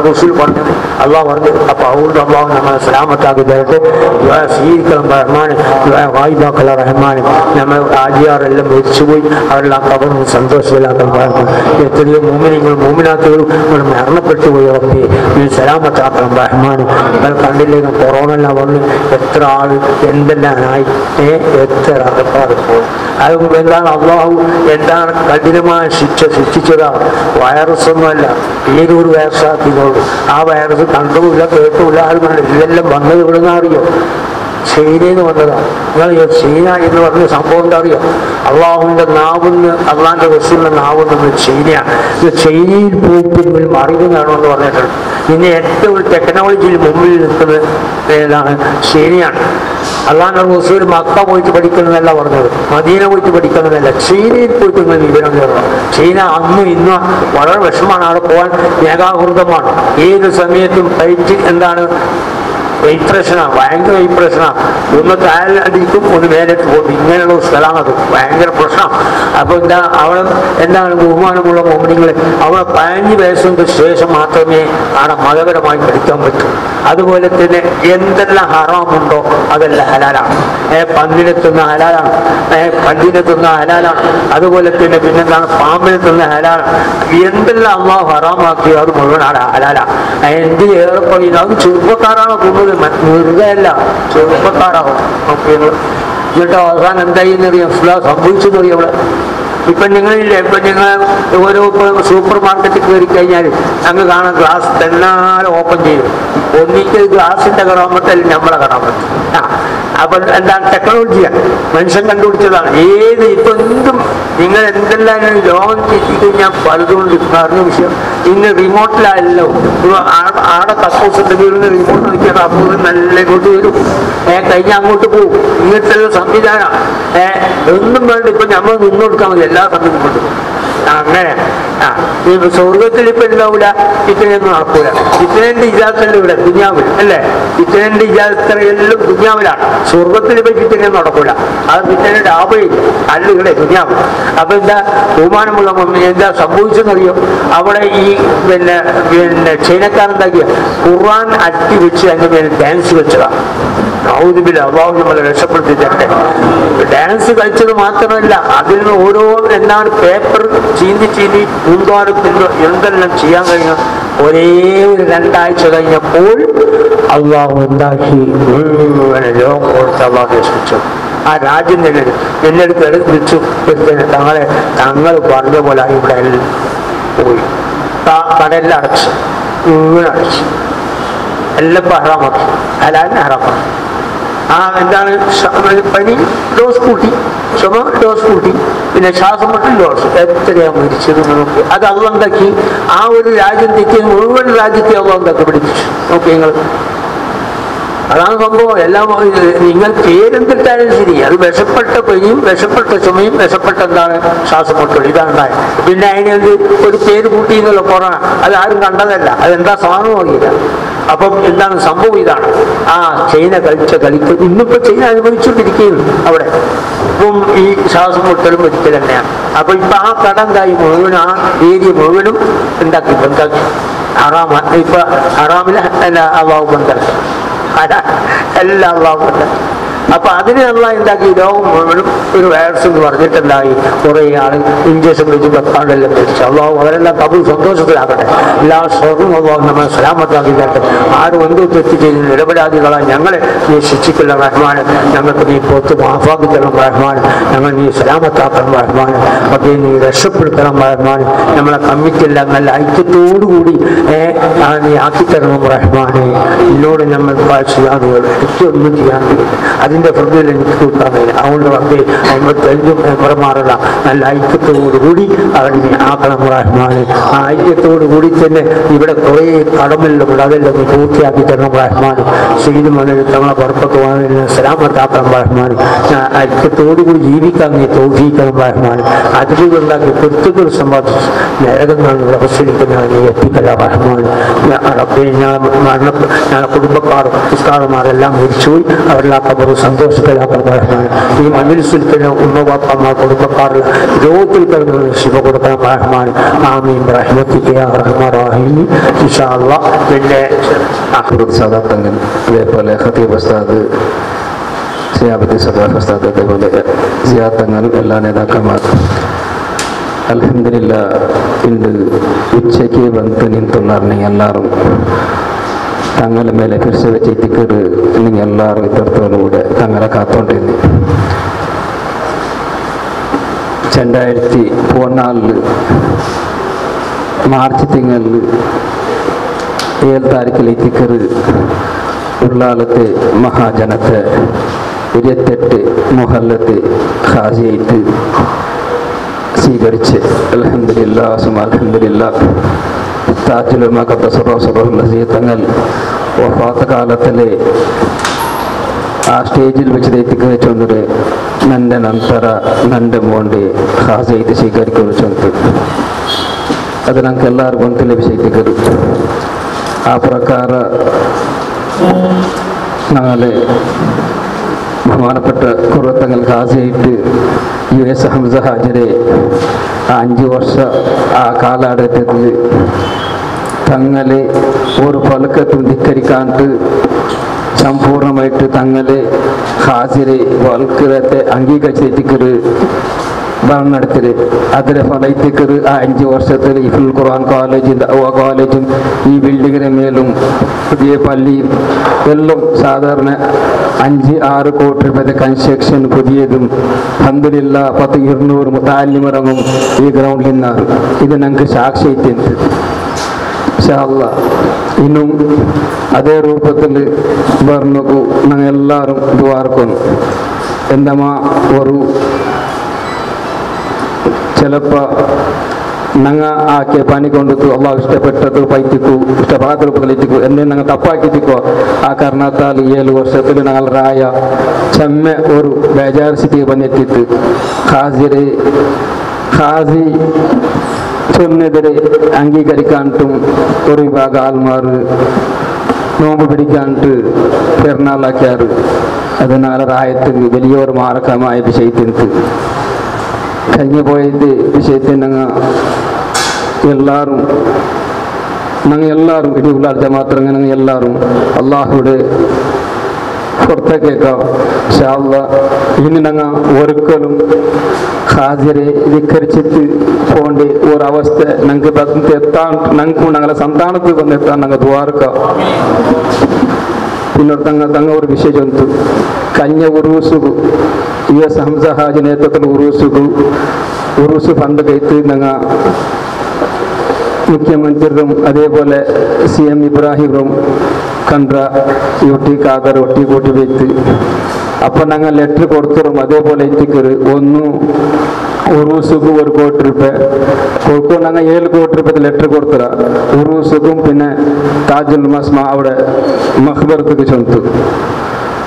B: റസൂൽ പറഞ്ഞത്, അള്ളാഹ് പറഞ്ഞു. അപ്പൊ അതുകൊണ്ട് അള്ളാഹു നമ്മളെ സലാമത്താക്കി തരട്ടെ. സ്വീകരിക്കണം റഹ്മാൻ, വായിബാക്കല റഹ്മാൻ. നമ്മൾ ആജിയാറെല്ലാം മരിച്ചുപോയി, അവരെല്ലാം കബറിന് സന്തോഷമില്ലാക്കണം റഹ്മാൻ. എത്രയോ മോമിനികളും മോമിനാത്തുകളും ഇവിടെ മരണപ്പെട്ടുപോയി. അവർക്ക് നീ സലാമത്താക്കണം റഹ്മാൻ. നിങ്ങൾ കണ്ടില്ലെങ്കിൽ കൊറോണ എല്ലാം വന്ന് എത്ര ആൾ എന്തെല്ലാമായി, എത്ര ആൾക്കാർ പോയി. അത് എന്താണ് അള്ളാഹു എന്താണ് കഠിനമായ ശിക്ഷിച്ചതാണ്. വൈറസ് ഒന്നുമല്ല, ഏതൊരു വൈറസാക്കിയതുള്ളൂ. ആ വൈറസ് കണ്ടുമില്ല കേട്ടുമില്ല, ആരും ഇതെല്ലാം വന്നത് ഇവിടുന്ന് അറിയോ? ചൈനയിൽ നിന്ന് വന്നതാണ്. നിങ്ങൾ ചൈന എന്ന് പറഞ്ഞ സംഭവം എന്താ അറിയാം? അള്ളാഹുവിൻ്റെ നാവെന്ന്, അള്ളാഹിൻ്റെ റസൂലിൻ്റെ നാവെന്ന് ചൈനയാണ്. ഇത് ചൈനയിൽ പോകുമ്പോൾ അറിവ് വേണമെന്ന് പറഞ്ഞിട്ടുണ്ട്. പിന്നെ ഏറ്റവും ടെക്നോളജിയിൽ മുമ്പിൽ നിൽക്കുന്നത് ഏതാണ്? ചൈനയാണ്. അള്ളാഹിൻ്റെ റസൂൽ മക്ക പോയിട്ട് പഠിക്കുന്നതല്ല പറഞ്ഞത്, മദീന പോയിട്ട് പഠിക്കുന്നതല്ല, ചൈനയിൽ പോയിട്ട് നിങ്ങൾ വിവരം തരണം. ചൈന അന്നും ഇന്നും വളരെ വിഷമാണ്. അവിടെ പോകാൻ ഏകാകൃതമാണ്. ഏത് സമയത്തും ഫ്ലൈറ്റ് എന്താണ് വൈപ്രഷനാണ്, ഭയങ്കര വൈപ്രഷനാണ്. ഒന്ന് താഴടിക്കും, ഒന്ന് മേലേക്ക് പോകും. ഇങ്ങനെയുള്ള സ്ഥലമാണ് അത്, ഭയങ്കര പ്രശ്നമാണ്. അപ്പോൾ എന്താ അവിടെ എന്താണ് ബഹുമാനമുള്ള മോമിനികളെ അവിടെ 15 വയസ്സിന് ശേഷം മാത്രമേ അവിടെ മതപരമായി പഠിക്കാൻ പറ്റൂ. അതുപോലെ തന്നെ എന്തെല്ലാം ഹറാമുണ്ടോ അതെല്ലാം ഹലാലാണ്. പന്നിനെ തിന്ന ഹലാലാണ്, കല്ലിനെ തിന്ന ഹലാലാണ്. അതുപോലെ തന്നെ പിന്നെന്താണ് പാമ്പിനെ തിന്ന ഹലാലാണ്. എന്തെല്ലാം അള്ളാഹു ഹറാമാക്കിയോ അത് മുഴുവൻ ഹലാലാണ്. എന്തിന് ഏറെ പറയുന്നത്? അത് ചെറുപ്പക്കാരാണ് കൂടുതൽ, വെറുതെയല്ല, ചെറുപ്പക്കാരാകും. എന്നിട്ട് അവസാനം എന്തായിന്നറിയാം, സംഭവിച്ചെന്നറിയാം. ഇവിടെ ഇപ്പം നിങ്ങളില്ലേ, ഇപ്പം നിങ്ങൾ ഓരോ സൂപ്പർ മാർക്കറ്റിൽ കയറി കഴിഞ്ഞാൽ ഞങ്ങൾ കാണാൻ ഗ്ലാസ് തന്നാലെ ഓപ്പൺ ചെയ്യും. ഒന്നിക്കൽ ഗ്ലാസിന്റെ കറാമത്ത് അല്ലെങ്കിൽ നമ്മളെ കറാമത്ത്. അപ്പൊ എന്താണ് ടെക്നോളജിയാണ്, മനുഷ്യൻ കണ്ടുപിടിച്ചതാണ്. ഏത് ഇപ്പൊ എന്തും നിങ്ങൾ എന്തെല്ലാം ലോകം എത്തിക്കഴിഞ്ഞാൽ പലതുകൊണ്ട് പറഞ്ഞ വിഷയം ഇന്ന് റിമോട്ടിലല്ലോ. ആടെ കക്കൂസിന്റെ വീടിന് റിമോട്ട് നോക്കിയാൽ അപ്പോൾ നല്ല ഇങ്ങോട്ട് വരും, കഴിഞ്ഞ് അങ്ങോട്ട് പോകും. ഇങ്ങനത്തെ സംവിധാനം ഒന്നും വേണ്ട. ഇപ്പൊ നമ്മൾ നിന്നോടുക്കാൻ മതി, എല്ലാ സമയത്തും കൊണ്ടു അങ്ങനെ. ഈ സ്വർഗത്തിൽ ഇപ്പൊ ഉണ്ടാവില്ല, ഇത്രയൊന്നും നടക്കൂല. ഇത്രേന്റെ ഇജാത്തല്ല ഇവിടെ ദുനിയാവിൽ അല്ലേ? ഇത്രേന്റെ ഇജാത്തറയെല്ലാം ദുനിയാവിലാണ്. സ്വർഗത്തിൽ ഇപ്പൊ ഇത്രയും നടക്കൂല. അത് ഇത്രേന്റെ ആപയിൽ അല്ല ഇവിടെ ദുനിയാവ്. അപ്പൊ എന്താ ബഹുമാനമുള്ള എന്താ സംഭവിച്ചെന്നറിയോ? അവിടെ ഈ പിന്നെ ചൈനക്കാരെന്താക്കിയ ഖുർആൻ അട്ടി വെച്ച് അതിന്റെ മേലെ ഡാൻസ് വെച്ചതാണ്. ഔദുബില്ല, അള്ളാഹു നമ്മളെ രക്ഷപ്പെടുത്തി തരട്ടെ. ഡാൻസ് കളിച്ചത് മാത്രമല്ല, അതിൽ നിന്ന് ഓരോ എന്താണ് പേപ്പർ ചീന്തി പൂന്തോരത്തിലോ എന്തെല്ലാം ചെയ്യാൻ കഴിഞ്ഞു. ഒരേ ഒരു 2 ആഴ്ച കഴിഞ്ഞപ്പോൾ അള്ളാഹു എന്താക്കി മുഴുവനെ ലോകം കൊടുത്ത് അള്ളാഹു രക്ഷിച്ചു. ആ രാജ്യം തന്നെ എന്നെടുത്ത് വിളിച്ചു, തങ്ങൾ പറഞ്ഞ പോലെ ഇവിടെ എല്ലാം പോയി. കടലിൽ അടച്ചു, മുഴുവൻ അടച്ചു, എല്ലാം ഹറാമാക്കി, ഹലാലിനെ ഹറാമാക്കി. എന്താണ് പനി ഡോസ് കൂട്ടി, ചുമ ഡോസ് കൂട്ടി, പിന്നെ ശ്വാസം മുട്ടും ഡോസ്. എത്രയാ മരിച്ചത് നമുക്ക്. അത് അള്ളാഹ് ആ ഒരു രാജ്യം തെറ്റിയ മുഴുവൻ രാജ്യത്തെ അള്ളാഹ് പിടിപ്പിച്ചു. നോക്കി നിങ്ങൾ, അതാണ് സംഭവം. എല്ലാം നിങ്ങൾ പേരെന്തിട്ടാലും ശരി, അത് വിഷപ്പെട്ട പനിയും വിഷപ്പെട്ട ചുമയും വിഷപ്പെട്ട എന്താണ് ശ്വാസം മുട്ടും, ഇതാണ് ഉണ്ടായത്. പിന്നെ അതിന് ഒരു പേര് കൂട്ടിയെന്നുള്ള കൊറോണ, അത് ആരും കണ്ടതല്ല, അതെന്താ സാധനം അറിയില്ല. അപ്പം എന്താണ് സംഭവം? ഇതാണ് ചൈന കളിച്ച കളിക്ക് ഇന്നിപ്പോ ചൈന അനുഭവിച്ചുകൊണ്ടിരിക്കുകയാണ് അവിടെ. ഇപ്പം ഈ ശ്വാസം മുട്ടലും ഒരിക്കൽ തന്നെയാണ്. അപ്പൊ ഇപ്പൊ ആ കടങ്കായി മുഴുവനും ആ ഏരിയ മുഴുവനും എന്താക്കി ബന്ധാക്കി. ഇപ്പൊ ഹറാമിലെ അള്ളാഹു ബന്ധാക്കി, എല്ലാം അള്ളാഹു ബന്ധാക്കി. അപ്പൊ അതിനെ അള്ളാഹ് എന്താക്കി ലോകം മുഴുവനും ഒരു വൈറസ് എന്ന് പറഞ്ഞിട്ടുണ്ടായി. കുറെ ആൾ ഇഞ്ചക്ഷൻ വെച്ച് വെക്കാണ്ടെല്ലാം മരിച്ചു. അള്ളാഹു അവരെല്ലാം കബൂൽ സന്തോഷത്തിലാക്കട്ടെ. എല്ലാ സ്വർഗം അള്ളാഹു നമ്മളെ സലാമത്താക്കി തരട്ടെ. ആരും എന്തോ തെറ്റ് ചെയ്ത് നിരപരാധികളാണ് ഞങ്ങളെ നീ ശിക്ഷിക്കില്ല റഹ്മാൻ. ഞങ്ങൾക്ക് നീ പുറത്ത് മാഫാക്കി തരണം റഹ്മാൻ. ഞങ്ങൾ നീ സലാമത്താക്കണം റഹ്മാൻ. അപ്പോൾ നീ രക്ഷപ്പെടുത്തണം റഹ്മാൻ. നമ്മളെ കമ്മിറ്റിയെല്ലാം നല്ല ഐക്യത്തോടുകൂടി നീ ആക്കിത്തരണം റഹ്മാനെ. എന്നോട് നമ്മൾ ചെയ്യാൻ എനിക്കൊന്നും ചെയ്യാൻ അതിൻ്റെ ഫ്രണ്ടിൽ എനിക്ക് കൂട്ടാൻ കഴിയില്ല. അതുകൊണ്ട് വന്നേ അതിൻ്റെ തെല്ലും മെമ്പർമാറുള്ള നല്ല ഐക്യത്തോടുകൂടി അവനെ ആക്കണം റഹ്മാനെ. ആ ഐക്യത്തോടു കൂടി തന്നെ ഇവിടെ കുറേ കടമെല്ലാം ഉണ്ട്, അതെല്ലാം നീ പൂർത്തിയാക്കി തരണം റഹ്മാനെ. ചെയ്തു മണ്ണിൽ നമ്മളെ പുറത്തൊക്കെ വന്നതിന് സലാമത്താക്കണം റഹ്മാനെ. ഐക്യത്തോടുകൂടി ജീവിക്കാൻ നീ തൗഫീക്കണം റഹ്മാനെ. അതിലുണ്ടാക്കി കൃത്യങ്ങൾ സമ്പാദിച്ച് നരകങ്ങളിൽ അവസരിക്കുന്ന നീ എത്തിക്കല്ല റഹ്മാനെ. ഞാൻ കുടുംബക്കാരും ഉസ്താദുമാരെല്ലാം മരിച്ചുപോയി, അവരെല്ലാം കബറ് സന്തോഷത്തിലാക്കണം റഹ്മാൻ. ഈ മജ്‌ലിസിൽ തന്നെ ഉമ്മവാപ്പമാർ കുടുംബക്കാരിൽ രോഗത്തിൽ കിടന്നത് ശിവ കൊടുക്കണം റഹ്മാൻ. ആമീൻ റഹ്മത്തിക യാ അർഹമർ റഹീം. ഇൻഷാ അല്ലാഹ് പിന്നെ
C: സാദാത്തങ്ങൾ, അതേപോലെ ഖതീബ് ഉസ്താദ്, സിയാബത്തി സദാഫ് ഉസ്താദ്, അതേപോലെ സിയാത്തങ്ങൾ, എല്ലാ നേതാക്കന്മാർ അൽഹംദുലില്ലാഹ് ഇന്ന് ഉച്ചയ്ക്ക് വന്ന് നിന്നുള്ളാർന്ന് എല്ലാവരും തങ്ങളുടെ മേലെ ഫിർസ വെച്ച് എത്തിക്കറ്. നിങ്ങൾ എല്ലാവരും ഇത്തരത്തോടുകൂടെ തങ്ങളെ കാത്തോണ്ടിരുന്നു. 2014 മാർച്ച് തിങ്കളിൽ 7 താരീഖിൽ എത്തിക്കറ് ഉള്ളാലത്തെ മഹാജനത്തെ 28 മുഹല്ലത്ത് ഖാസിയായിട്ട് സ്വീകരിച്ച് അൽഹംദുലില്ലാഹ് അൽഹംദുലില്ലാഹ് താജുലുമ തങ്ങൾ വഫാത്ത് കാലത്തിലെ ಆ ಸ್ಟೇಜಲ್ಲಿ വെച്ചിട്ട് വെച്ചൊന്നൊരു ನನ್ನ ನಂತರ ನನ್ನ മോണ്ടി ഹാസയിട്ട് സ്വീകരിക്കുന്നുണ്ട്. അത് ഞങ്ങൾക്ക് എല്ലാവർക്കും ಒಂದಿನ ವಿಷಯಗಳು ആ പ്രകാര ഞങ്ങളെ ബഹുമാനപ്പെട്ട കുറത്തങ്ങൾ ഹാസയിട്ട് US ഹംസ ഹാജരെ 5 വർഷ ആ കാലഘട്ടത്തിൽ തങ്ങളെ ഒരു ഫലക്കത്തും ധിക്കരിക്കാണ്ട് സമ്പൂർണ്ണമായിട്ട് തങ്ങളെ ഹാസിരെ വൽക്കരത്തെ അംഗീകരിച്ചിരിക്കറ് ഭരണം നടത്തല്. അതിലെ ഫലത്തിക്കറ് ആ 5 വർഷത്തിൽ ഇഫുൽ ഖുർആൻ കോളേജും കോളേജും ഈ ബിൽഡിങ്ങിന് മേലും പുതിയ പള്ളിയും എല്ലാം സാധാരണ 5-6 കോടി രൂപയുടെ കൺസ്ട്രക്ഷൻ പുതിയതും അൽഹംദുലില്ലാഹ് 10-200 മുതഅല്ലിമറങ്ങും ഈ ഗ്രൗണ്ടിൽ നിന്നാണ്. ഇത് ഞങ്ങൾക്ക് സാക്ഷിയായിട്ടുണ്ട്. ഇൻഷാ അല്ലാഹ് ഇന്നും അതേ രൂപത്തിൽ വർണ്ണക്കു ഞങ്ങൾ എല്ലാവരും ദ്വാർക്കുന്നു. എന്തമാ ഒരു ചിലപ്പോൾ ഞങ്ങൾ ആക്കിയ പണി കൊണ്ടിട്ടു അള്ളാഹു ഇഷ്ടപ്പെട്ടത് പൈറ്റിക്കു ഇഷ്ടപ്പെടാത്ത രൂപത്തിലേക്കു എന്നെ ഞങ്ങൾ തപ്പാക്കിത്തിക്കോ. ആ കാരണത്താൽ 7 വർഷത്തിൽ ഞങ്ങൾ റായ ചെമ്മ ഒരു ബേജാർ സ്ഥിതി വന്നെത്തിയിട്ട് ഖാസി ചൊന്നെതിരെ അംഗീകരിക്കാണ്ടും ഒരു വിഭാഗ ആൾമാർ നോമ്പ് പിടിക്കാണ്ട് പെരുന്നാളാക്കിയാറ്. അതിനാൽ റായത്തിന് വലിയൊരു മാരകമായ വിഷയത്തിന് കഴിഞ്ഞു പോയത് വിഷയത്തിൽ ഞങ്ങൾ എല്ലാവരും ഇടിവുള്ളാഴ്ച മാത്രം ഞങ്ങൾ എല്ലാവരും അള്ളാഹുടെ പുറത്തേക്കേക്കാം. ഇനി ഞങ്ങൾ ഒരിക്കലും ഹാജിരെ ധിക്കരിച്ചിട്ട് പോകേണ്ട ഒരവസ്ഥ ഞങ്ങൾക്ക് എത്താൻ ഞങ്ങൾക്കും ഞങ്ങളെ സന്താനത്തിൽ വന്നെത്താൻ ഞങ്ങൾ ദ്വാരക്കാം. പിന്നീട് തങ്ങ ഒരു വിഷയം ചൊന്തു കഴിഞ്ഞ ഉറൂസുകു US ഹംസ ഹാജി നേതൃത്വത്തിൽ ഉറൂസ് ഫണ്ട് കയറ്റി ഞങ്ങൾ മുഖ്യമന്ത്രിയും അതേപോലെ CM ഇബ്രാഹിമും കണ്ട UT കാദർ ഒട്ടി കൂട്ടി വെച്ച് അപ്പം ഞങ്ങൾ ലെറ്റർ കൊടുത്തരും. അതേപോലെ എത്തിക്കറ് ഒന്ന് ഉറൂസുക്കും 1 കോടി രൂപ കൊടുക്കും. ഞങ്ങൾ 7 കോടി രൂപ ലെറ്റർ കൊടുത്തറ ഉറൂസുക്കും പിന്നെ താജുൽ മസ്മ അവിടെ മഖ്ബറത്തേക്ക് ചൊന്തു.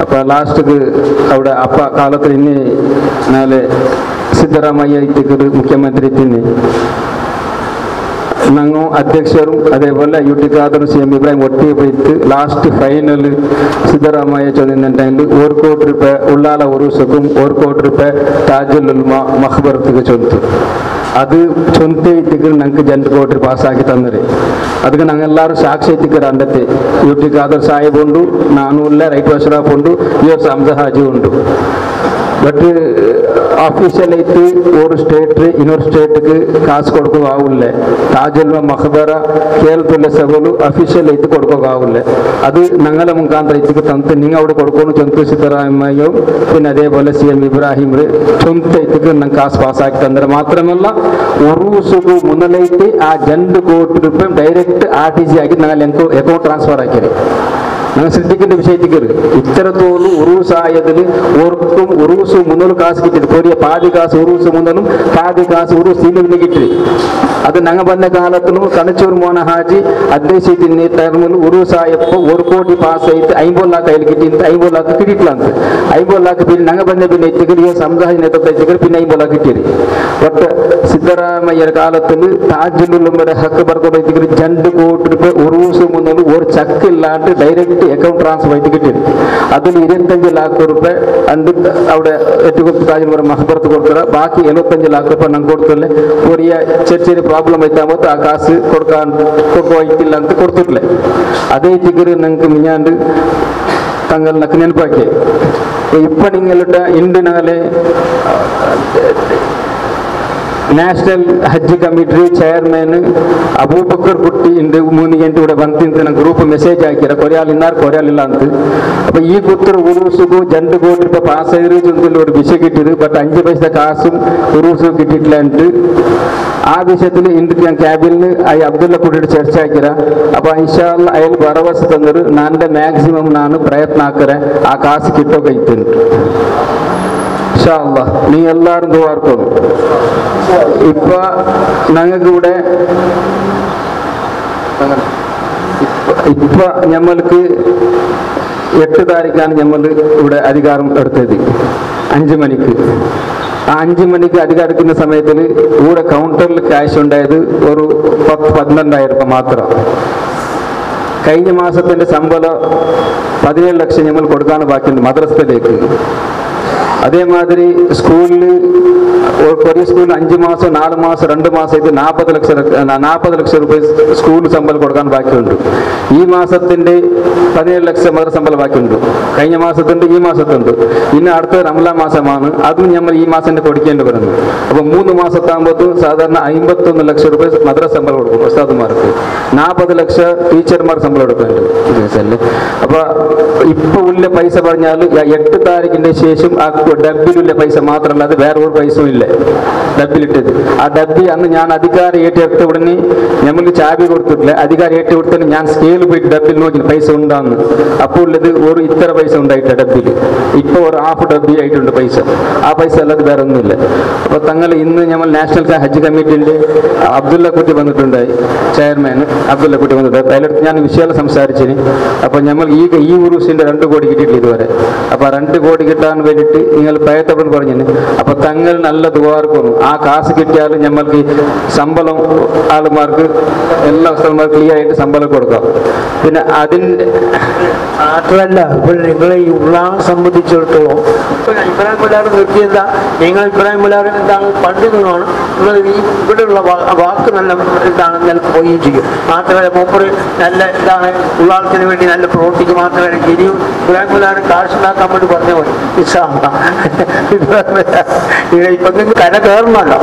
C: അപ്പം ലാസ്റ്റിക്ക് അവിടെ അപ്പ കാലത്ത് ഇനി നാളെ സിദ്ധരാമയ്യ എത്തിക്കറ് മുഖ്യമന്ത്രി തിന്ന് ഞങ്ങൾ അധ്യക്ഷരും അതേപോലെ UT ഖാദറും CM ഇബ്രാഹിം ഒട്ടി പോയിട്ട് ലാസ്റ്റ് ഫൈനൽ സിദ്ധരാമയ്യ ചൊന്നിട്ടുണ്ടെങ്കിൽ 1 കോടി രൂപ ഉള്ളാല ഉറൂസുക്കും 1 കോടി രൂപ താജുൽ ഉൽമ മഖ്ബറത്തേക്ക് ചൊന്തു. അത് ചൊന്തേറ്റിക്ക് ഞങ്ങൾക്ക് 2 കോടി പാസ്സാക്കി തന്നത്. ಅದಕ್ಕೆ ನಾವೆಲ್ಲರೂ ಸಾಕ್ಷಿ ಎತ್ತಿಕರ ಅಂಡತೆ UT ಖಾದರ್ ಸಾಹೇಬ್ ಉಂಡು, ನಾನು ಉಲ್ಲ, ರೈಟ್ ಅಶ್ರಫ್ ಉಂಡು, US ಹಂಸಾ ಹಾಜಿ ಉಂಡು. ಬಟ್ ಆಫೀಷಿಯಲ್ ಐತಿ ஒரு ಸ್ಟೇಟ್ ಇನ್ನೊಂದು ಸ್ಟೇಟ್ಗೆ ಕಾಸು ಕೊಡ್ಕೋಕೆ ಆಗುಲ್ಲ. ತಾಜುಲ್ ಮಖಬರ ಕೇಳ್ತುಲ್ಲ ಸಬಲು ಅಫಿಷಿಯಲ್ ಐತಿ ಕೊಡ್ಕೋಕೆ ಆಗುಲ್ಲ. ಅದು ഞങ്ങളെ മുഖാന്തരം ಐತಿಗೆ ತಂತು നിങ്ങൾ അവിടെ കൊടുക്കുന്നു ചൊന്തു സിദ്ധരാമയ്യോ പിന്നെ അതേപോലെ CM ഇബ്രാഹിം ചൊന്ത ಐತಿಗೆ ನಂಗೆ ಕಾಸು ಪಾಸಾಗಿ ತಂದ್ರೆ മാത്രമല്ല ഉറൂസുകു മുന്നലൈತಿ ಆ 2 ಕೋಟಿ ರೂಪಾಯಿ ಡೈರೆಕ್ಟ್ RTG ಆಗಿ ഞങ്ങൾ ಅಕೌಂಟ್ ಟ್ರಾನ್ಸ್ಫರ್ ಹಾಕಿರಿ. ഞങ്ങൾ ശ്രദ്ധിക്കേണ്ട വിഷയത്തിക്ക് ഇത്തരത്തോളം ഉറൂസായതിൽ ഓർക്കും ഉറൂസ് മുന്നോട്ട് കാസ് കിട്ടിയത് പോരിയ പാതി കാസ് ഉറൂസ് മുന്നലും പാതി കാസ് ഉറൂസ് തീരുവിന് കിട്ടി. അത് ഞങ്ങൾ വന്ന കാലത്തിനും കണച്ചൂർ മോഹന ഹാജി അധ്യക്ഷത്തിന് ടൈമിൽ ഉറൂസായപ്പോൾ 1 ಕೋಟಿ പാസ് ആയിട്ട് 50 ലക്ഷം കയ്യിൽ കിട്ടി. 50 ലക്ഷം കിട്ടിയിട്ടില്ല. 50 ലക്ഷം പിന്നെ ഞങ്ങൾ വന്ന പിന്നെ എത്തിക്കറി സംഘായ നേതൃത്വം എത്തിക്കറി പിന്നെ 50 ലക്ഷം കിട്ടിയത്. ಒಟ್ಟು ಸಿದ್ದರಾಮಯ್ಯರ ಕಾಲದಲ್ಲಿ ತಾಜುಲ್ಲುಂಬರ ಹಕ್ಕು ಬರ್ಕೊಂಡು ಎತ್ತಿಕರಿ 2 ಕೋಟಿ ರೂಪಾಯಿ ಉರೂಸು ಮುನ್ನಲು ஒரு ಚೆಕ್ ಇಲ್ಲಾಂಡು ಡೈರೆಕ್ಟ್ ಅಕೌಂಟ್ ಟ್ರಾನ್ಸ್ಫರ್ ಆಯ್ತು കിട്ടിയത്. അതിൽ 25 ലക്ഷം രൂപ അണ്ട് അവിടെ എട്ടുകൊടുത്ത് താജുൽ മഹബറത്ത് കൊടുത്തറ. ബാക്കി 75 ലക്ഷം രൂപ ನಂಗೆ ಕೊಡ್ತಿಲ್ಲ. ಕೊರಿಯ ചെറിയ ಪ್ರಾಬ್ಲಮ್ ಆಯ್ತಾಮತ್ತು ಆ ಕಾಸು ಕೊಡ್ಕೋಯ್ತಿಲ್ಲ ಅಂತ ಕೊಡ್ತಿರ್ಲೆ. ಅದೇ ತಿಗರು ನಂಗೆ ಮಿഞ്ഞാണ്ട് തങ്ങൾ നക്ക് നെൽപ്പാക്കി ഇപ്പൊ നിങ്ങളുടെ ഇന്ത്യനാലെ നാഷണൽ ഹജ്ജ് കമ്മിറ്റി ചെയർമാൻ അബൂബക്കർ കുട്ടി ഉണ്ട് 3 ಗಂಟೆ ഇവിടെ ಬಂತಿಂತ ഗ്രൂപ്പ് മെസ്സേജ് ಹಾಕಿರ ಕೊರಿಯಾಲಿನಾರ್ ಕೊರಿಯಾಲಿಲ್ಲ ಅಂತ. അപ്പൊ ഈ കുത്തർ ഉറൂസുകു 2 ಕೋಟಿ ರೂಪಾಯಿ പാസ് ചെയ്ത് ചൊന്തിൽ ഒരു വിഷയം കിട്ടിയത്. ബട്ട് 5 പൈസ കാസും ഉറൂസു കിട്ടിയിട്ടില്ല എന്നിട്ട് ആ വിഷയത്തിൽ ഇന്ന് ഞാൻ ക്യാബിനിൽ അബ്ദുള്ള കൂട്ടിയിട്ട് ചർച്ച ആക്കിര. അപ്പൊ ഇൻഷാ അല്ലാഹ് അയാൾ ഭരവസ തന്നത് നാന്റെ മാക്സിമം ನಾನು ಪ್ರಯತ್ನ ಹಾಕರೆ ಆ ಕಾಸು കിട്ടോകೈತೀನಿ. ഇൻഷാ അല്ലാഹ് നീ എല്ലാവരും ദ്വാർക്കുന്നു. ഇപ്പൊ ഞങ്ങൾക്ക് ഇവിടെ ഇപ്പൊ ഞമ്മൾക്ക് 8 താരീഖാണ് നമ്മൾ ഇവിടെ അധികാരം എടുത്തത് 5 മണിക്ക്. ആ 5 മണിക്ക് അധികാരം എടുക്കുന്ന സമയത്തിൽ ഇവിടെ കൗണ്ടറിൽ ക്യാഷ് ഉണ്ടായത് ഒരു 12,000 രൂപ മാത്രം. കഴിഞ്ഞ മാസത്തിന്റെ ശമ്പളം 17 ലക്ഷം നമ്മൾ കൊടുക്കാണ് ബാക്കിയുണ്ട് മദ്രസയിലേക്ക്. അതേമാതിരി സ്കൂളിൽ കൊറിയ സ്കൂളിൽ 5 മാസം 4 മാസം 2 മാസം ഇത് 40 ലക്ഷം രൂപ സ്കൂൾ ശമ്പളം കൊടുക്കാൻ ബാക്കിയുണ്ട്. ഈ മാസത്തിന്റെ 17 ലക്ഷം മദ്രസ ശമ്പളം ബാക്കിയുണ്ട്. കഴിഞ്ഞ മാസത്തിന്റെ ഈ മാസത്തുണ്ട്. ഇനി അടുത്ത റമളാൻ മാസമാണ്. അതും നമ്മൾ ഈ മാസം കൊടുക്കേണ്ടി വരുന്നു. അപ്പൊ 3 മാസത്താകുമ്പോൾ സാധാരണ 51 ലക്ഷം രൂപ മദ്രസ ശമ്പളം കൊടുക്കും ഉസ്താദുമാർക്ക്. 40 ലക്ഷം ടീച്ചർമാർ ശമ്പളം കൊടുക്കുന്നുണ്ട്. അപ്പൊ ഇപ്പൊ ഉള്ള പൈസ പറഞ്ഞാൽ 8 താരീഖിന്റെ ശേഷം ഡബ്ബിലുള്ള പൈസ മാത്രമല്ല, അത് വേറെ ഒരു പൈസയും ഇല്ല ഡബ്ബിലിട്ടത്. ആ ഡബ്ബി അന്ന് ഞാൻ അധികാരം ഏറ്റെടുത്ത ഉടനെ നമുക്ക് ചാബി കൊടുത്തിട്ടില്ല. അധികാരം ഏറ്റെടുത്തതിന് ഞാൻ സ്കെയിൽ പോയിട്ട് ഡബ്ബിൽ നോക്കി പൈസ ഉണ്ടാകുന്നു. അപ്പോൾ ഉള്ളത് ഒരു ഇത്ര പൈസ ഉണ്ടായിട്ട് ഡബ്ബിൽ. ഇപ്പോൾ ഒരു ഹാഫ് ഡബ്ബി ആയിട്ടുണ്ട് പൈസ. ആ പൈസ അല്ലാതെ വേറെ ഒന്നുമില്ല. അപ്പോൾ തങ്ങൾ ഇന്ന് നമ്മൾ നാഷണൽ ഹജ്ജ് കമ്മിറ്റിൻ്റെ അബ്ദുള്ള കുട്ടി വന്നിട്ടുണ്ടായി, ചെയർമാൻ അബ്ദുള്ള കുട്ടി വന്നിട്ടുണ്ട്. അതിലെടുത്ത് ഞാൻ വിഷയം സംസാരിച്ചിന്. അപ്പോൾ നമ്മൾ ഈ ഉറൂസിൻ്റെ 2 കോടി കിട്ടിയിട്ടില്ല ഇതുവരെ. അപ്പോൾ 2 കോടി കിട്ടാൻ വേണ്ടിയിട്ട് നിങ്ങൾ പ്രയത്നം പറഞ്ഞിന്. അപ്പോൾ തങ്ങൾ നല്ല ദുആർക്കുന്നു. ആ കാശ് കിട്ടിയാലും നമ്മൾക്ക് ശമ്പളം ആളുമാർക്ക് എല്ലാ സ്ഥലമാർക്ക് ക്ലിയർ ആയിട്ട് ശമ്പളം കൊടുക്കാം. പിന്നെ അതിൻ്റെ
B: മാത്രമല്ല ഇപ്പോൾ നിങ്ങളെ ഈ ഉള്ളാളെ സംബന്ധിച്ചിടത്തോളം ഇപ്പോൾ ഇബ്രാഹിം മുല്ലാർ നിർത്തിയെന്താ, നിങ്ങൾ ഇബ്രാഹിം മുല്ലാർ എന്താണ് പണ്ഡിതനാണ്, നിങ്ങൾ ഈ ഇവിടെയുള്ള വാക്ക് നല്ല എന്താണ് നിലക്ക് പോവുകയും ചെയ്യും. മാത്രമല്ല മൂപ്പർ നല്ല എന്താണ് ഉള്ളാളത്തിന് വേണ്ടി നല്ല പ്രവർത്തിക്ക്. മാത്രമല്ല ഇനിയും ഇബ്രാഹിം മുല്ലാർ കാശുണ്ടാക്കാൻ വേണ്ടി പറഞ്ഞ പോലെ ഇപ്പം നിങ്ങൾ കര കയറണമല്ലോ,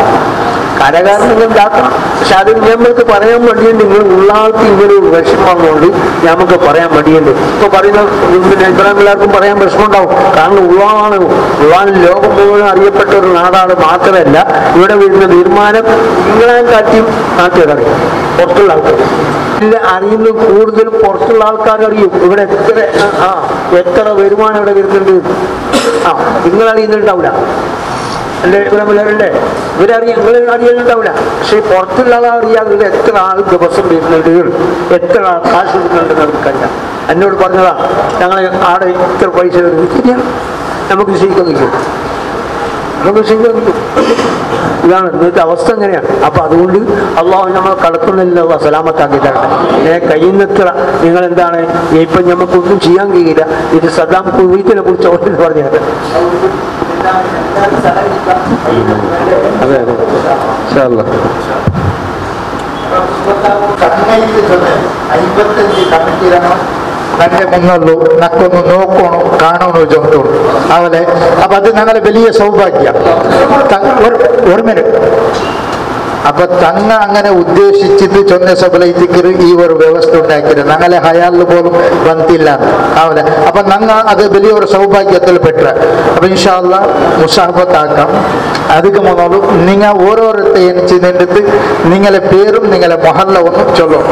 B: കരകാരൻ നിങ്ങൾ ഉണ്ടാക്കണം. പക്ഷെ അത് നമ്മൾക്ക് പറയാൻ വേണ്ടിയുണ്ട്. നിങ്ങൾ ഉള്ളാൾക്ക് ഇങ്ങനെ ഒരു വിഷമമുള്ളതുകൊണ്ട് നമുക്ക് പറയാൻ വേണ്ടിയുണ്ട്. ഇപ്പൊ പറയുന്ന പിന്നെ ഇബ്രാഹിം എല്ലാവർക്കും പറയാൻ വിഷമമുണ്ടാവും. കാരണം ഉള്ളാണ് ലോകം മുഴുവൻ അറിയപ്പെട്ട ഒരു നാടാണ്. മാത്രമല്ല ഇവിടെ വരുന്ന തീരുമാനം നിങ്ങളെ കാറ്റിയും നാട്ടുകാരറിയും, പുറത്തുള്ള ആൾക്കാർ ഇല്ല അറിയുന്നത് കൂടുതലും പുറത്തുള്ള ആൾക്കാർ അറിയും. ഇവിടെ എത്ര വരുമാനം ഇവിടെ വരുന്നുണ്ട്. നിങ്ങൾ അറിയുന്നുണ്ടാവില്ല അല്ലേ ഇബ്രാഹിം? ഇവരറിയാം, നിങ്ങൾ അറിയുന്നുണ്ടാവില്ല. പക്ഷെ പുറത്തുള്ള ആൾ അറിയാതെ എത്ര ആൾ ദിവസം വരുന്നുണ്ട്, എത്ര ആൾ കാശ് വരുന്നുണ്ട് നമുക്കല്ല. എന്നോട് പറഞ്ഞതാ ഞങ്ങൾ ആടെ ഇത്ര പൈസ ശരിയാണ്, നമുക്ക് ശരിക്കും നിൽക്കും, നമുക്ക് ശരിക്കും നിൽക്കും. ഇതാണ് ഇന്നത്തെ അവസ്ഥ എങ്ങനെയാണ്. അപ്പൊ അതുകൊണ്ട് അള്ളാഹു നമ്മൾ കടത്തുന്നില്ല സലാമത്താക്കി തരട്ടെ. കഴിയുന്നത്ര നിങ്ങൾ എന്താണ് ഇപ്പം നമുക്കൊന്നും ചെയ്യാൻ കഴിയില്ല. ഇത് സദ്ദാം കുവൈത്തിനെ കുറിച്ച് ഓരോന്ന് പറഞ്ഞത്.
C: അതെ അതെ
D: ನನಗೆ ಮುನ್ನಲ್ಲು ನಕ್ಕೊಂದು ನೋಕೋಣ ಕಾಣೋನು ಜಂತು ಆಮೇಲೆ അപ്പം അത് ഞങ്ങളെ വലിയ സൗഭാഗ്യം. ഒരു മിനിറ്റ്. അപ്പൊ തങ്ങ അങ്ങനെ ഉദ്ദേശിച്ചിട്ട് ചൊന്ന സബലൈത്തിക്ക് ഈ ഒരു വ്യവസ്ഥ ഉണ്ടാക്കിയത് ഞങ്ങളെ ഹയാലിൽ പോലും വന്നില്ല ആവലെ. അപ്പൊ ഞങ്ങ അത് വലിയൊരു സൗഭാഗ്യത്തിൽ പെട്ട. അപ്പൊ ഇൻഷാ അല്ലാഹ് മുസാഫത്താക്കാം. അതിക്ക് മുന്നോട്ട് നിങ്ങൾ ഓരോരുത്തർ എണിച്ച് നിന്നിട്ട് നിങ്ങളെ പേരും നിങ്ങളെ മൊഹല്ല ഒന്നും ചൊല്ലും.